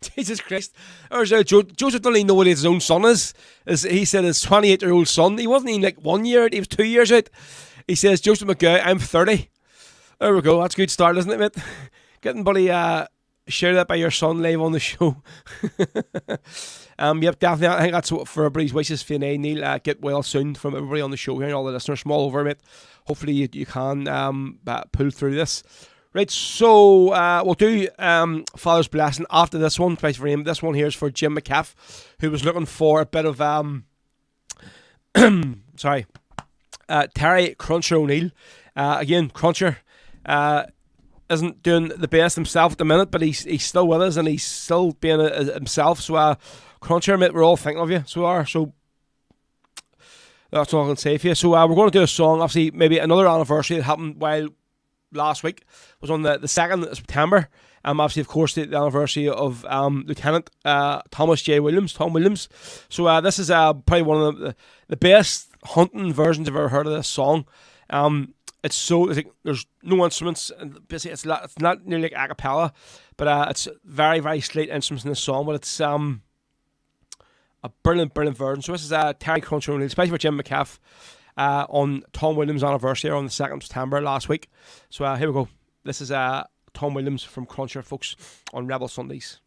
Jesus Christ. Joseph doesn't even know what his own son is. He said his 28-year-old son. He wasn't even like 1 year out, he was 2 years out. He says, Joseph McGow, I'm 30. There we go, that's a good start, isn't it, mate? Getting buddy share that by your son live on the show. Yep, definitely. I think that's what for everybody's wishes for you, Neil. Get well soon from everybody on the show here and all the listeners from all over, mate. Hopefully you can pull through this. Right, so we'll do Father's Blessing after this one. Price for him. This one here is for Jim McCaff, who was looking for a bit of sorry, Terry Cruncher O'Neill. Again, Cruncher isn't doing the best himself at the minute, but he's still with us and he's still being himself. So Cruncher, mate, we're all thinking of you. So are so. That's all I can say for you. So we're going to do a song. Obviously, maybe another anniversary that happened while last week was on the 2nd of September. Obviously, of course, the anniversary of Lieutenant Tom Williams. So this is probably one of the best hunting versions I've ever heard of this song. It's like there's no instruments. And basically, it's not nearly like a cappella, but it's very, very slight instruments in this song. But it's a brilliant version. So this is Terry Cruncher O'Neill, especially for Jim McCaff, on Tom Williams' anniversary on the 2nd of September last week. So here we go. This is Tom Williams from Cruncher, folks, on Rebel Sundays.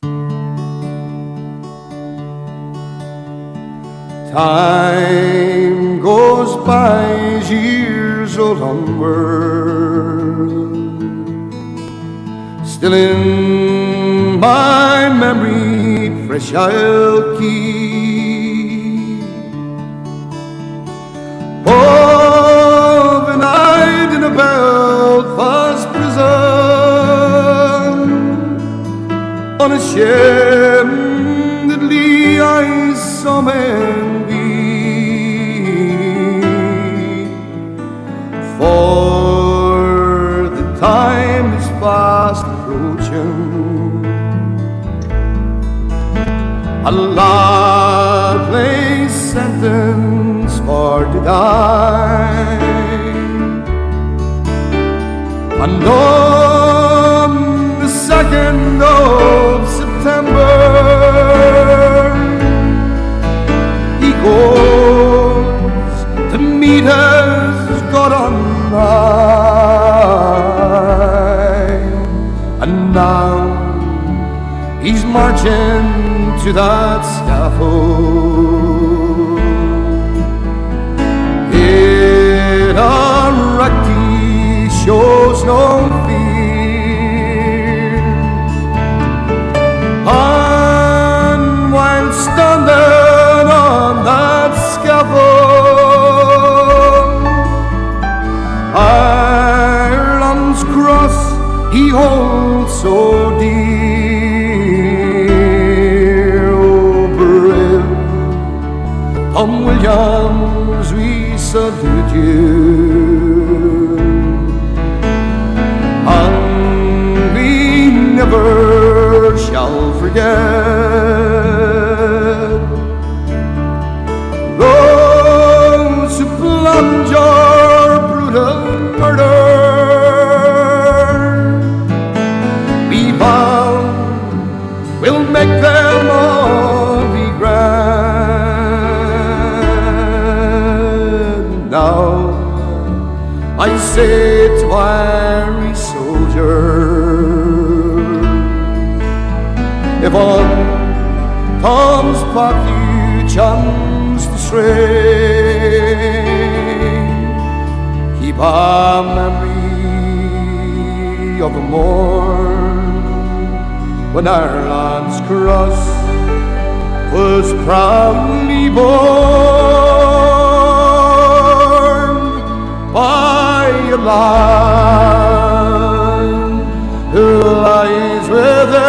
Time goes by as years roll onward, still in my memory fresh I'll keep of a night in a Belfast prison, unashamedly I saw men weep, for the time is fast approaching, a lovely sentence for to die. And on the 2nd of September, he goes to meet his God on high. And now he's marching to that scaffold in a wreck he shows no fear, and while standing on that scaffold, Ireland's cross he holds so dear. Oh, brave Tom Williams, we salute you, and we never shall forget those who planned your brutal murder. We vow we'll make them all be grand. Now I say to every soldier, if on Tom's path you chance to stray, keep a memory of the morn when Ireland's cross was proudly borne by a land who lies within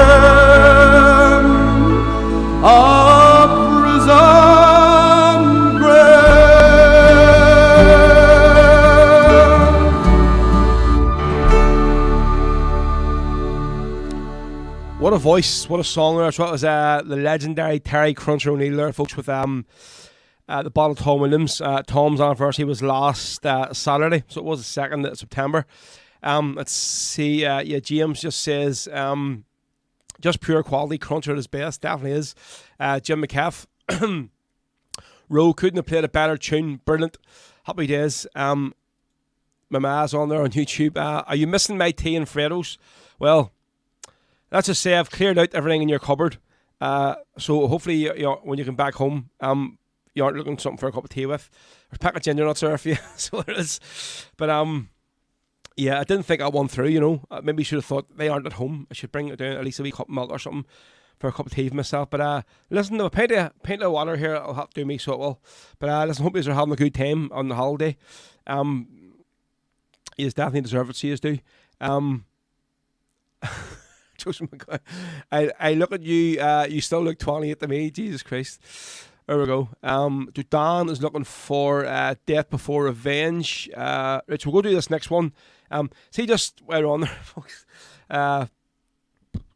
a prison grave.
What a voice, what a song there. So that was the legendary Terry Cruncher O'Neill there, folks, with the Bottle Tom Williams. Tom's anniversary was last Saturday, so it was the 2nd of September. Let's see, James just says, just pure quality, Cruncher at his best, definitely is. Jim McCaff, Rowe couldn't have played a better tune, brilliant, happy days. My ma's on there on YouTube. Are you missing my tea and Freddos? Well, let's just say I've cleared out everything in your cupboard. So hopefully, when you come back home, you aren't looking for something for a cup of tea with. There's a pack of ginger nuts there for you, so there is. But yeah, I didn't think I won through. Maybe should have thought they aren't at home. I should bring it down at least a wee cup of milk or something for a cup of tea for myself. But listen, to a pint of water here, I'll have to do me so it will. But listen, hope you are having a good time on the holiday. You definitely deserve it, so you do. Joseph McCoy. I look at you. You still look 28 to me. Jesus Christ. There we go. Dan is looking for Death Before Revenge. Rich, we'll go do this next one. See, just while we're on there, folks.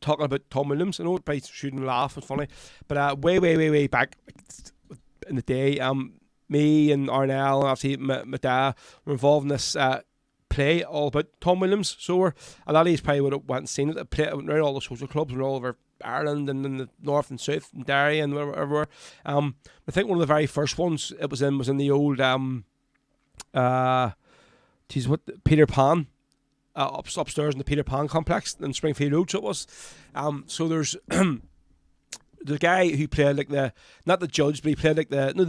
Talking about Tom Williams. I know it probably shouldn't laugh. It's funny, but way back in the day, me and Arnell and obviously my dad were involved in this play all about Tom Williams. So a lot of these probably would have went and seen it. It went around all the social clubs and all over Ireland and in the north and south and Derry and wherever. I think one of the very first ones it was in the old Peter Pan. Upstairs in the Peter Pan complex in Springfield Road, so it was. So there's the guy who played like not the judge, but he played like I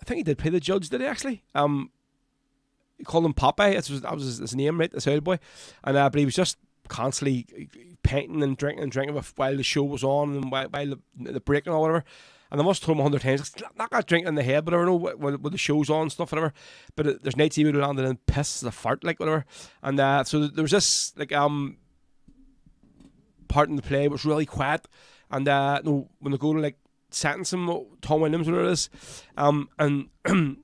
think he did play the judge, did he actually? He called him Popeye. That was his name, right? This old boy, and but he was just constantly painting and drinking while the show was on and while the break and all whatever. And I must have told him 100 times, not got drinking in the head, but I don't know when the show's on and stuff, whatever. But there's nights he would have landed in piss, the fart, like, whatever. And so there was this, like, part in the play was really quiet. And when they go to, like, sentence him, Tom Williams, whatever it is, and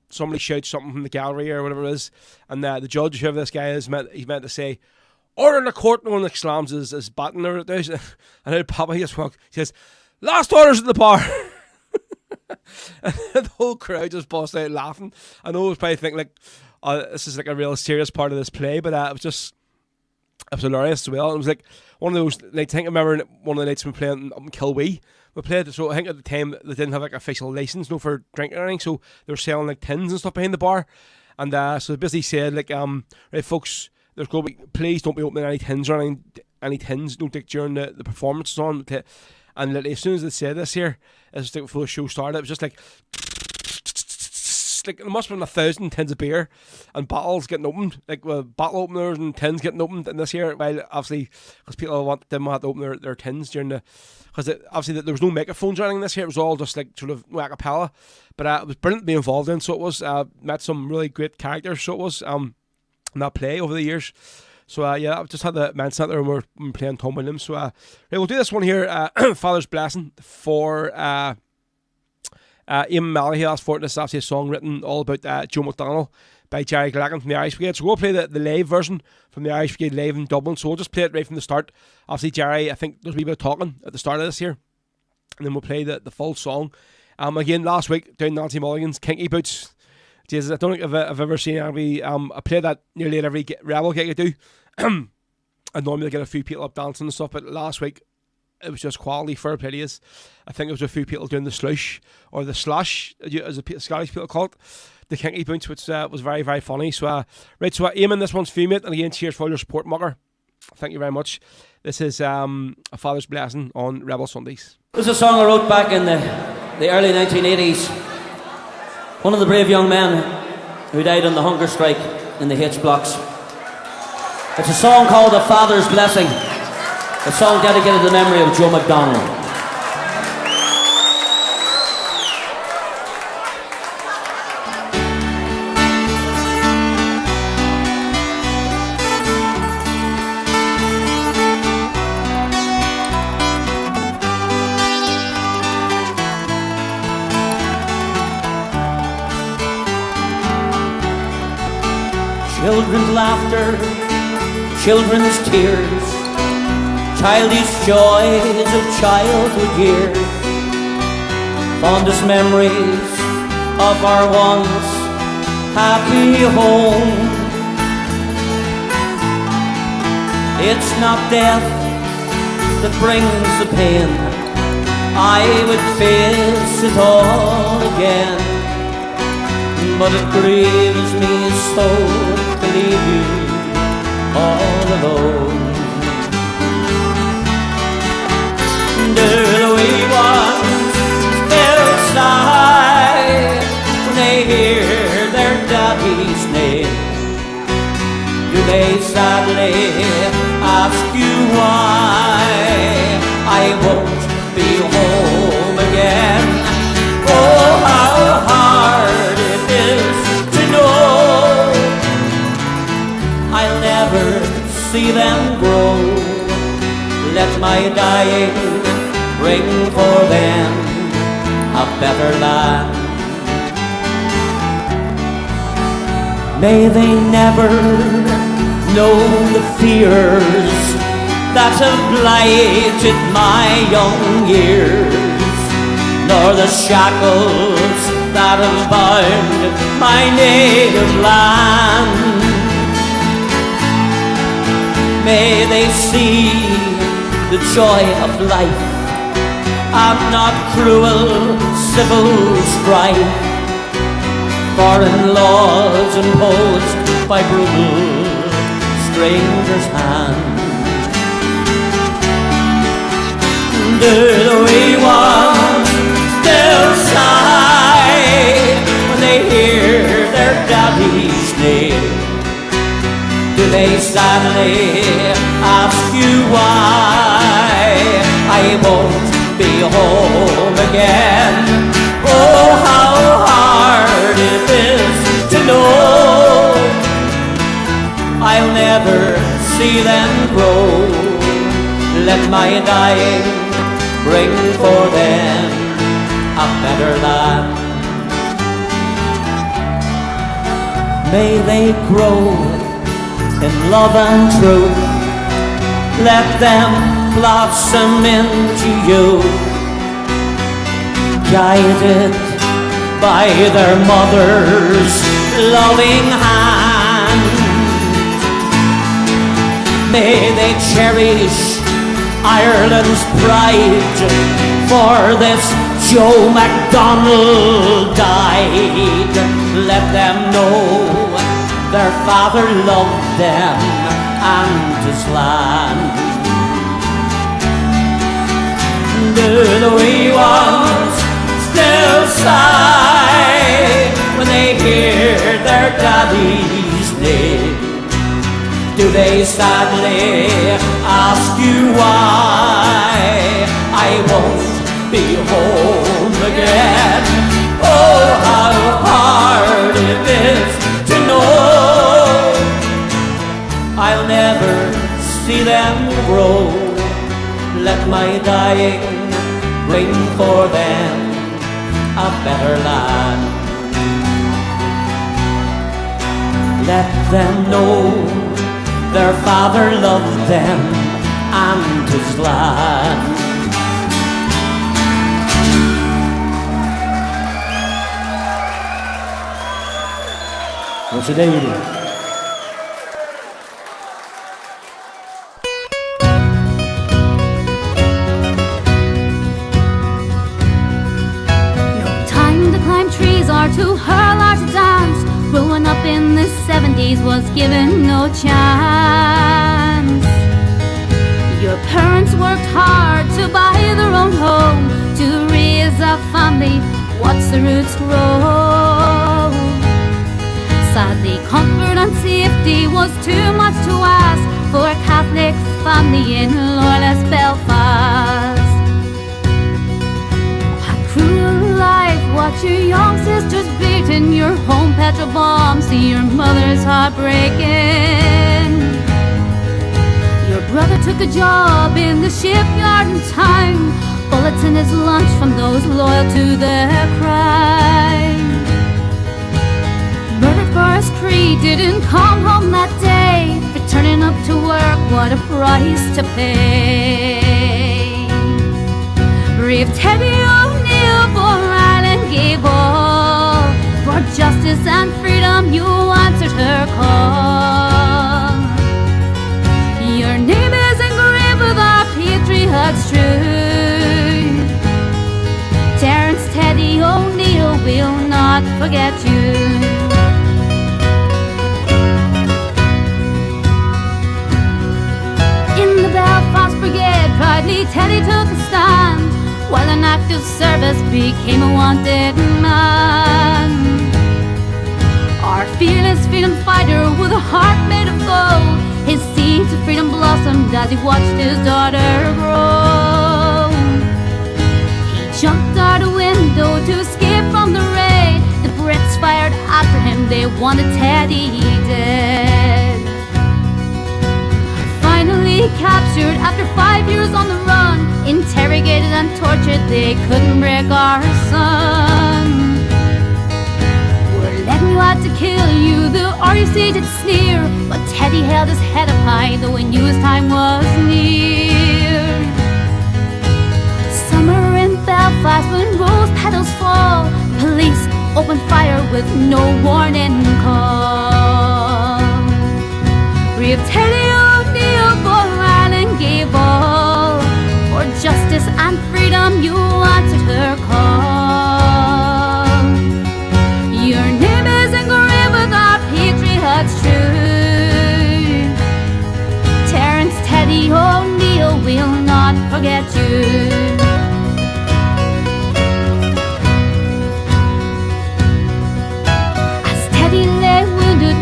somebody shouts something from the gallery or whatever it is, and the judge, whoever this guy is, he's meant to say, "Order in the court," and one that slams his button or it does. And then Papa just walks, he says, "Last orders at the bar." And the whole crowd just burst out laughing. I know it was probably thinking like, this is like a real serious part of this play, but it was hilarious as well. It was like one of those, like, I think I remember one of the nights we were playing up in Kilwee. We played, so I think at the time they didn't have like official license, for drinking or anything, so they were selling like tins and stuff behind the bar. And so they basically said like, right folks, there's going to be, please don't be opening any tins or any tins, don't take during the performances on. And as soon as they said this here, as before the show started, it was just like it must have been 1,000 tins of beer and bottles getting opened, like bottle openers and tins getting opened in this here. While obviously, because people didn't want to open their tins during because obviously there was no microphones or anything this here. It was all just like sort of a cappella, but it was brilliant to be involved in. So it was met some really great characters. So it was in that play over the years. So, I just had to mention that there when we're playing Tom Williams. So, right, we'll do this one here, Father's Blessing, for Eamon Malahie asked for it. This is actually a song written all about Joe McDonnell by Jerry Glacken from the Irish Brigade. So we'll play the live version from the Irish Brigade live in Dublin. So we'll just play it right from the start. Obviously, Jerry, I think there's a wee bit of talking at the start of this here. And then we'll play the full song. Again, last week, down Nancy Mulligan's Kinky Boots. Jesus, I don't think I've ever seen anybody. I play that nearly at every Rebel gig I do. I normally get a few people up dancing and stuff, but last week it was just quality, fair play to you. I think there was a few people doing the slush or the slush, as the Scottish people call it, the Kinky Boots, which was very, very funny. So, right, so Eamon, this one's for you, mate, and again, cheers for all your support, Mugger. Thank you very much. This is A Father's Blessing on Rebel Sundays.
This is a song I wrote back in the early 1980s. One of the brave young men who died on the hunger strike in the H blocks. It's a song called A Father's Blessing, a song dedicated to the memory of Joe McDonnell.
Children's laughter, children's tears, childish joys of childhood years, fondest memories of our once happy home. It's not death that brings the pain, I would face it all again, but it grieves me so to leave you all alone. Do the wee ones still sigh when they hear their daddy's name? Do they sadly ask you why I won't be home again? Oh, how hard it is to know I'll never see
my dying bring for them a better land. May they never know the fears that have blighted my young years, nor the shackles that have bound my native land. May they see the joy of life and not cruel civil strife, foreign laws imposed by brutal strangers' hands. Do the wee ones still sigh when they hear their daddy's name? Do they sadly ask you why I won't be home again? Oh, how hard it is to know I'll never see them grow. Let my dying bring for them a better land. May they grow in love and truth. Let them blossom into youth, guided by their mother's loving hand. May they cherish Ireland's pride, for this Joe MacDonald died. Let them know their father loved them and his land. Do the wee ones still sigh when they hear their daddy's name? Do they sadly ask you why I won't be home again? Oh, how hard it is to know I'll never see them grow. Let my dying bring for them a better land. Let them know their father loved them and his land. What's the day you do?
Or to hurl or to dance. Growing up in the 70s was given no chance. Your parents worked hard to buy their own home, to raise a family, watch the roots grow. Sadly, comfort and safety was too much to ask for a Catholic family in loyalist Belfast. Cruel life, watch your young sisters beaten, your home petrol bombs, see your mother's heart breaking. Your brother took a job in the shipyard in town, bullets in his lunch from those loyal to their crime. Murdered for his creed, didn't come home that day, for turning up to work, what a price to pay. Brave Teddy O'Neill for Ireland gave all, for justice and freedom you answered her call. Your name is engraved with our patriots true. Terence Teddy O'Neill will not forget you. In the Belfast Brigade, proudly Teddy took a stand, while an active service became a wanted man. Our fearless freedom fighter with a heart made of gold, his seeds of freedom blossomed as he watched his daughter grow. He jumped out a window to escape from the raid. The Brits fired after him, they wanted Teddy dead. Finally captured after 5 years on the run. Interrogated and tortured, they couldn't break our son. We're letting you out to kill you, the RUC did sneer, but Teddy held his head up high, though he knew his time was near. Summer in Belfast, when rose petals fall, police open fire with no warning call. Brave Teddy O'Neill for Ireland gave all. For justice and freedom you answered her call. Your name is engraved with our patriots true. Terence Teddy O'Neill will not forget you.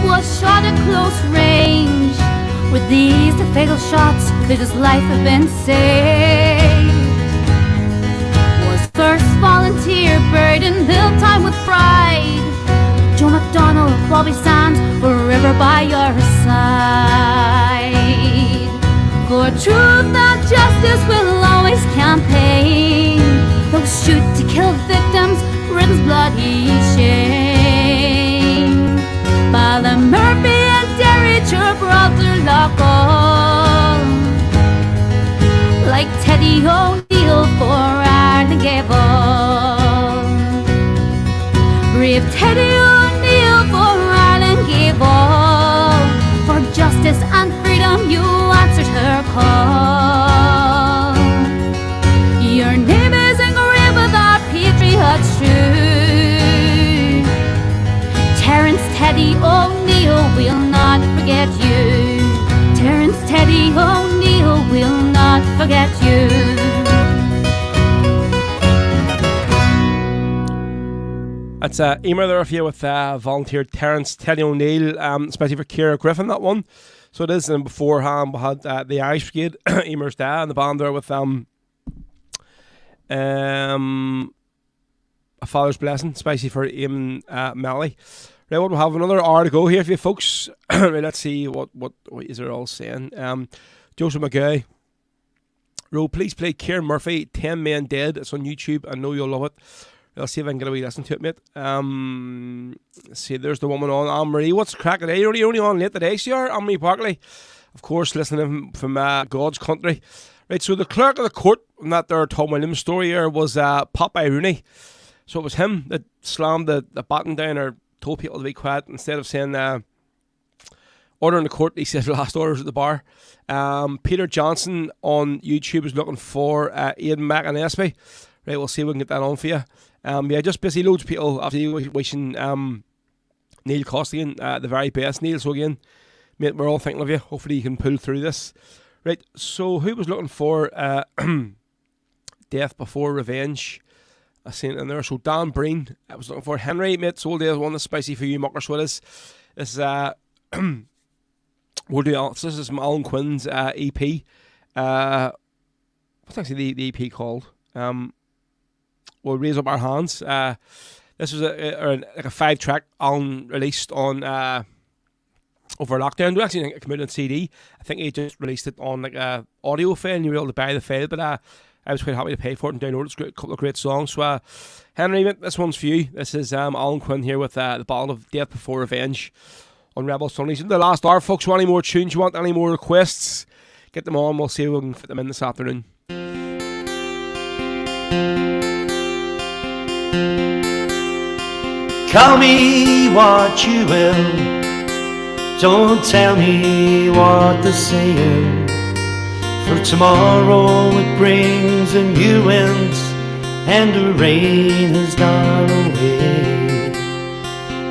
Was shot at close range. With these the fatal shots, could his life have been saved? Was first volunteer, buried in Hilltime with pride. Joe McDonald, Bobby Sands, forever by your side. For truth and justice will always campaign. Those shoot to kill victims, ribbons bloody shame. By the Murphy and Derry, your brother Lockall. Like Teddy O'Neill for Ireland gave all. Brave Teddy O'Neill for Ireland gave all. For justice and freedom you answered her call. Your name is engraved with our patriots true. Terence Teddy O'Neill will not forget you. Terence Teddy O'Neill will not forget you.
That's Emer there for you with volunteer Terence Teddy O'Neill, especially for Ciara Griffin, that one. So it is, and beforehand we had the Irish Brigade, Emer's dad, and the band there with A Father's Blessing, especially for Eamon Melly. Right, what we'll have another hour to go here for you folks. Right, let's see what is there all saying. Joseph McGay. Road, please play Kieran Murphy, 10 Men Dead. It's on YouTube. I know you'll love it. I'll see if I can get a wee listen to it, mate. Let's see, there's the woman on. Anne-Marie, what's the crack today? You're only on late today, so you are, Anne-Marie Barkley. Of course, listening from God's country. Right, so the clerk of the court in that there Tom Williams story here was Popeye Rooney. So it was him that slammed the baton down or told people to be quiet instead of saying order in the court. He said last orders at the bar. Peter Johnson on YouTube is looking for Aidan McAnespy. Right, we'll see if we can get that on for you. Yeah, just busy loads of people after wishing Neil Costigan the very best. Neil, so again, mate, we're all thinking of you. Hopefully you can pull through this. Right, so who was looking for Death Before Revenge? I seen it in there. So Dan Breen, I was looking for Henry, mate. So the one that's spicy for you, muckers. What is this? We'll do this is Alan Quinn's EP. What's actually the EP called? We'll raise up our hands. This was like a 5-track Alan released on over lockdown. We actually think it came out on CD. I think he just released it on like a audio file, and you were able to buy the file. But I was quite happy to pay for it and download it. It's a couple of great songs. So Henry, this one's for you. This is Alan Quinn here with the Battle of Death Before Revenge on Rebel Sundays. In the last hour, folks. Want any more tunes you want? Any more requests? Get them on. We'll see if we can fit them in this afternoon.
Call me what you will, don't tell me what they're saying, for tomorrow it brings a new wind and the rain has gone away.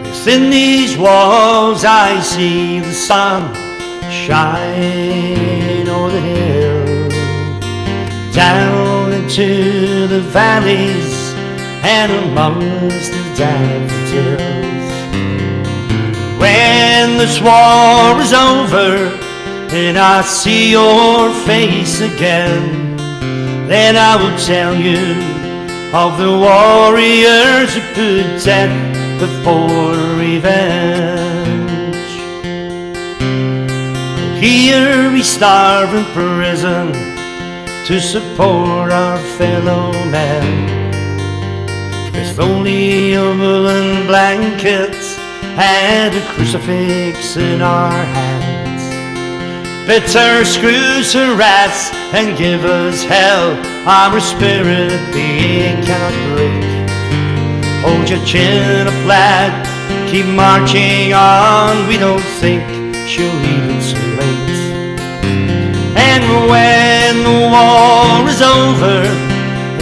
Within these walls I see the sun shine o'er the hill, down into the valleys and amongst the daffodils. When this war is over and I see your face again, then I will tell you of the warriors who put death before revenge. He here we starve in prison to support our fellow men, with only a woolen blanket and a crucifix in our hands. Bitter screws harass and give us hell, our spirit being cannot break. Hold your chin up, lad, keep marching on, we don't think she'll leave it so late. And when the war is over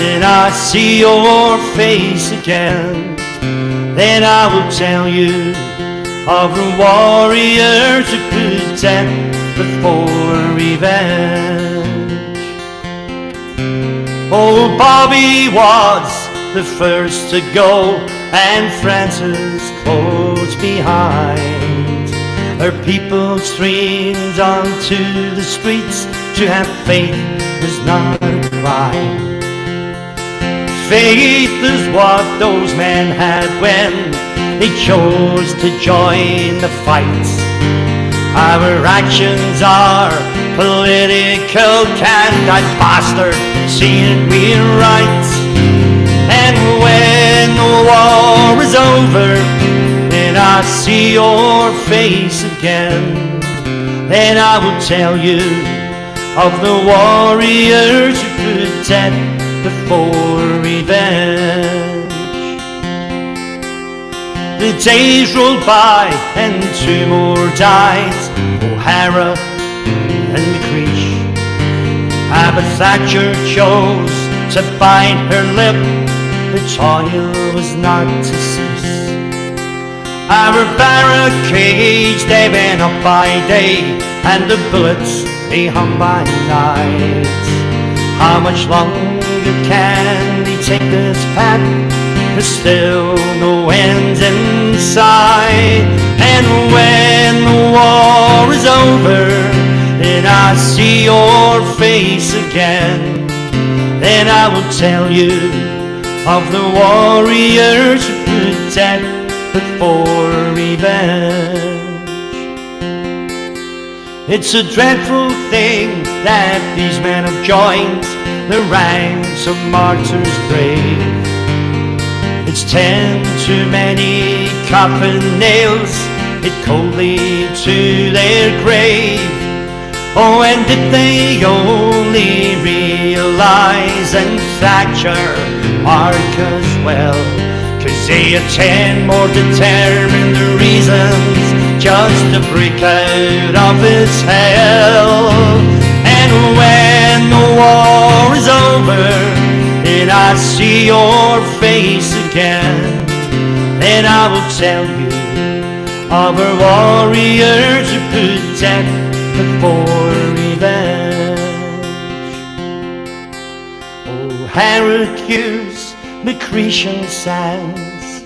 and I see your face again, then I will tell you of the warriors who put death before revenge. Oh, Bobby was the first to go, and Francis close behind. Her people streamed onto the streets. To have faith was not a crime. Faith is what those men had when they chose to join the fight. Our actions are political, can that bastard see it we're right? And when the war is over and I see your face again, then I will tell you of the warriors who put death before revenge. The days rolled by and two more died, O'Hara and McCreesh. But Thatcher chose to bite her lip, the toil was not to cease. Our barricades, they went up by day, and the bullets, they hung by night. How much longer can they take this path? There's still no end in sight. And when the war is over and I see your face again, then I will tell you of the warriors who put death before revenge. It's a dreadful thing that these men have joined the ranks of martyrs brave. It's 10 too many coffin nails, it coldly to their grave. Oh, and did they only realize, and Thatcher mark as well, 'cause they had 10 more determined reasons just to break out of his hell. And when the war is over and I see your face again, then I will tell you of our warriors who put death before revenge. Oh, Heracles, Macretion Sands,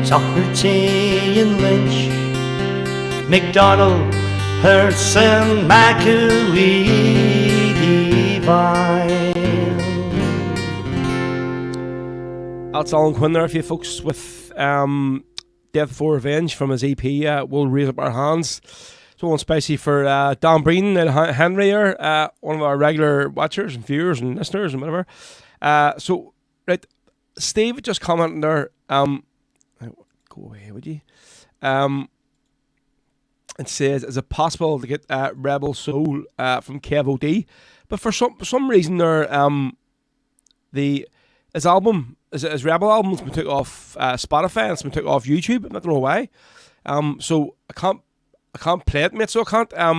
Doherty and Lynch, McDonald, Hertz and McAwee Divine.
That's Alan Quinn there, a few folks with Death for Revenge from his EP, We'll Raise Up Our Hands. So one spicy for Dan Breen and Henry here, one of our regular watchers and viewers and listeners and whatever. So, right, Steve just commented there, go away, would you? It says, is it possible to get Rebel Soul from Kev OD? But for some reason there, his album, his Rebel album's been took off Spotify and it's been took off YouTube. I don't know why. So I can't play it, mate. So I can't. I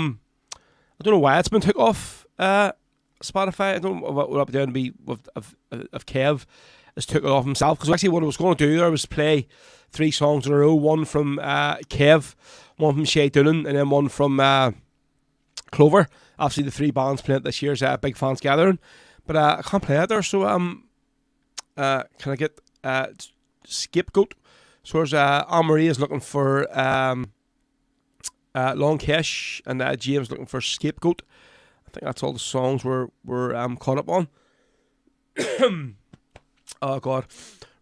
don't know why it's been took off Spotify. I don't know what I'll be doing to be if Kev has took it off himself. Because actually, what I was going to do there was play 3 songs in a row. One from Kev, one from Shay Doonan, and then one from Clover. Obviously, the 3 bands playing it this year's Big Fans Gathering. But I can't play it there. So can I get Scapegoat? So there's Anne-Marie is looking for Long Kesh, and James looking for Scapegoat. I think that's all the songs we're caught up on. Oh God.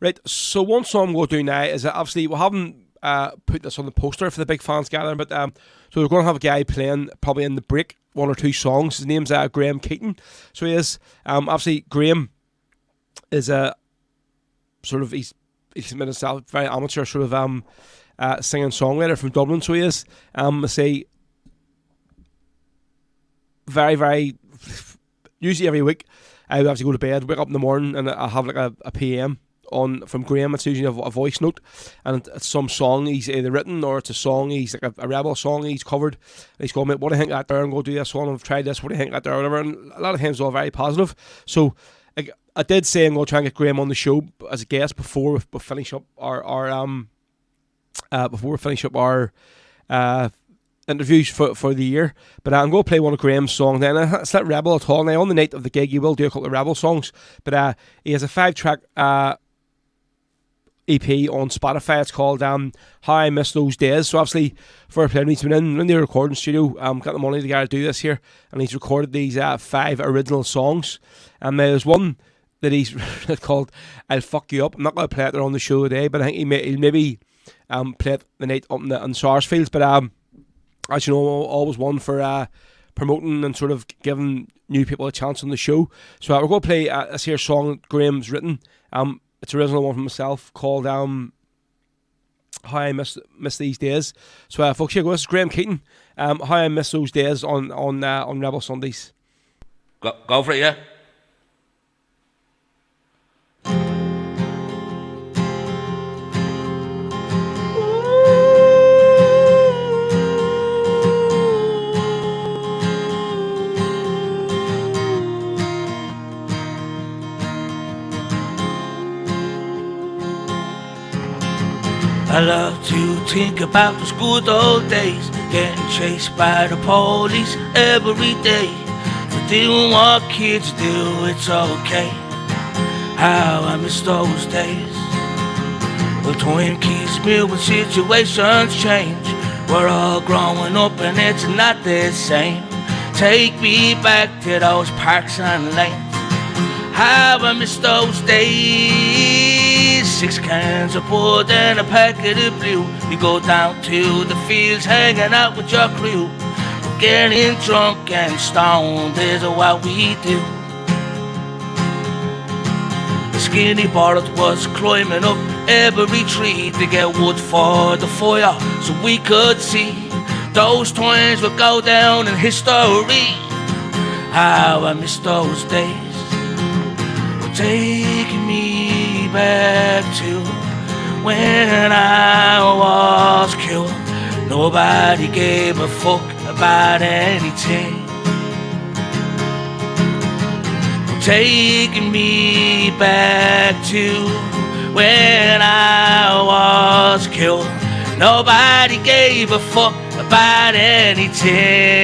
Right, so one song we'll do now is that obviously we haven't put this on the poster for the big fans gathering, but so we're going to have a guy playing probably in the break 1 or 2 songs. His name's Graham Keaton. So he is. Obviously, Graham is a sort of he's made himself very amateur sort of singing songwriter from Dublin. So he is. I say very, very. Usually every week, I would have to go to bed, wake up in the morning, and I have like a PM on from Graham. It's usually a voice note, and it's some song he's either written or it's a song he's like a rebel song he's covered. And he's going, mate, what do you think of that there? And go do this one. I've tried this. What do you think of that there? Whatever. And a lot of times it's all very positive. So I did say I'm going to try and get Graham on the show as a guest before we finish up our interviews for the year, but I'm going to play one of Graham's songs then. It's not Rebel at all. Now on the night of the gig he will do a couple of Rebel songs, but he has a 5-track EP on Spotify. It's called How I Miss Those Days. So obviously for a player he's been in the recording studio, got the money to do this here, and he's recorded these 5 original songs, and there's one that he's called I'll Fuck You Up. I'm not going to play it there on the show today, but I think he'll maybe play it the night up in Sarsfields, but as you know, always one for promoting and sort of giving new people a chance on the show. So we're going to play this here song that Graham's written. It's an original one from myself called How I Miss These Days. So folks, here goes. This is Graham Keaton. How I Miss Those Days on Rebel Sundays.
Go for it, yeah.
I love to think about those good old days, getting chased by the police every day, for doing what kids do, it's okay. How I miss those days. Well, time keeps moving, situations change. We're all growing up and it's not the same. Take me back to those parks and lanes. How I miss those days. 6 cans of wood and a packet of blue. We go down to the fields hanging out with your crew. We're getting drunk and stoned is what we do. The skinny Bart was climbing up every tree to get wood for the fire so we could see. Those times will go down in history. How I miss those days. Taking me back to when I was killed. Nobody gave a fuck about anything. Taking me back to when I was killed. Nobody gave a fuck about anything.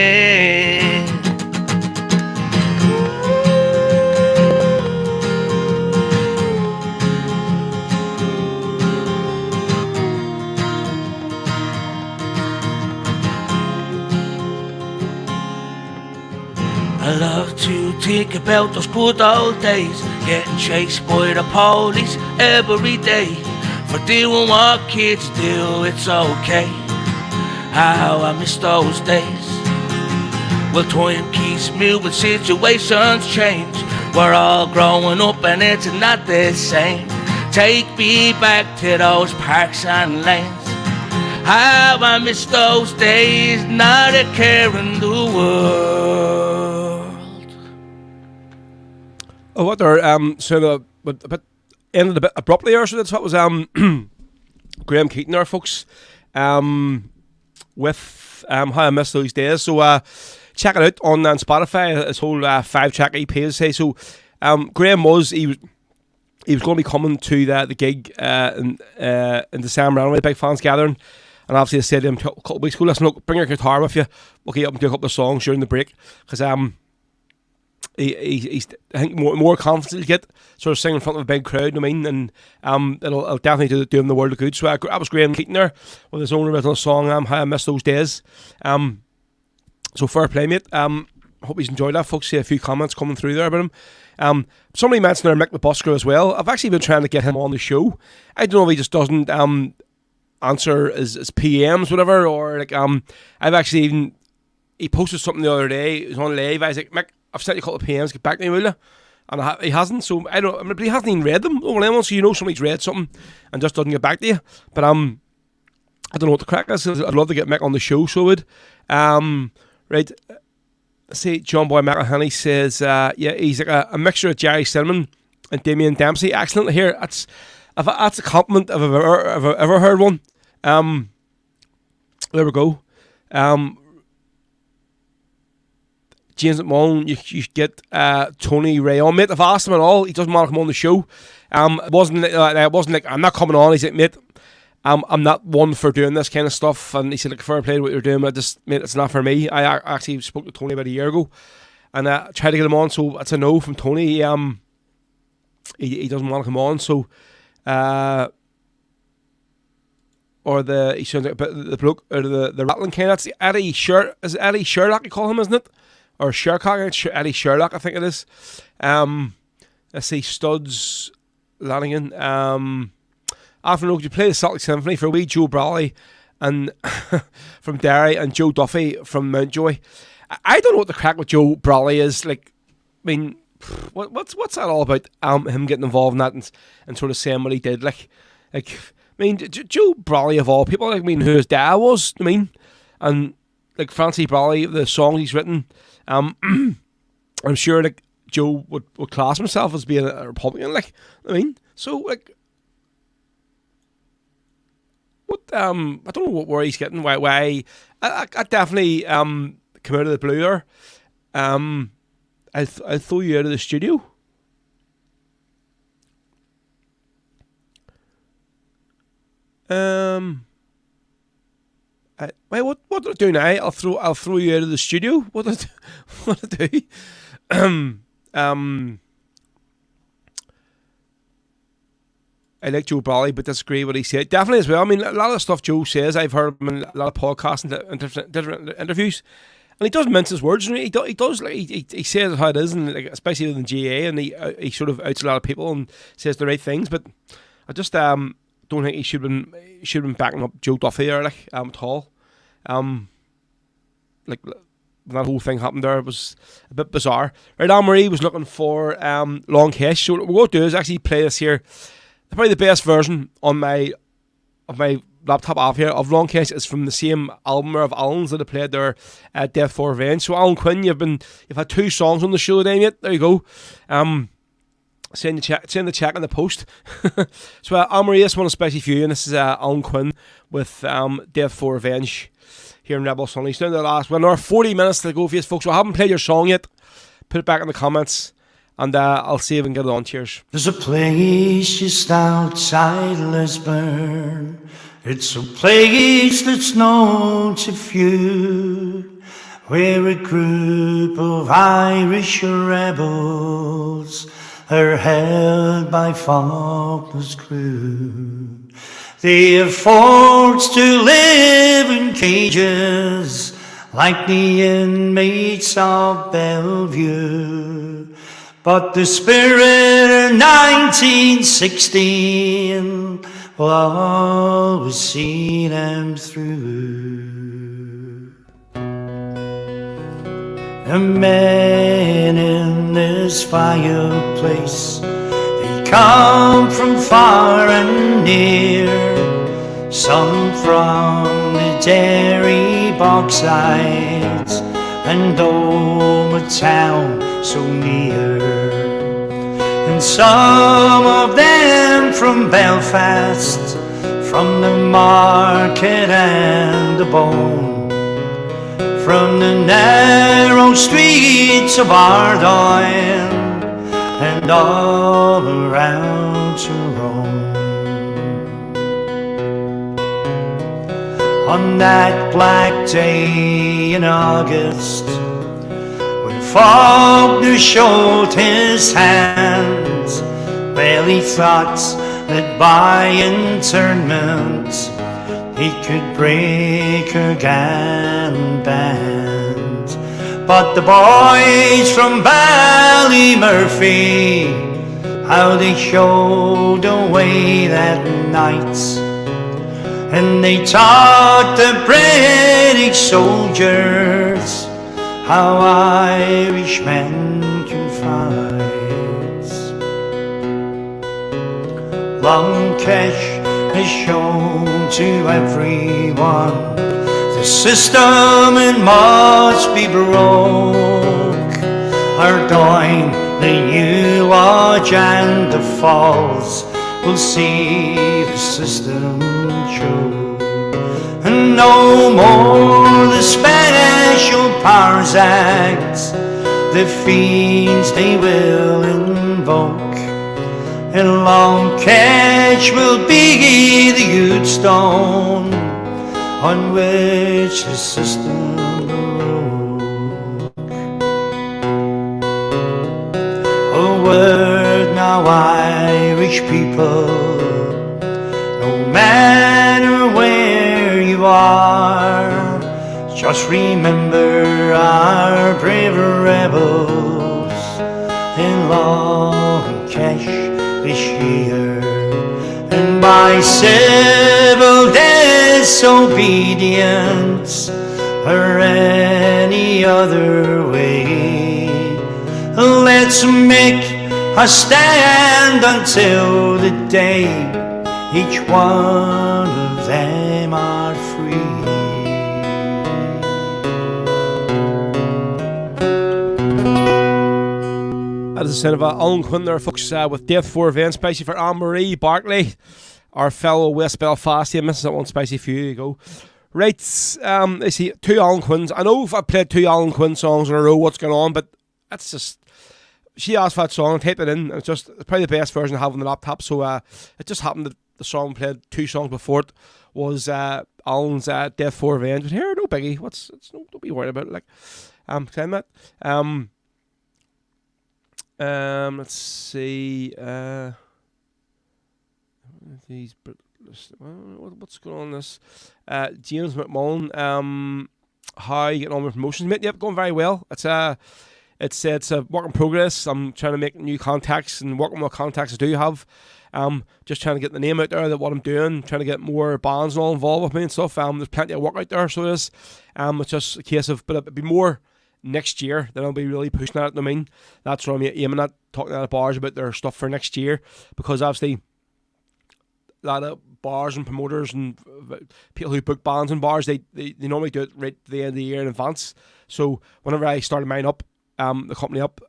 I love to think about those good old days, getting chased by the police every day, for doing what kids do, it's okay. How I miss those days. Well, time keeps moving, situations change. We're all growing up and it's not the same. Take me back to those parks and lanes. How I miss those days, not a care in the world.
Oh, what there? So a bit ended a bit abruptly there. So that's what was Graham Keaton there, folks. With How I Miss Those Days. So check it out on Spotify. His whole 5-track EP, as I say. So Graham was going to be coming to the gig in December anyway, the big fans gathering. And obviously I said to him a couple of weeks ago, listen, look, bring your guitar with you. We'll get up and do a couple of songs during the break. Because he's I think more confidence he'll get sort of singing in front of a big crowd, I mean, and it'll definitely do him the world of good. So that was Graham Keaton there with his own original song, How I Miss Those Days. So fair play, mate. Hope he's enjoyed that, folks. See a few comments coming through there about him. Somebody mentioned there Mick the Busker as well. I've actually been trying to get him on the show. I don't know if he just doesn't answer his PMs, whatever, or like I've actually even he posted something the other day. It was on live. I was like, Mick, I've sent you a couple of PMs. Get back to me, will you? And he hasn't. So I don't. I mean, but he hasn't even read them. Oh, well, so you know somebody's read something and just doesn't get back to you. But I don't know what the crack is. I'd love to get Mick on the show. So would right. See, John Boy McElhenney says, yeah, he's like a mixture of Jerry Cinnamon and Damien Dempsey. Excellent to hear. That's a compliment if I've ever heard one. There we go. James McMullen, you get Tony Ray on, mate. I've asked him and all. He doesn't want to come on the show. It wasn't like I'm not coming on. He's like, mate, I'm not one for doing this kind of stuff. And he said, like, fair play to what you're doing, but mate, it's not for me. I actually spoke to Tony about a year ago and tried to get him on. So it's a no from Tony. He doesn't want to come on. So, he sounds like a bit the bloke or the rattling kind. That's Eddie Is it Eddie Sherlock you call him, isn't it? Or Shercock, Eddie Sherlock, I think it is. Let's see, Studs Lanigan. Afternoon, could you play the Celtic Symphony for wee Joe Brawley and from Derry and Joe Duffy from Mountjoy? I don't know what the crack with Joe Brawley is. Like, I mean, what's that all about? Him getting involved in that and sort of saying what he did. Like, I mean, Joe Brawley of all people. Like, I mean, who his dad was. I mean, and like Francie Brawley, the songs he's written. I'm sure like Joe would class himself as being a Republican. Like, I mean, so like, what? I don't know where he's getting. Why? I definitely come out of the blue there. I'll throw you out of the studio. Wait, what do I do now? I'll throw you out of the studio. What do I do? I like Joe Brawley, but disagree with what he said. Definitely as well. I mean, a lot of the stuff Joe says, I've heard him in a lot of podcasts and different interviews, and he doesn't mince his words. He does like he says it how it is, and like, especially within GA, and he sort of outs a lot of people and says the right things. But I just don't think he should have been backing up Joe Duffy there, like at all. Like that whole thing happened there was a bit bizarre. Right, Anne-Marie was looking for Long Kesh. So what we'll do is actually play this here. Probably the best version on my laptop app here of Long Kesh is from the same album of Alan's that I played there, Death for Revenge. So Alan Quinn, you've had 2 songs on the show today, mate. There you go. Send the check in the post. So Anne-Marie, this one especially for you, and this is Alan Quinn with Death for Revenge here in Rebel Sunday. It's down to the last one. There are 40 minutes to go for you folks. So I haven't played your song yet. Put it back in the comments and I'll see if we can get it on. Cheers.
There's a place just outside Lisburn. It's a place that's known to few, where a group of Irish rebels are held by Faulkner's crew. They are forced to live in cages like the inmates of Bellevue. But the spirit of 1916 will always see them through. The men in this fireplace, they come from far and near, some from the Derry bauxites and Doma town so near, and some of them from Belfast, from the market and the bone, from the narrow streets of Ardoyne and all around Tyrone. On that black day in August, when Faulkner showed his hands, well, he thought that by internment he could break her gun band. But the boys from Ballymurphy, how they showed away that night, and they taught the British soldiers how Irishmen can fight. Long Kesh has shown to everyone the system it must be broke, or down the New Lodge and the Falls will see the system choke. And no more the Special Powers Act, the fiends they will invoke, and Long Kesh will be the youth stone on which the system broke. A word now, Irish people, no matter where you are, just remember our brave rebels in Long Kesh this year. And by civil disobedience or any other way, let's make a stand until the day each one of them are free.
That is the sound of Alan Quinn there, folks, with Death for Event. Spicy for Anne-Marie Barclay, our fellow West Belfastian. This is that one spicy for you to go. Right, I see two Alan Quinns. I know if I played two Alan Quinn songs in a row, what's going on, but that's just... She asked for that song, I typed it in. It's probably the best version I have on the laptop, so it just happened that the song played two songs before it was Alan's Death for Revenge. But here, no biggie. Don't be worried about it. Like, saying that. Let's see. What's going on in this? James McMullen. How are you getting on with promotions, mate? Yep, going very well. It's a work in progress. I'm trying to make new contacts and working with contacts I do have. Just trying to get the name out there that what I'm doing, trying to get more bands and all involved with me and stuff. There's plenty of work out there, so it is. It's just a case of, but it'll be more next year. Then I'll be really pushing at it. I mean, that's what I'm aiming at, talking to the bars about their stuff for next year, because obviously a lot of bars and promoters and people who book bands and bars, they normally do it right at the end of the year in advance. So whenever I started mine up, the company up,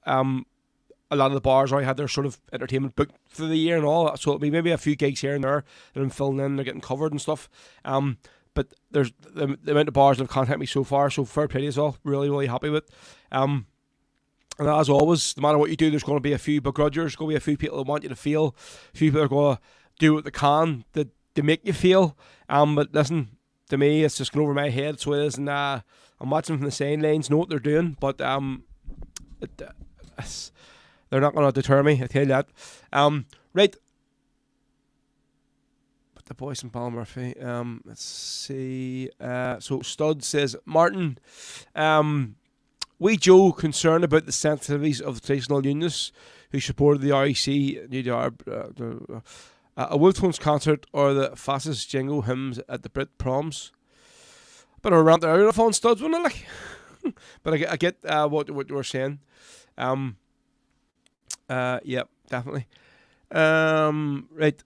a lot of the bars already had their sort of entertainment booked for the year and all, so it'll be maybe a few gigs here and there that I'm filling in, they're getting covered and stuff. But there's the amount of bars that have contacted me so far, so fair play as well, really, really happy with. And as always, no matter what you do, there's going to be a few begrudgers, there's going to be a few people that want you to feel, a few people are going to do what they can to make you feel. But listen, to me, it's just going over my head, so it is, and I'm watching from the sidelines, know what they're doing, but they're not going to deter me, I tell you that. Right. But the boys in Balmurphy. Let's see. So Stud says, Martin, we Joe concerned about the sensitivities of the traditional unionists who supported the REC, a Wolftones concert or the fastest jingle hymns at the Brit Proms. But I rant there on Studs, wouldn't it? Like? But I get what you were saying. Yeah, definitely. Right.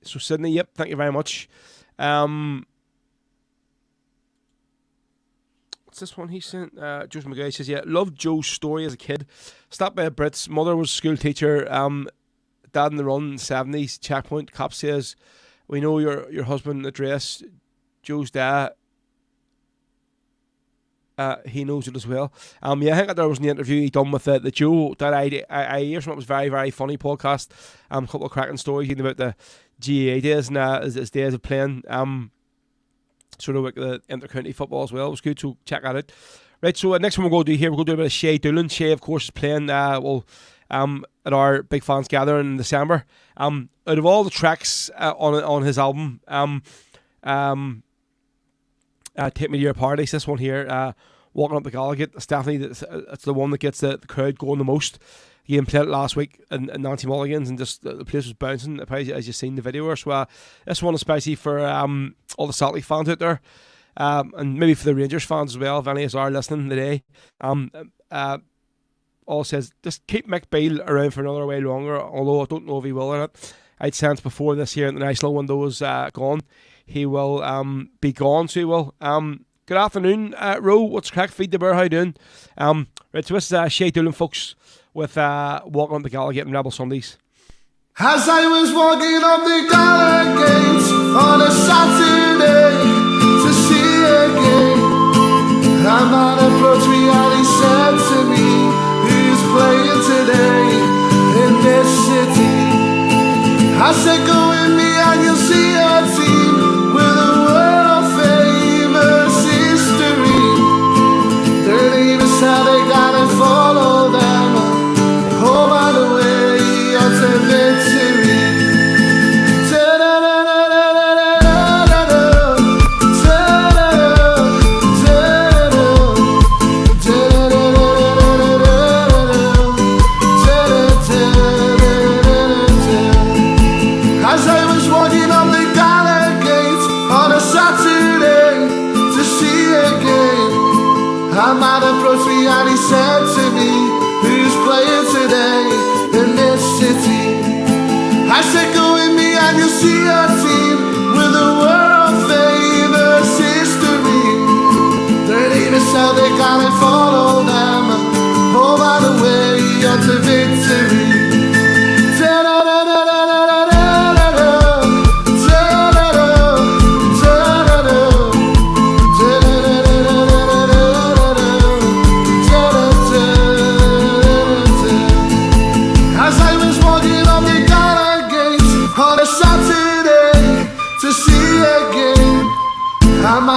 So Sydney, yep, thank you very much. What's this one he sent? Joseph McGuy says, yeah, loved Joe's story as a kid. Stopped by a Brit's mother was a school teacher. Dad in the run, 70s, checkpoint. Cop says, we know your husband address. Joe's dad. He knows it as well. Yeah, I think there was an interview he done with the Joe that I hear from. It was very, very funny podcast. A couple of cracking stories about the GAA days and his days of playing. Sort of like the inter-county football as well. It was good to check that out. Right, so next one we're going to do here, we're going to do a bit of Shay Doolan. Shay, of course, is playing at our Big Fans Gathering in December. Out of all the tracks on his album, Take Me to Your Paradise, this one here, Walking Up the Gallagher, it's definitely it's the one that gets the crowd going the most. game played last week in Nancy Mulligan's, and just the place was bouncing, as you've seen the video. So this one is spicy for all the Celtic fans out there, and maybe for the Rangers fans as well, if any of us are listening today. All says, just keep Mick Beale around for another way longer, although I don't know if he will or not. I'd sense before this year international window was gone, he will be gone, so he will. Good afternoon, Ro. What's crack? Feed the bear, how you doing? Right, so this is Shay Doolan, folks, with Walking Up the Gallagate and Rebel Sundays.
As I was walking up the Gallagate on a Saturday to see a game, a man approached me and he said to me, who's playing today in this city? I said, go with me and you'll see a team with a world famous history. Their name is how they gotta follow them home and away unto victory. As I was walking up the Gallagate on a Saturday to see a game, a man approached me and he said to me, who's playing today in this city? I said, go with me and you'll see a team with a world famous history. Their name is how they gotta follow them home and away unto victory.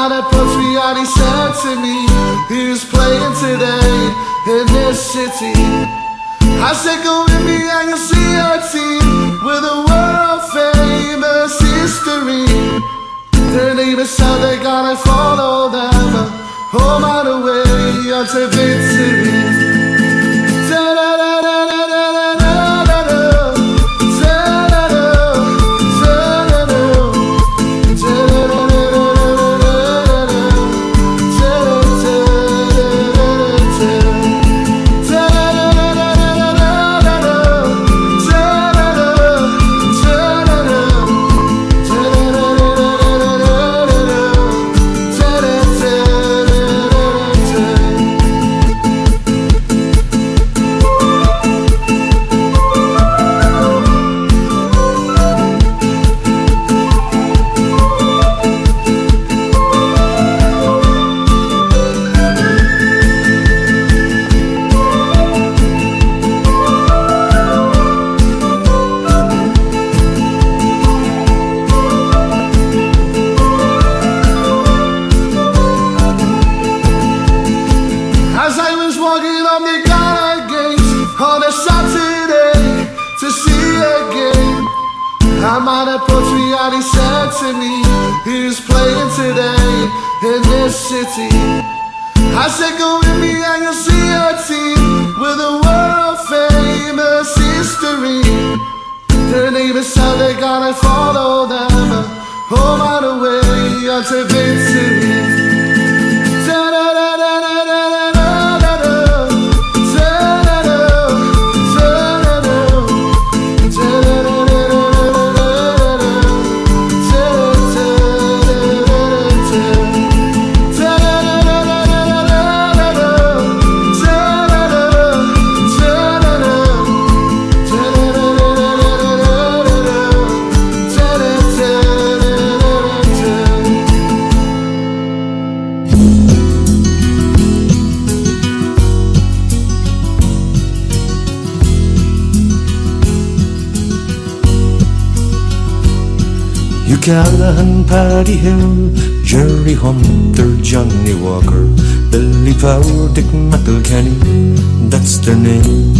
Approached me and he said to me, who's playing today in this city? I said, go with me and you'll see a team with a world famous history. Their name is how they gotta follow them home and away unto victory. I said, go with me and you'll see a team with a world famous history. Their name is how they gotta follow them home and away unto victory.
Callahan, Paddy Hill, Jerry Hunter, Johnny Walker, Billy Power, Dick McElkenny, that's their name.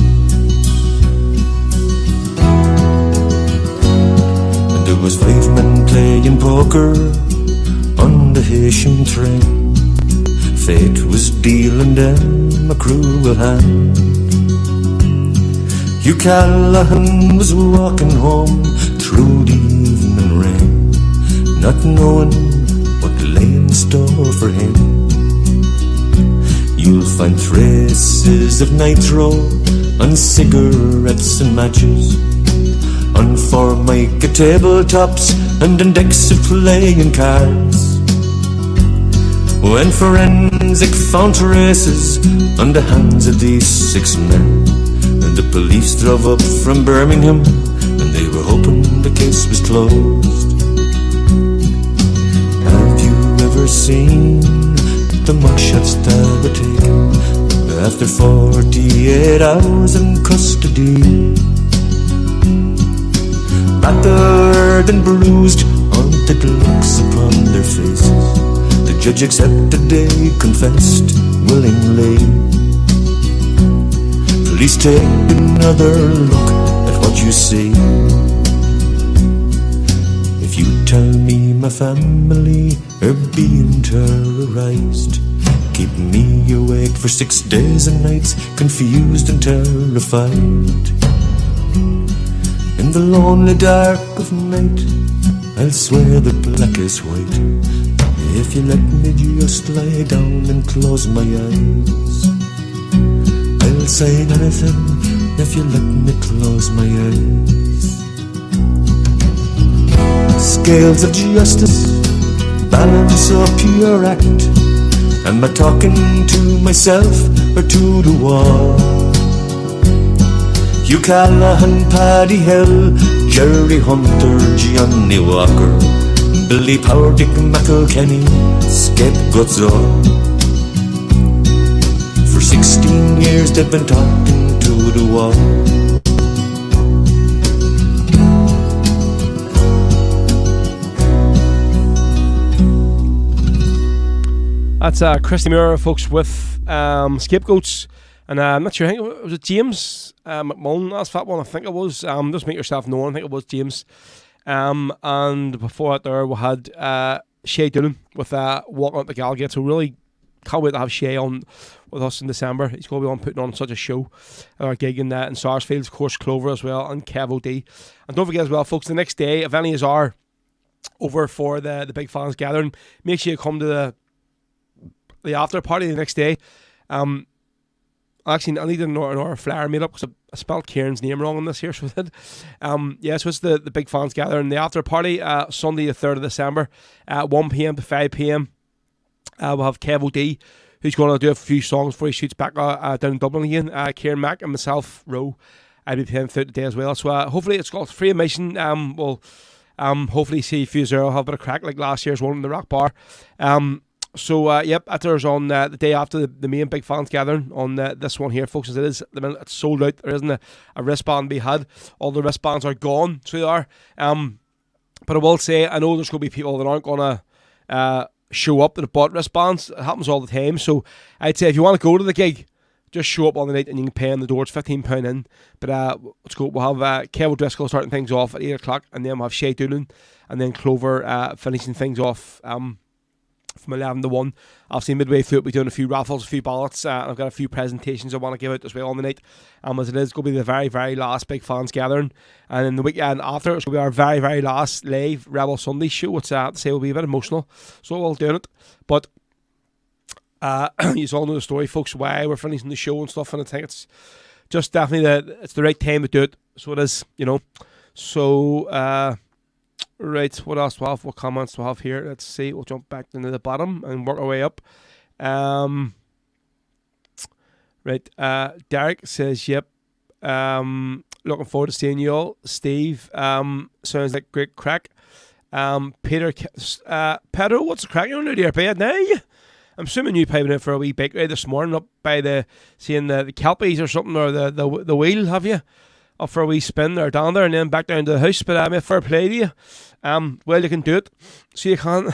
And there was 5 men playing poker on the Haitian train. Fate was dealing them a cruel hand. Hugh Callahan was walking home through the evening rain, not knowing what lay in store for him. You'll find traces of nitro on cigarettes and matches, on Formica tabletops and in decks of playing cards. When forensic found traces on the hands of these 6 men, and the police drove up from Birmingham, and they were hoping the case was closed. Have you ever seen the mugshots that were taken after 48 hours in custody? Battered and bruised, haunted looks upon their faces. The judge accepted they confessed willingly. Please take another look at what you see. If you tell me my family are being terrorized, keep me awake for 6 days and nights, confused and terrified. In the lonely dark of night, I'll swear the black is white, if you let me just lie down and close my eyes. I'll sign anything if you let me close my eyes. Scales of justice, balance up your act. Am I talking to myself or to the wall? Hugh Callahan, Paddy Hill, Jerry Hunter, Johnny Walker, Billy Power, Dick McElkenny, scapegoats all. For 16 years they've been talking to the wall.
That's Christy Muir, folks, with Scapegoats. And I'm not sure, I think it was James McMullen, that's that one, I think it was. Just make yourself known, I think it was James. And before that there we had Shay Doolan with Walking Up the Gallagher. So really can't wait to have Shay on with us in December. He's going to be on putting on such a show. Our gig in Sarsfield, of course, Clover as well, and Kev O.D. And don't forget as well, folks, the next day, if any is are over for the big fans gathering, make sure you come to the after party the next day. Actually, I need an hour flyer made up because I spelled Kieran's name wrong on this here. So so it's the big fans gathering. The after party, Sunday the 3rd of December at 1 p.m. to 5 p.m. We'll have Kev O.D., who's going to do a few songs before he shoots back down in Dublin again. Kieran Mack and myself, Roe, I'll be playing throughout the day as well. So hopefully it's got free admission. We'll hopefully see a few zero have a bit of crack like last year's one in the Rock Bar. So yep, there's on the day after the main big fans gathering on this one here, folks. As it is at the minute, it's sold out. There isn't a wristband to be had. All the wristbands are gone, so they are. But I will say, I know there's going to be people that aren't going to show up that have bought wristbands. It happens all the time. So I'd say if you want to go to the gig, just show up on the night and you can pay on the door. It's £15 in. But let's go. We'll have Kev O'Driscoll starting things off at 8 o'clock, and then we'll have Shay Doolan, and then Clover finishing things off from 11 to 1. Obviously midway through it, we're doing a few raffles, a few ballots, and I've got a few presentations I want to give out as well on the night. As it is going to be the very, very last big fans gathering, and then the weekend after it's going to be our very, very last live Rebel Sunday show, which I have to say will be a bit emotional, so we'll doing it. But you all know the story, folks, why we're finishing the show and stuff, and I think it's just definitely it's the right time to do it. So it is, So right, what else do we have? What comments do we have here? Let's see. We'll jump back into the bottom and work our way up. Right, Derek says, yep. Looking forward to seeing you all. Steve, sounds like great crack. Peter, Pedro, what's the crack you on there, dear bed now? I'm assuming you piping in for a wee bakery this morning up by seeing the Kelpies or something, or the wheel, have you? Up for a wee spin or down there and then back down to the house. But fair play to you. Well, you can do it, so you can.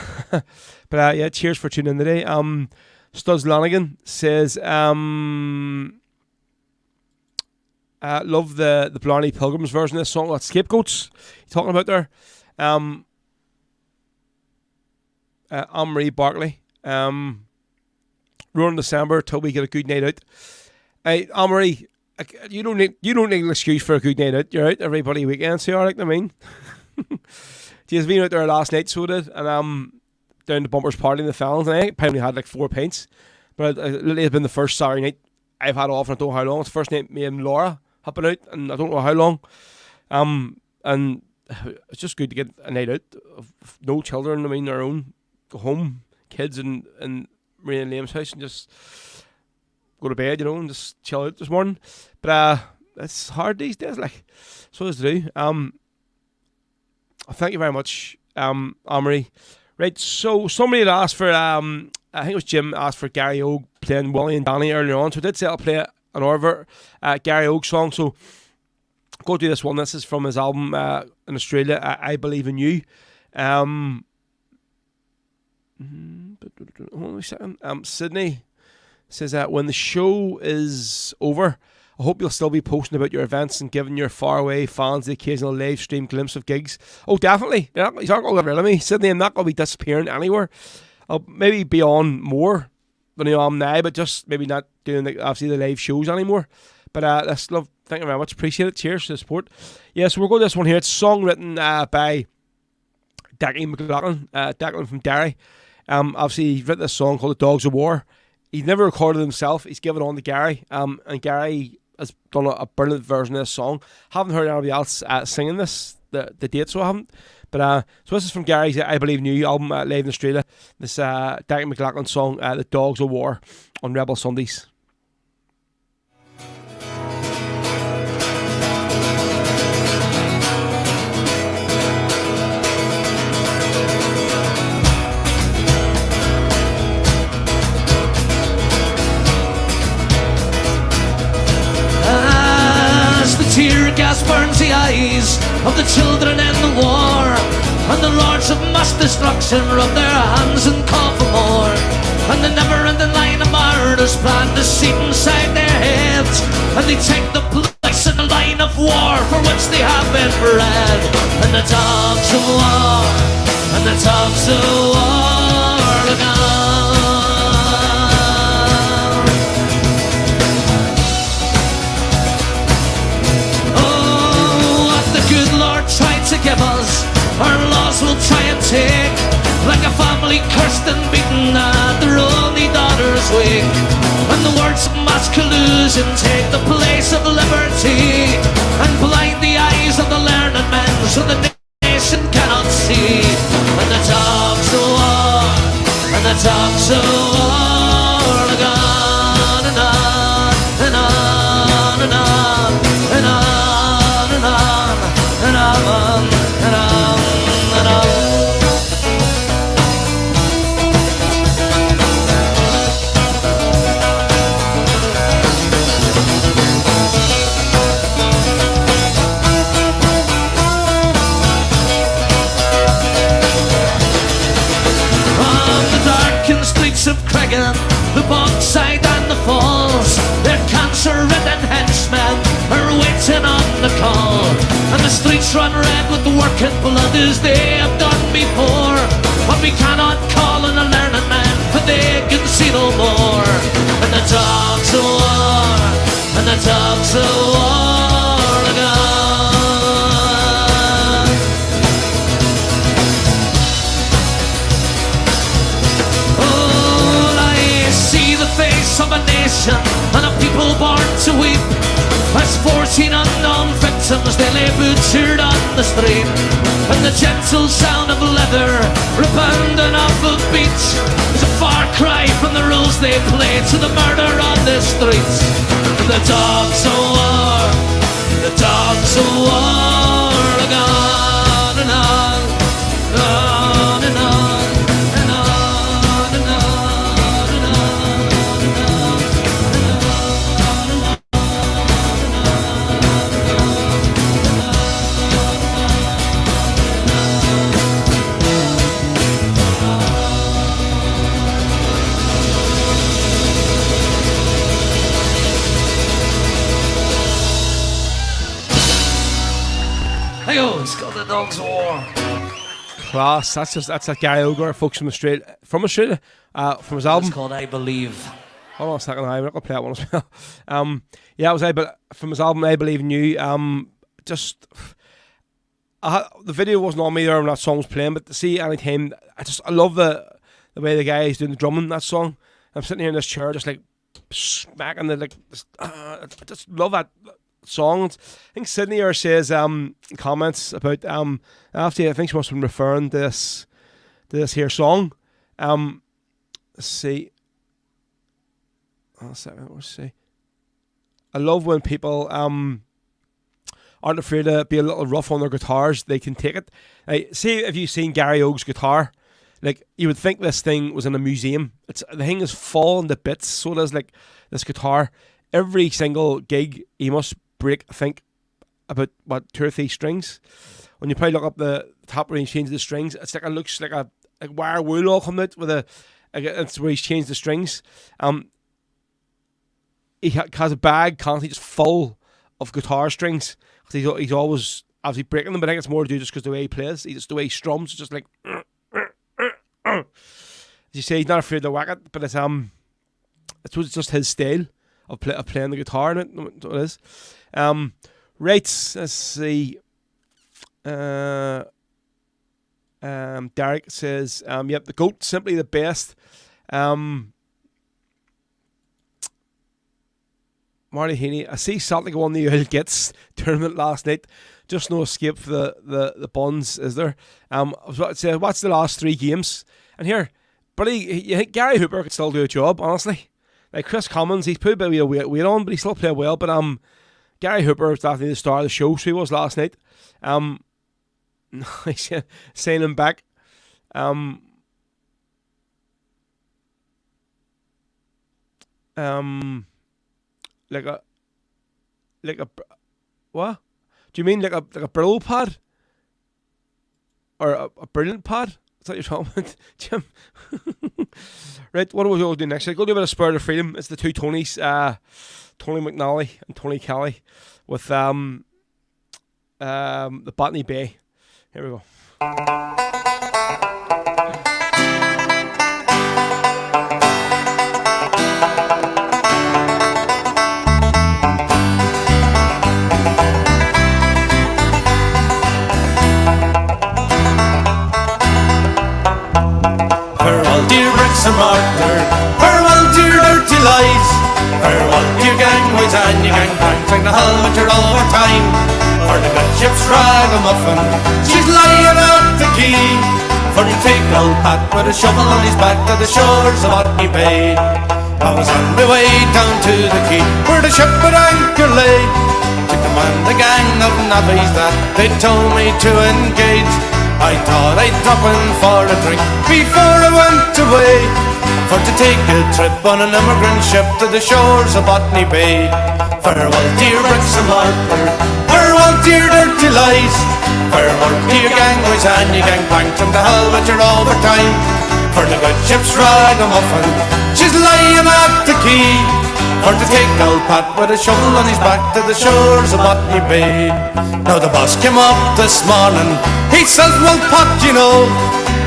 But yeah, cheers for tuning in today. Studs Lanigan says, love the Blarney Pilgrims version of this song. What Scapegoats you talking about there? Anne-Marie Barkley. Roaring December till we get a good night out. Anne-Marie, you don't need an excuse for a good night out. You're out every bloody weekend, so you know what I mean. She's been out there last night, so did, and down to Bumpers Party in the Fallons, and I probably had like 4 pints, but it literally has been the first Saturday night I've had off, and I don't know how long. It's the first night me and Laura have been out, and I don't know how long. And it's just good to get a night out of no children. I mean, their own, go home, kids in Maria and Liam's house, and just go to bed, you know, and just chill out this morning. But it's hard these days, like, so is to do. Thank you very much, Amory. Right, so somebody had asked for, I think it was Jim asked for Gary Ogue playing Willie and Danny earlier on, so I did say I'll play an Orver Gary Ogue song, so go do this one. This is from his album in Australia, I Believe in You. Hold on a second. Sydney says that when the show is over, I hope you'll still be posting about your events and giving your faraway fans the occasional live stream glimpse of gigs. Oh, definitely. He's not going to get rid of me. Sydney, I'm not going to be disappearing anywhere. I'll maybe be on more than I am now, but just maybe not doing obviously the live shows anymore. But that's love. Thank you very much. Appreciate it. Cheers to the support. Yeah, so we'll go to this one here. It's a song written by Declan McLaughlin, Declan from Derry. Obviously, he's written this song called The Dogs of War. He's never recorded it himself. He's given it on to Gary. And Gary has done a brilliant version of this song. Haven't heard anybody else singing this, the date, so I haven't. But so this is from Gary's I Believe in You album, live in Australia. This Declan McLaughlin song, The Dogs of War, on Rebel Sundays.
Tear gas burns the eyes of the children in the war, and the lords of mass destruction rub their hands and call for more, and the never-ending line of murders plan to seat inside their heads, and they take the place in the line of war for which they have been bred. And the dogs of war, and the dogs of war are gone. To give us, our laws will try and take, like a family cursed and beaten at their only daughter's wake. And the words of mass collusion take the place of liberty, and blind the eyes of the learned men so the nation cannot see. And the dogs of war, and the dogs of war are gone, and on, and on, and on, and on, and on, and on. Of Cregan, the Bogside and the Falls, their cancer-ridden henchmen are waiting on the call, and the streets run red with the working blood as they have done before. But we cannot call on the learned men, for they can see no more. And the dogs of war, and the dogs of war are gone. Face of a nation and a people born to weep, as 14 unknown victims they lay butchered on the street, and the gentle sound of leather rebounding off of beats is a far cry from the rules they play to the murder on the streets. The dogs of war, the dogs of war are gone, and on, on and on. It's called The Dogs of War.
Class. That's a Gary Ogue, folks from Australia. From his album.
It's called I Believe.
Hold on a second, I'm not going to play that one as well. Yeah, it was from his album I Believe in You. The video wasn't on me there when that song was playing, but to see any time, I love the way the guy is doing the drumming in that song. I'm sitting here in this chair just like smacking the I just love that song. I think Sydney here says comments about after I think she must have been referring to this here song. Let's see. Let's see. I love when people aren't afraid to be a little rough on their guitars. They can take it. Like, see if you've seen Gary Oak's guitar. Like, you would think this thing was in a museum. The thing is falling to bits. So does like this guitar. Every single gig, he must break, I think, about 2 or 3 strings. When you probably look up the top where he changes the strings, it's like it looks like a wire wool all coming out with it's where he's changed the strings. He has a bag constantly just full of guitar strings. He's always obviously breaking them, but I think it's more to do just because the way he plays. The way he strums, it's just like. As you say, he's not afraid to whack it, but it's just his style of playing the guitar in it. What it is. Right, let's see. Derek says, yep, the GOAT, simply the best. Marty Heaney, I see Celtic won the Oil Gets tournament last night. Just no escape for the Buns, is there? I was about to say, what's the last 3 games? And here, buddy, you think Gary Hooper could still do a job, honestly? Like Chris Commons, he's put a bit of weight on, but he still played well. But Gary Hooper was definitely the star of the show, so he was last night. Saying him back. Like a what? Do you mean like a Brillo pad? Or a brilliant pad? Is that what you're talking about, Jim? Right, what are we going to do next? We'll do a bit of Spirit of Freedom. It's the 2 Tonys, Tony McNally and Tony Kelly, with the Botany Bay. Here we go.
Some Arthur, farewell to your dirty lies, farewell to your gangways and your gangplanks, like the hull with your overtime. For the good ship's ragamuffin, she's lying at the quay, for to take old Pat with a shovel on his back to the shores of Botany Bay. I was on my way down to the quay, where the ship would anchor lay, to command the gang of navvies that they told me to engage. I thought I'd drop in for a drink before I went away, for to take a trip on an emigrant ship to the shores of Botany Bay. Farewell dear Brixham Harbour, farewell dear dirty lies, farewell to your gangways and your gangplanks and the hell with your overtime. For the good ship's ragamuffin, she's lying at the quay, for to take old Pat with a shovel on his back to the shores of Botany Bay. Now the boss came up this morning, he says, well Pat, you know,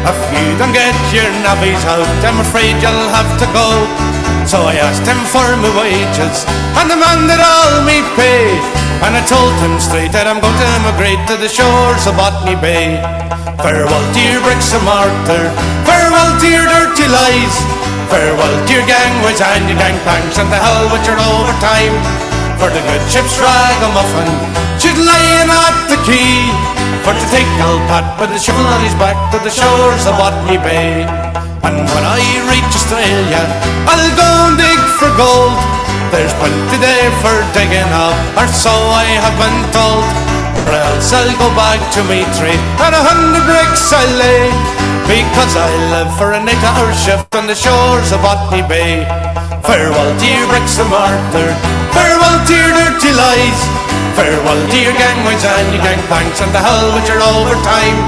if you don't get your navvies out, I'm afraid you'll have to go. So I asked him for my wages, and the man did all me pay, and I told him straight that I'm going to emigrate to the shores of Botany Bay. Farewell dear Brixham Arthur, farewell dear dirty lies, farewell to your gangways and your gangplanks and the hell with your overtime. For the good ship's ragamuffin, she's lying at the quay, for to take old Pat with a shovel on his back to the shores of Botany Bay. And when I reach Australia, I'll go and dig for gold. There's plenty there for digging up, or so I have been told. Or else I'll go back to me trade, and 100 bricks I'll lay, because I live for an 8-hour shift on the shores of Botany Bay. Farewell dear Brixham Arthur, farewell dear dirty lies, farewell dear gangways and your gangplanks and the hell with your overtime.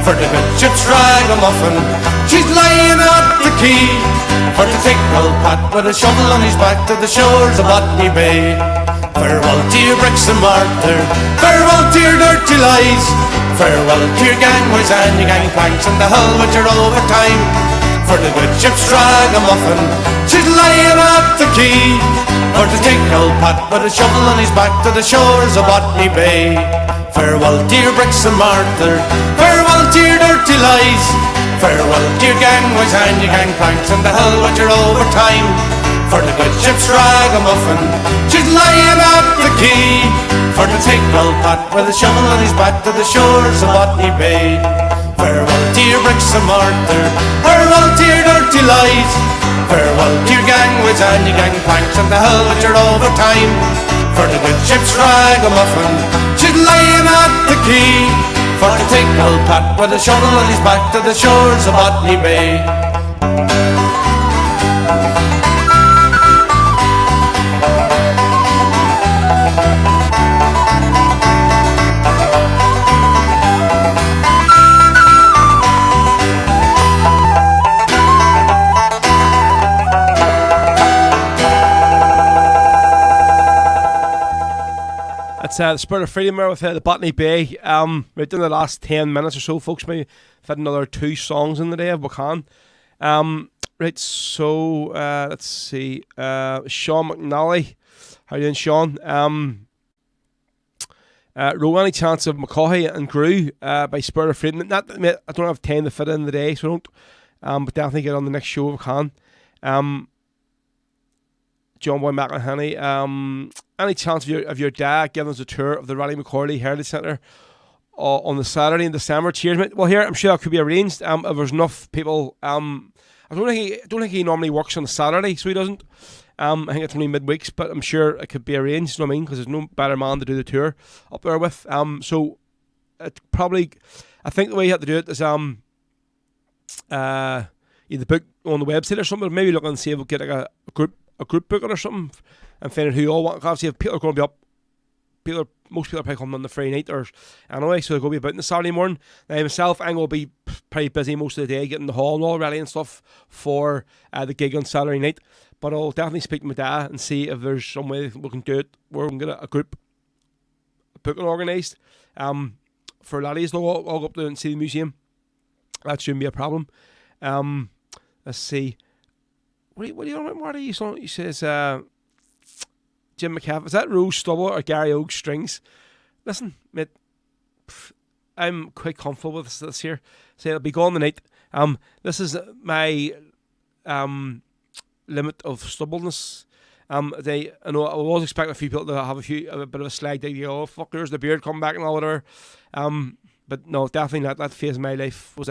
For the good ship's ragamuffin, she's lying at the quay, for to take old Pat with a shovel on his back to the shores of Botany Bay. Farewell dear Brixham Arthur, farewell dear dirty lies, farewell to your gangways and your gangplanks and the hell with your overtime.
for the good ship's ragamuffin. She's lying at the quay for to take old Pat with a shovel on his back to the shores of Botany Bay. Farewell, dear bricks and mortar, farewell, dear dirty lies, farewell, dear gangways and your gangplanks, and the hell with your overtime. For the good ship's ragamuffin, she's lying at the quay for to take old Pat with a shovel on his back to the shores of Botany Bay. Farewell, dear bricks and mortar, farewell, dear dirty lies, farewell, dear gangways and your gangplanks, and the hell with your overtime. For the good ship's ragamuffin, she's lying at the quay for to take old Pat with a shovel on his back to the shores of Botany Bay.
It's the Spirit of Freedom there with the Botany Bay. Right in the last 10 minutes or so, folks. Maybe I've had another 2 songs in the day if we can. Right, so let's see. Sean McNally. How you doing, Sean? Row Any Chance of McCoy and Grew by Spirit of Freedom. Not, I don't have 10 to fit in the day, so I don't. But definitely get on the next show if we can. John Boy McElhenney. Any chance of your dad giving us a tour of the Raleigh McCorley Heritage Centre on the Saturday in December? Cheers, mate. Well, here I'm sure that could be arranged. If there's enough people. I don't think he normally works on a Saturday, so he doesn't. I think it's only midweeks, but I'm sure it could be arranged. You know what I mean? Because there's no better man to do the tour up there with. So it probably, I think the way you have to do it is either book on the website or something. Or maybe look and see if we'll get like a group booking or something, and find out who you all want. Obviously, if people are going to be up, most people are probably coming on the Friday night or anyway, so they're going to be about in the Saturday morning. Now myself, I'm going to be pretty busy most of the day getting the hall and all ready and stuff for the gig on Saturday night. But I'll definitely speak to my dad and see if there's some way we can do it where we can get a group booking organised for laddies. They'll all go up there and see the museum. That shouldn't be a problem. Let's see. What are you on about, Marty? He says, Jim McCaff, is that Rose Stubble or Gary Oak strings? Listen, mate, I'm quite comfortable with this here. So it'll be gone tonight. This is my limit of stubbleness. I know I was expecting a few people to have a bit of a slag day. Oh, fuck, there's the beard coming back and all whatever. But no, definitely that phase of my life was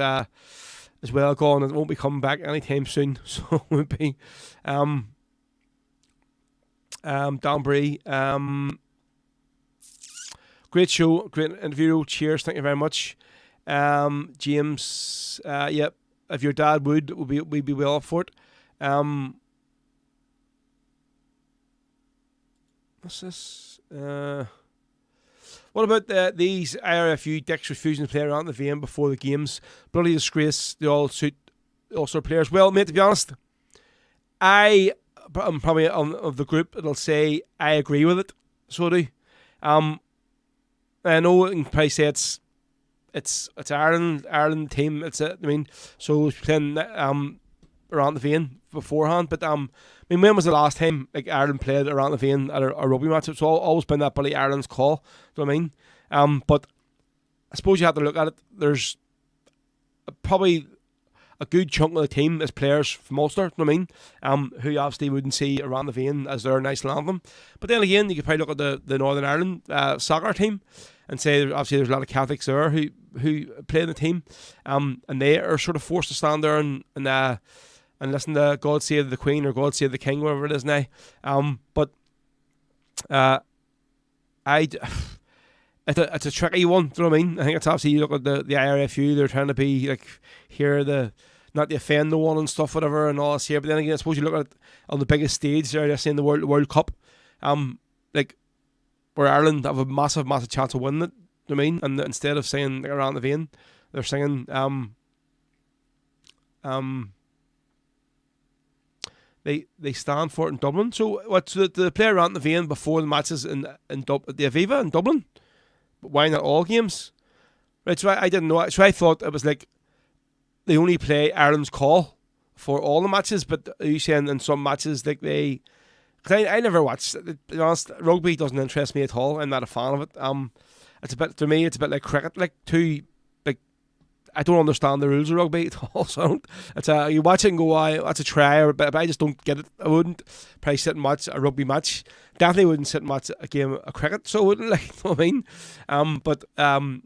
as well gone. It won't be coming back anytime soon. So it won't be. Danbury. Great show, great interview. Cheers, thank you very much. James, yep. If your dad we'd be well up for it. What's this? What about these IRFU dicks refusing to play around the VM before the games? Bloody disgrace. They all suit Ulster players. Well, mate, to be honest, I'm probably of the group that'll say I agree with it. So do. I know you can probably say it's Ireland team. It's it. I mean, so playing around the vein beforehand. But I mean, when was the last time like Ireland played around the vein at a rugby match? It's always been that bloody Ireland's call. Do you know what I mean? But I suppose you have to look at it. There's probably a good chunk of the team is players from Ulster. Do you know what I mean? Who you obviously wouldn't see around the vein as their national anthem. But then again, you could probably look at the Northern Ireland soccer team and say obviously there's a lot of Catholics there who play in the team, and they are sort of forced to stand there and listen to God Save the Queen or God Save the King, whatever it is now. But it's a tricky one. Do you know what I mean? I think it's obviously you look at the IRFU, they're trying to be like here not to offend no one and stuff, whatever, and all this here. But then again, I suppose you look at it on the biggest stage, they're saying the World Cup, like where Ireland have a massive chance of winning it. Do you know what I mean? And instead of saying like, around the vein, they're singing They stand for it in Dublin. So what's the play around the vein before the matches in the Aviva in Dublin? But why not all games? Right, so I didn't know. So I thought it was like they only play Ireland's call for all the matches, but are you saying in some matches like they? Because I never watched. To be honest, rugby doesn't interest me at all. I'm not a fan of it. It's a bit, to me, it's a bit like cricket, like I don't understand the rules of rugby at all. So it's you watch it and go, "Why? That's a try," but I just don't get it. I wouldn't probably sit and watch a rugby match. Definitely wouldn't sit and watch a game of cricket. So I wouldn't, like, you know what I mean.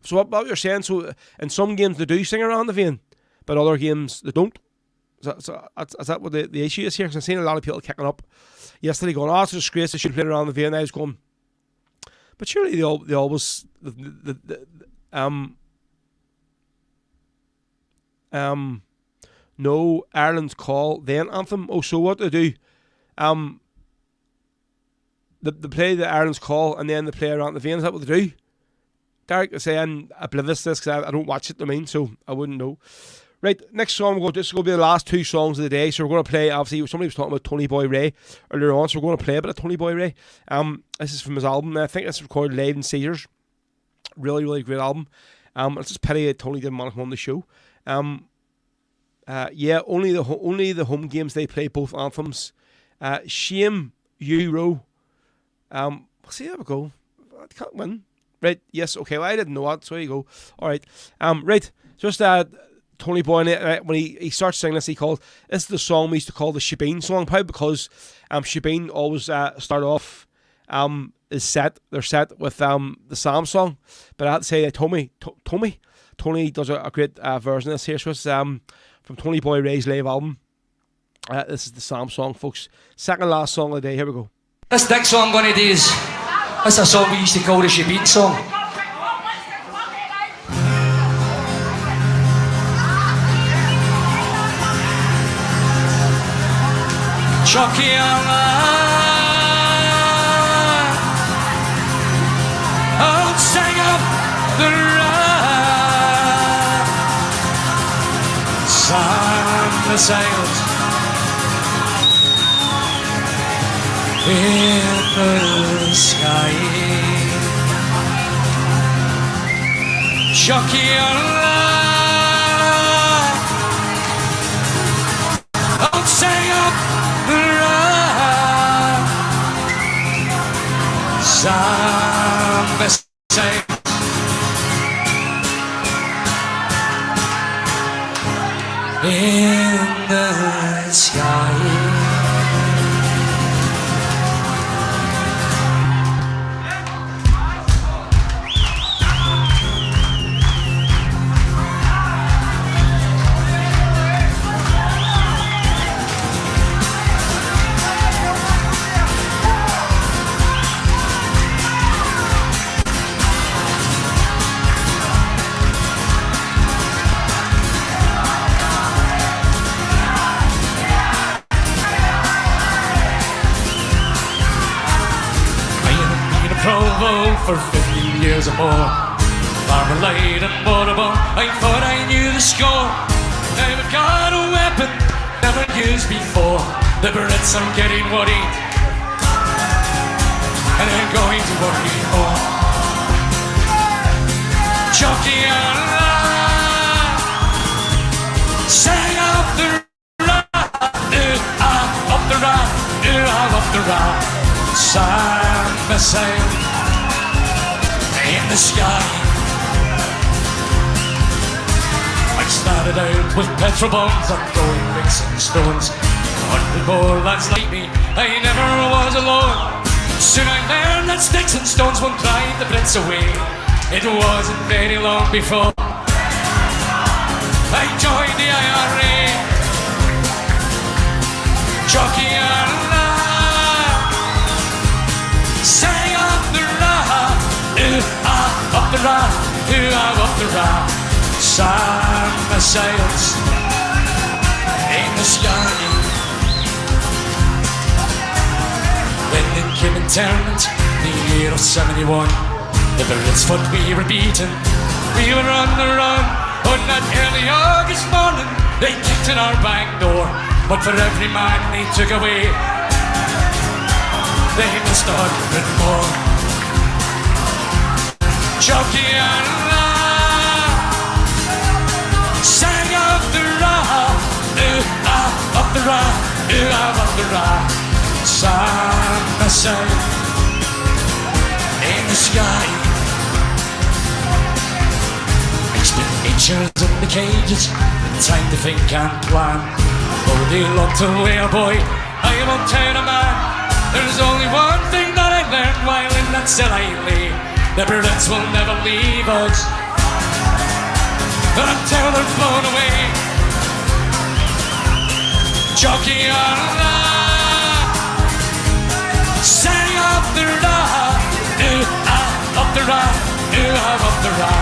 So what you're saying? So in some games they do sing around the vein, but other games they don't. Is that what the issue is here? Because I've seen a lot of people kicking up yesterday, going, "Oh, it's a disgrace. They should play around the vein." And I was going, but surely they always no, Ireland's Call, then anthem. Oh, so what do they do? They play the Ireland's Call and then they play around the vein. Is that what they do? Derek is saying oblivious to this because I don't watch it, so I wouldn't know. Right, next song, this is going to be the last two songs of the day. So we're going to play, obviously, somebody was talking about Tony Boy Ray earlier on, so we're going to play a bit of Tony Boy Ray. This is from his album. I think it's recorded live in Caesars. Really, really great album. It's just pity that Tony didn't want to come on the show. Yeah, only the home games they play both anthems. Shame Euro. See, there we go. I can't win. Right, yes, okay, well, I didn't know that, so there you go. Alright, right, just Tony Boy, when he starts singing this, this is the song we used to call the Shebeen song, probably because Shebeen always start off they're set with the Sam song, but I have to say Tony does a great version of this here. So it's from Tony Boy Ray's live album. This is the Sam song, folks. Second last song of the day. Here we go.
This next song I'm going to do is a song we used to call the Shebeen song. Chucky outside of the rock, sun the sails in the sky. Chucky outside of the rock, sun the sails in the sky. For 15 years or more, Marmalade and Butterball, I thought I knew the score. Now I've got a weapon never used before. The Brits are getting worried, and I'm going to worry more. Chucky and sing up the rock, up the rock, up the rock. Sam the sail in the sky. I started out with petrol bombs and throwing bricks and stones. 100 more lads like me, I never was alone. Soon I learned that sticks and stones won't drive the Brits away. It wasn't very long before I joined the IRA. Jockey and sang up the rock, up the rock, up the rock. Sun the sails in the sky. When it came internment, the year of 71, the Brits thought we were beaten, we were on the run. On that early August morning, they kicked in our back door, but for every man they took away, they missed 100 more. Jockey and sang up the rock, Ra, of the Ra, sun the sun in the sky. Expenditures in the cages, time to think and plan. Oh, they love to wear, boy, I won't turn a man. There's only one thing that I learned while in that cell I lay. The bullets will never leave us until they're blown away. Jockey on la, setting up the ra, up the ra, up the ra.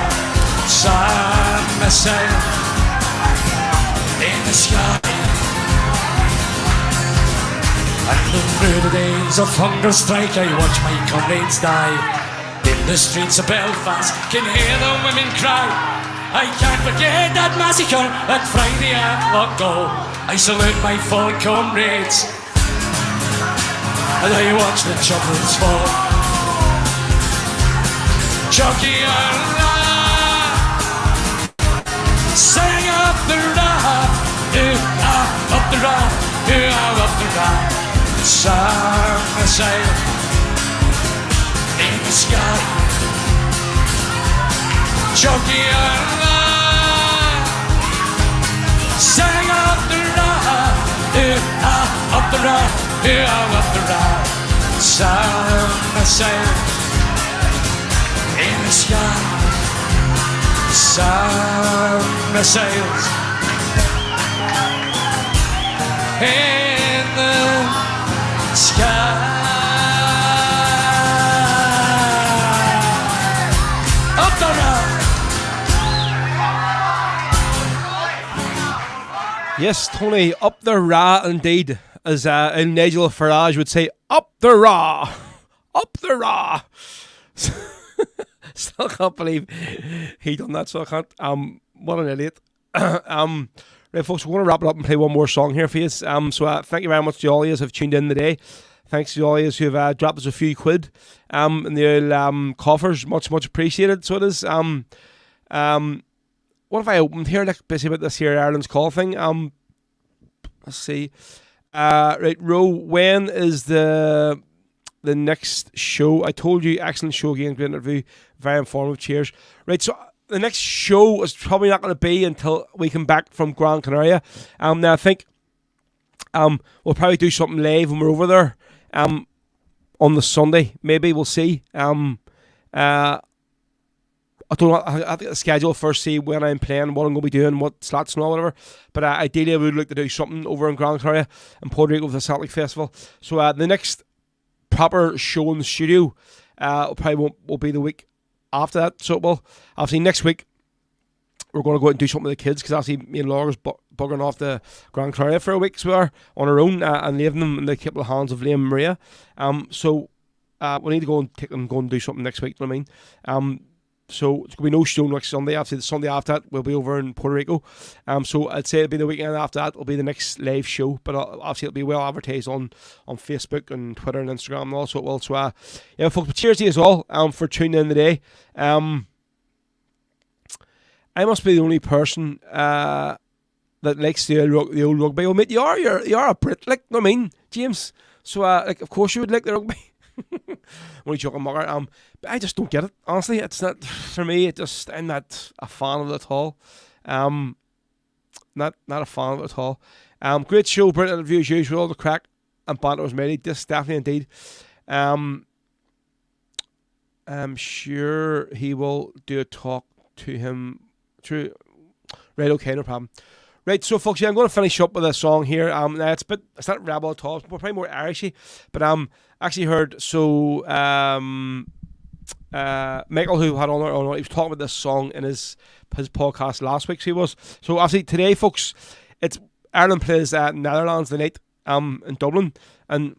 Sun the sail in the sky. And through the days of hunger strike, I watch my comrades die. In the streets of Belfast, can hear the women cry. I can't forget that massacre at Friday at Lockgo. I salute my fallen comrades as I watch the chocolates fall. Jockey Allah, sing up the ra, up the ra, up the ra. Sun the sail in the sky. Jockey Allah, sing up the ra, up the ra, up the ra. Sun the sail in the sky. Sun the sails in the sky. Up the road.
Yes, Tony, up the ra indeed, as Nigel Farage would say, up the ra, up the ra. Still can't believe he done that, so I can't. What an idiot. Right, folks, we're going to wrap it up and play one more song here for you. So thank you very much to all of you who have tuned in today. Thanks to all of you who have dropped us a few quid in the old coffers. Much, much appreciated. So it is. What have I opened here? Like, basically about this here Ireland's Call thing. Let's see. Right, Ro, when is the next show? I told you, excellent show again, great interview, very informative, cheers. Right, so the next show is probably not going to be until we come back from Gran Canaria. Now I think we'll probably do something live when we're over there on the Sunday. Maybe we'll see. I don't know. I think the schedule first, see when I'm playing, what I'm going to be doing, what slots and all, whatever. But ideally, I would like to do something over in Gran Canaria and Puerto Rico with the Celtic Festival. So the next proper show in the studio probably will be the week after that. So it will. Obviously, next week, we're going to go out and do something with the kids, because obviously me and Laura's buggering off the Gran Canaria for a week, so we are on our own and leaving them in the capable hands of Liam and Maria. So we need to go and take them, go and do something next week, you know what I mean? So it's going to be no show next Sunday. Obviously, the Sunday after that, we'll be over in Puerto Rico. So I'd say it'll be the weekend after that, it'll be the next live show. But obviously, it'll be well advertised on Facebook and Twitter and Instagram and all. So it will. So, yeah, folks, but cheers to you as all for tuning in today. I must be the only person that likes the old rugby. Well, mate, you're a Brit, like, you know what I mean, James? So, like, of course you would like the rugby. Only joking, Mugger. But I just don't get it. Honestly, it's not for me. I'm not a fan of it at all. Not a fan of it at all. Great show, brilliant interview as usual. All the crack and banter was made. This definitely indeed. I'm sure he will do a talk to him. True. Right. Okay. No problem. Right, so folks, yeah, I'm going to finish up with a song here. Now it's not rebel at all, it's probably more Irishy, but actually heard Michael, who had on, he was talking about this song in his podcast last week. So he was. So obviously today, folks, it's Ireland plays Netherlands the night in Dublin, and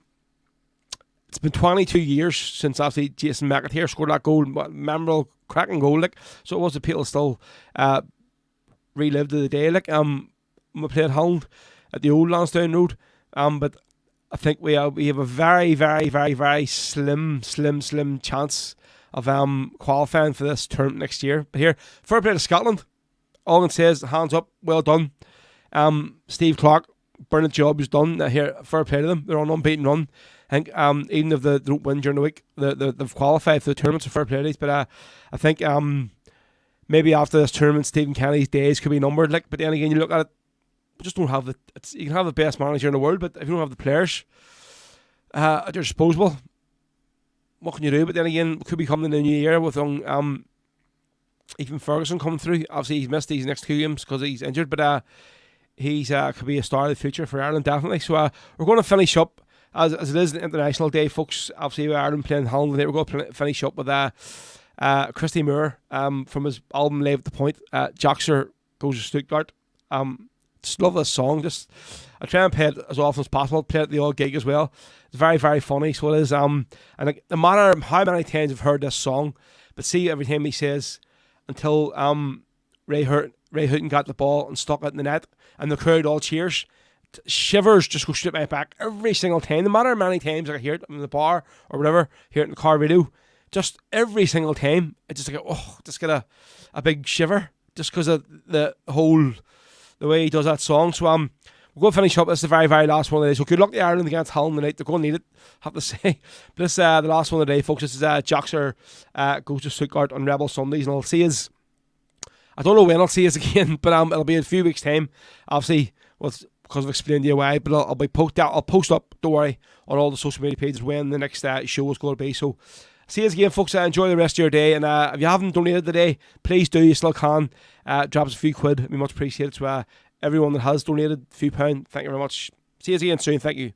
it's been 22 years since obviously Jason McCourt scored that goal, memorable, cracking goal, like. So it was the people still relived the day, like. We played Holland at the old Lansdowne Road, but I think we have a very, very, very, very slim chance of qualifying for this tournament next year. But here, fair play to Scotland. All I can say is hands up, well done. Steve Clark, brilliant job was done here. Fair play to them. They're on an unbeaten run. I think even if they don't win during the week, they've qualified for the tournament, so fair play to these. But I think maybe after this tournament, Stephen Kenny's days could be numbered. Like, but then again, you look at it, you just don't have you can have the best manager in the world, but if you don't have the players at your disposal, what can you do? But then again, it could be coming in the new year with even Ferguson coming through. Obviously, he's missed these next 2 games because he's injured, but he's could be a star of the future for Ireland, definitely. So we're going to finish up as it is an international day, folks. Obviously, with Ireland playing Holland today, we're going to finish up with Christy Moore from his album Live at the Point. Joxer Goes to Stuttgart. Just love this song. I try and play it as often as possible. Play it at the odd gig as well. It's very, very funny. So it is. And like, no matter how many times I've heard this song, but see every time he says until Ray Houghton got the ball and stuck it in the net, and the crowd all cheers. Shivers just go straight my back every single time. No matter how many times I hear it in the bar or whatever, hear it in the car radio, just every single time, I just get a big shiver just because of the way he does that song. So we're going to finish up. This is the very, very last one of the day. So good luck to Ireland against Holland tonight. They're going to need it, I have to say. But this is the last one of the day, folks. This is Joxer Goes to Stuttgart on Rebel Sundays, and I'll see us. I don't know when I'll see us again, but it'll be in a few weeks' time. Obviously, because I've explained to you why, but I'll post up, don't worry, on all the social media pages when the next show is going to be. So see us again, folks. Enjoy the rest of your day, and if you haven't donated today, please do. You still can. Drop us a few quid. We much appreciate it. So everyone that has donated a few pounds, thank you very much. See us again soon. Thank you.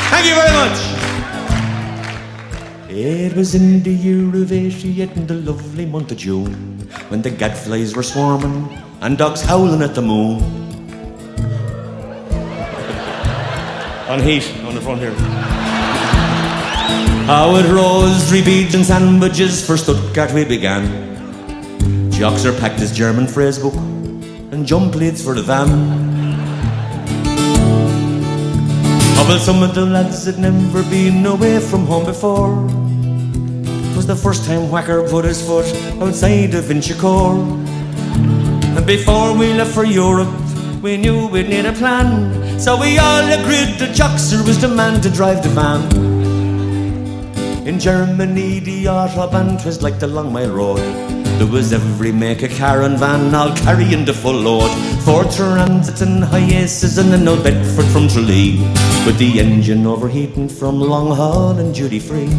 Thank you very much. It was in the year of 88 in the lovely month of June, when the gadflies were swarming and dogs howling at the moon. On heat, on the front here. How it rose, 3 beads and sandwiches, for Stuttgart we began. Joxer packed his German phrase book and jump leads for the van. Oh, well, some of the lads had never been away from home before. It was the first time Whacker put his foot outside of Inchicore. And before we left for Europe, we knew we'd need a plan. So we all agreed that Joxer was the man to drive the van. In Germany, the Autobahn, 'twas like the Long Mile Road. There was every make of car and van, all carrying the full load. 4 Transits and Hiaces and an old Bedford from Tralee, with the engine overheating from long haul and duty free.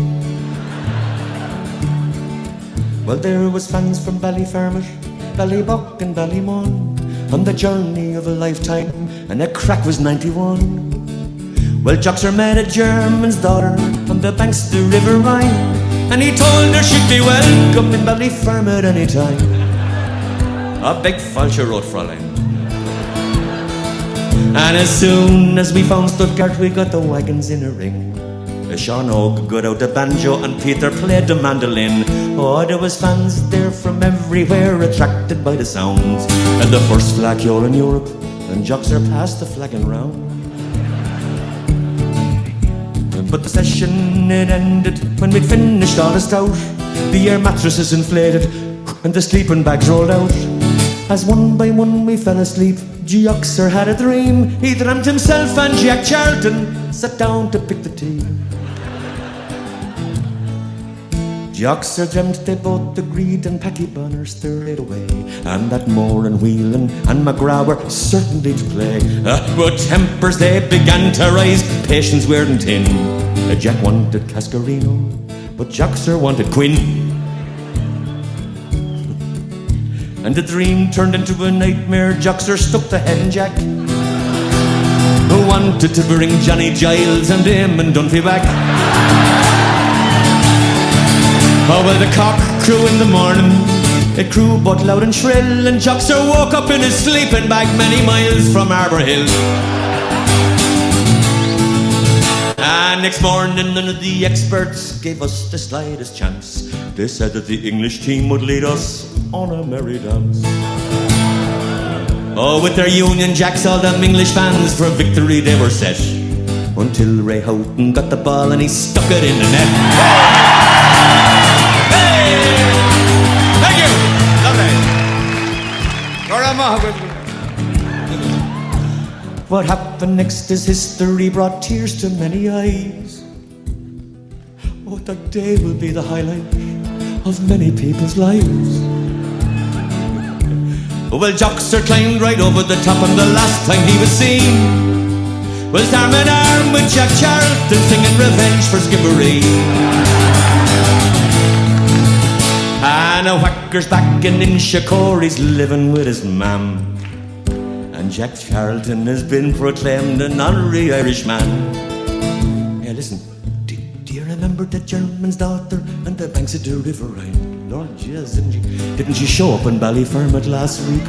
Well, there was fans from Ballyfermot, Ballybuck and Ballymun, on the journey of a lifetime, and the crack was 91. Well, Joxer met a German's daughter on the banks of the River Rhine, and he told her she'd be welcome in Ballyfermot any time. A big falscher road, Fräulein. And as soon as we found Stuttgart, we got the wagons in a ring. Sean Og got out the banjo and Peter played the mandolin. Oh, there was fans there from everywhere, attracted by the sounds. And the first flageolet in Europe, and Joxer passed the flagon round. But the session, it ended when we'd finished all the stout. The air mattresses inflated and the sleeping bags rolled out. As one by one we fell asleep, Joxer had a dream. He dreamt himself and Jack Charlton sat down to pick the tea. Joxer dreamt they both agreed, and Packy Bonner stirred away, and that Moore and Whelan and McGraw were certainly to play. But tempers they began to rise, patience weren't thin. Jack wanted Cascarino, but Joxer wanted Quinn. And the dream turned into a nightmare. Joxer stuck the head in Jack, who wanted to bring Johnny Giles and him and Dunphy back. Oh, well, the cock crew in the morning, it crew but loud and shrill, and Joxer woke up in his sleeping bag many miles from Harbour Hill. And next morning none of the experts gave us the slightest chance. They said that the English team would lead us on a merry dance.
Oh, with their Union Jacks, all them English fans for victory they were set. Until Ray Houghton got the ball and he stuck it in the net. Hey! Thank you! Lovely. What happened next is history, brought tears to many eyes. Oh, that day will be the highlight of many people's lives. Well, Joxer climbed right over the top, and the last time he was seen was arm in arm with Jack Charlton, singing revenge for Skibbereen. And a whacker's back in Inchicore, he's living with his mam. And Jack Charlton has been proclaimed an honorary Irishman. Hey, listen, do you remember the German's daughter and the banks of the River Rhine? Lord Jesus, didn't she show up in Ballyfermot last week?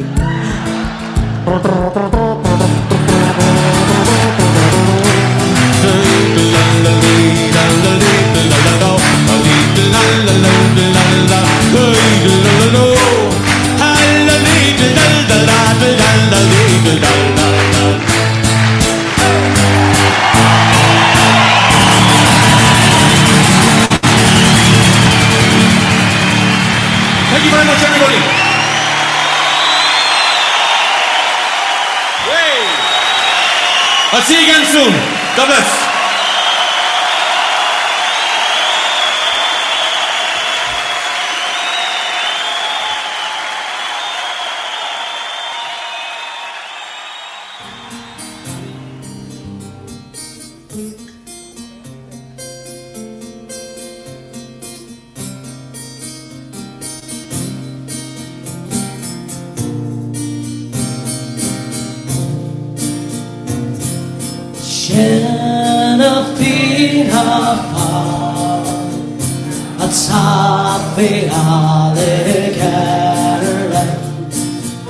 Thank you very much, everybody. I'll see you again soon. God bless.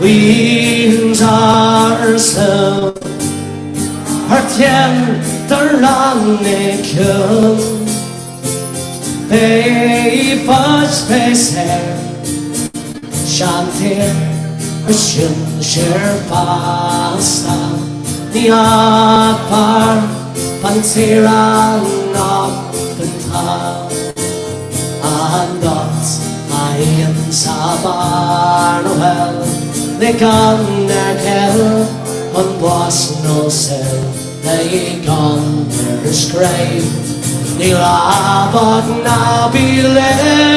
Winds are so tender rannikum They fudge face hair Shantir Shin Shir Pasta The Akbar Pantiran of the town And dots I am Sabar Noel They gone their kell on was no cell. They gone their grave. They labot now be left.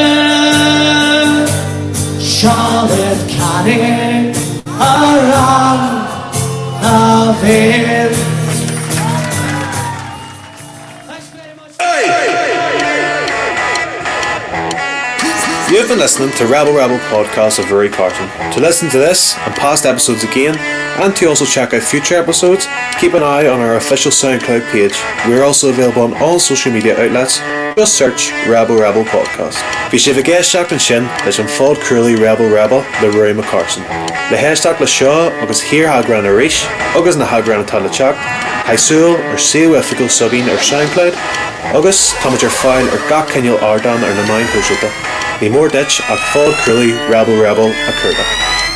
Charlotte canning around the veil.
You've been listening to Rebel Podcast of Very Carson. To listen to this and past episodes again, and to also check out future episodes, keep an eye on our official SoundCloud page. We're also available on all social media outlets. Just search Rebel Podcast. Bhí sé bhgéisteach an sin leis an fád cruailí Rebel le Rory McCarson. Le héisteach le seo agus hir hagran a ríis, agus na hagran atá le teach, haisúil ar siúificail subín ar SoundCloud, agus táid ar fáil ar gach cinneal ardan ar na main hóisiilta. Ní mór ditch ach fád cruailí Rebel a curda.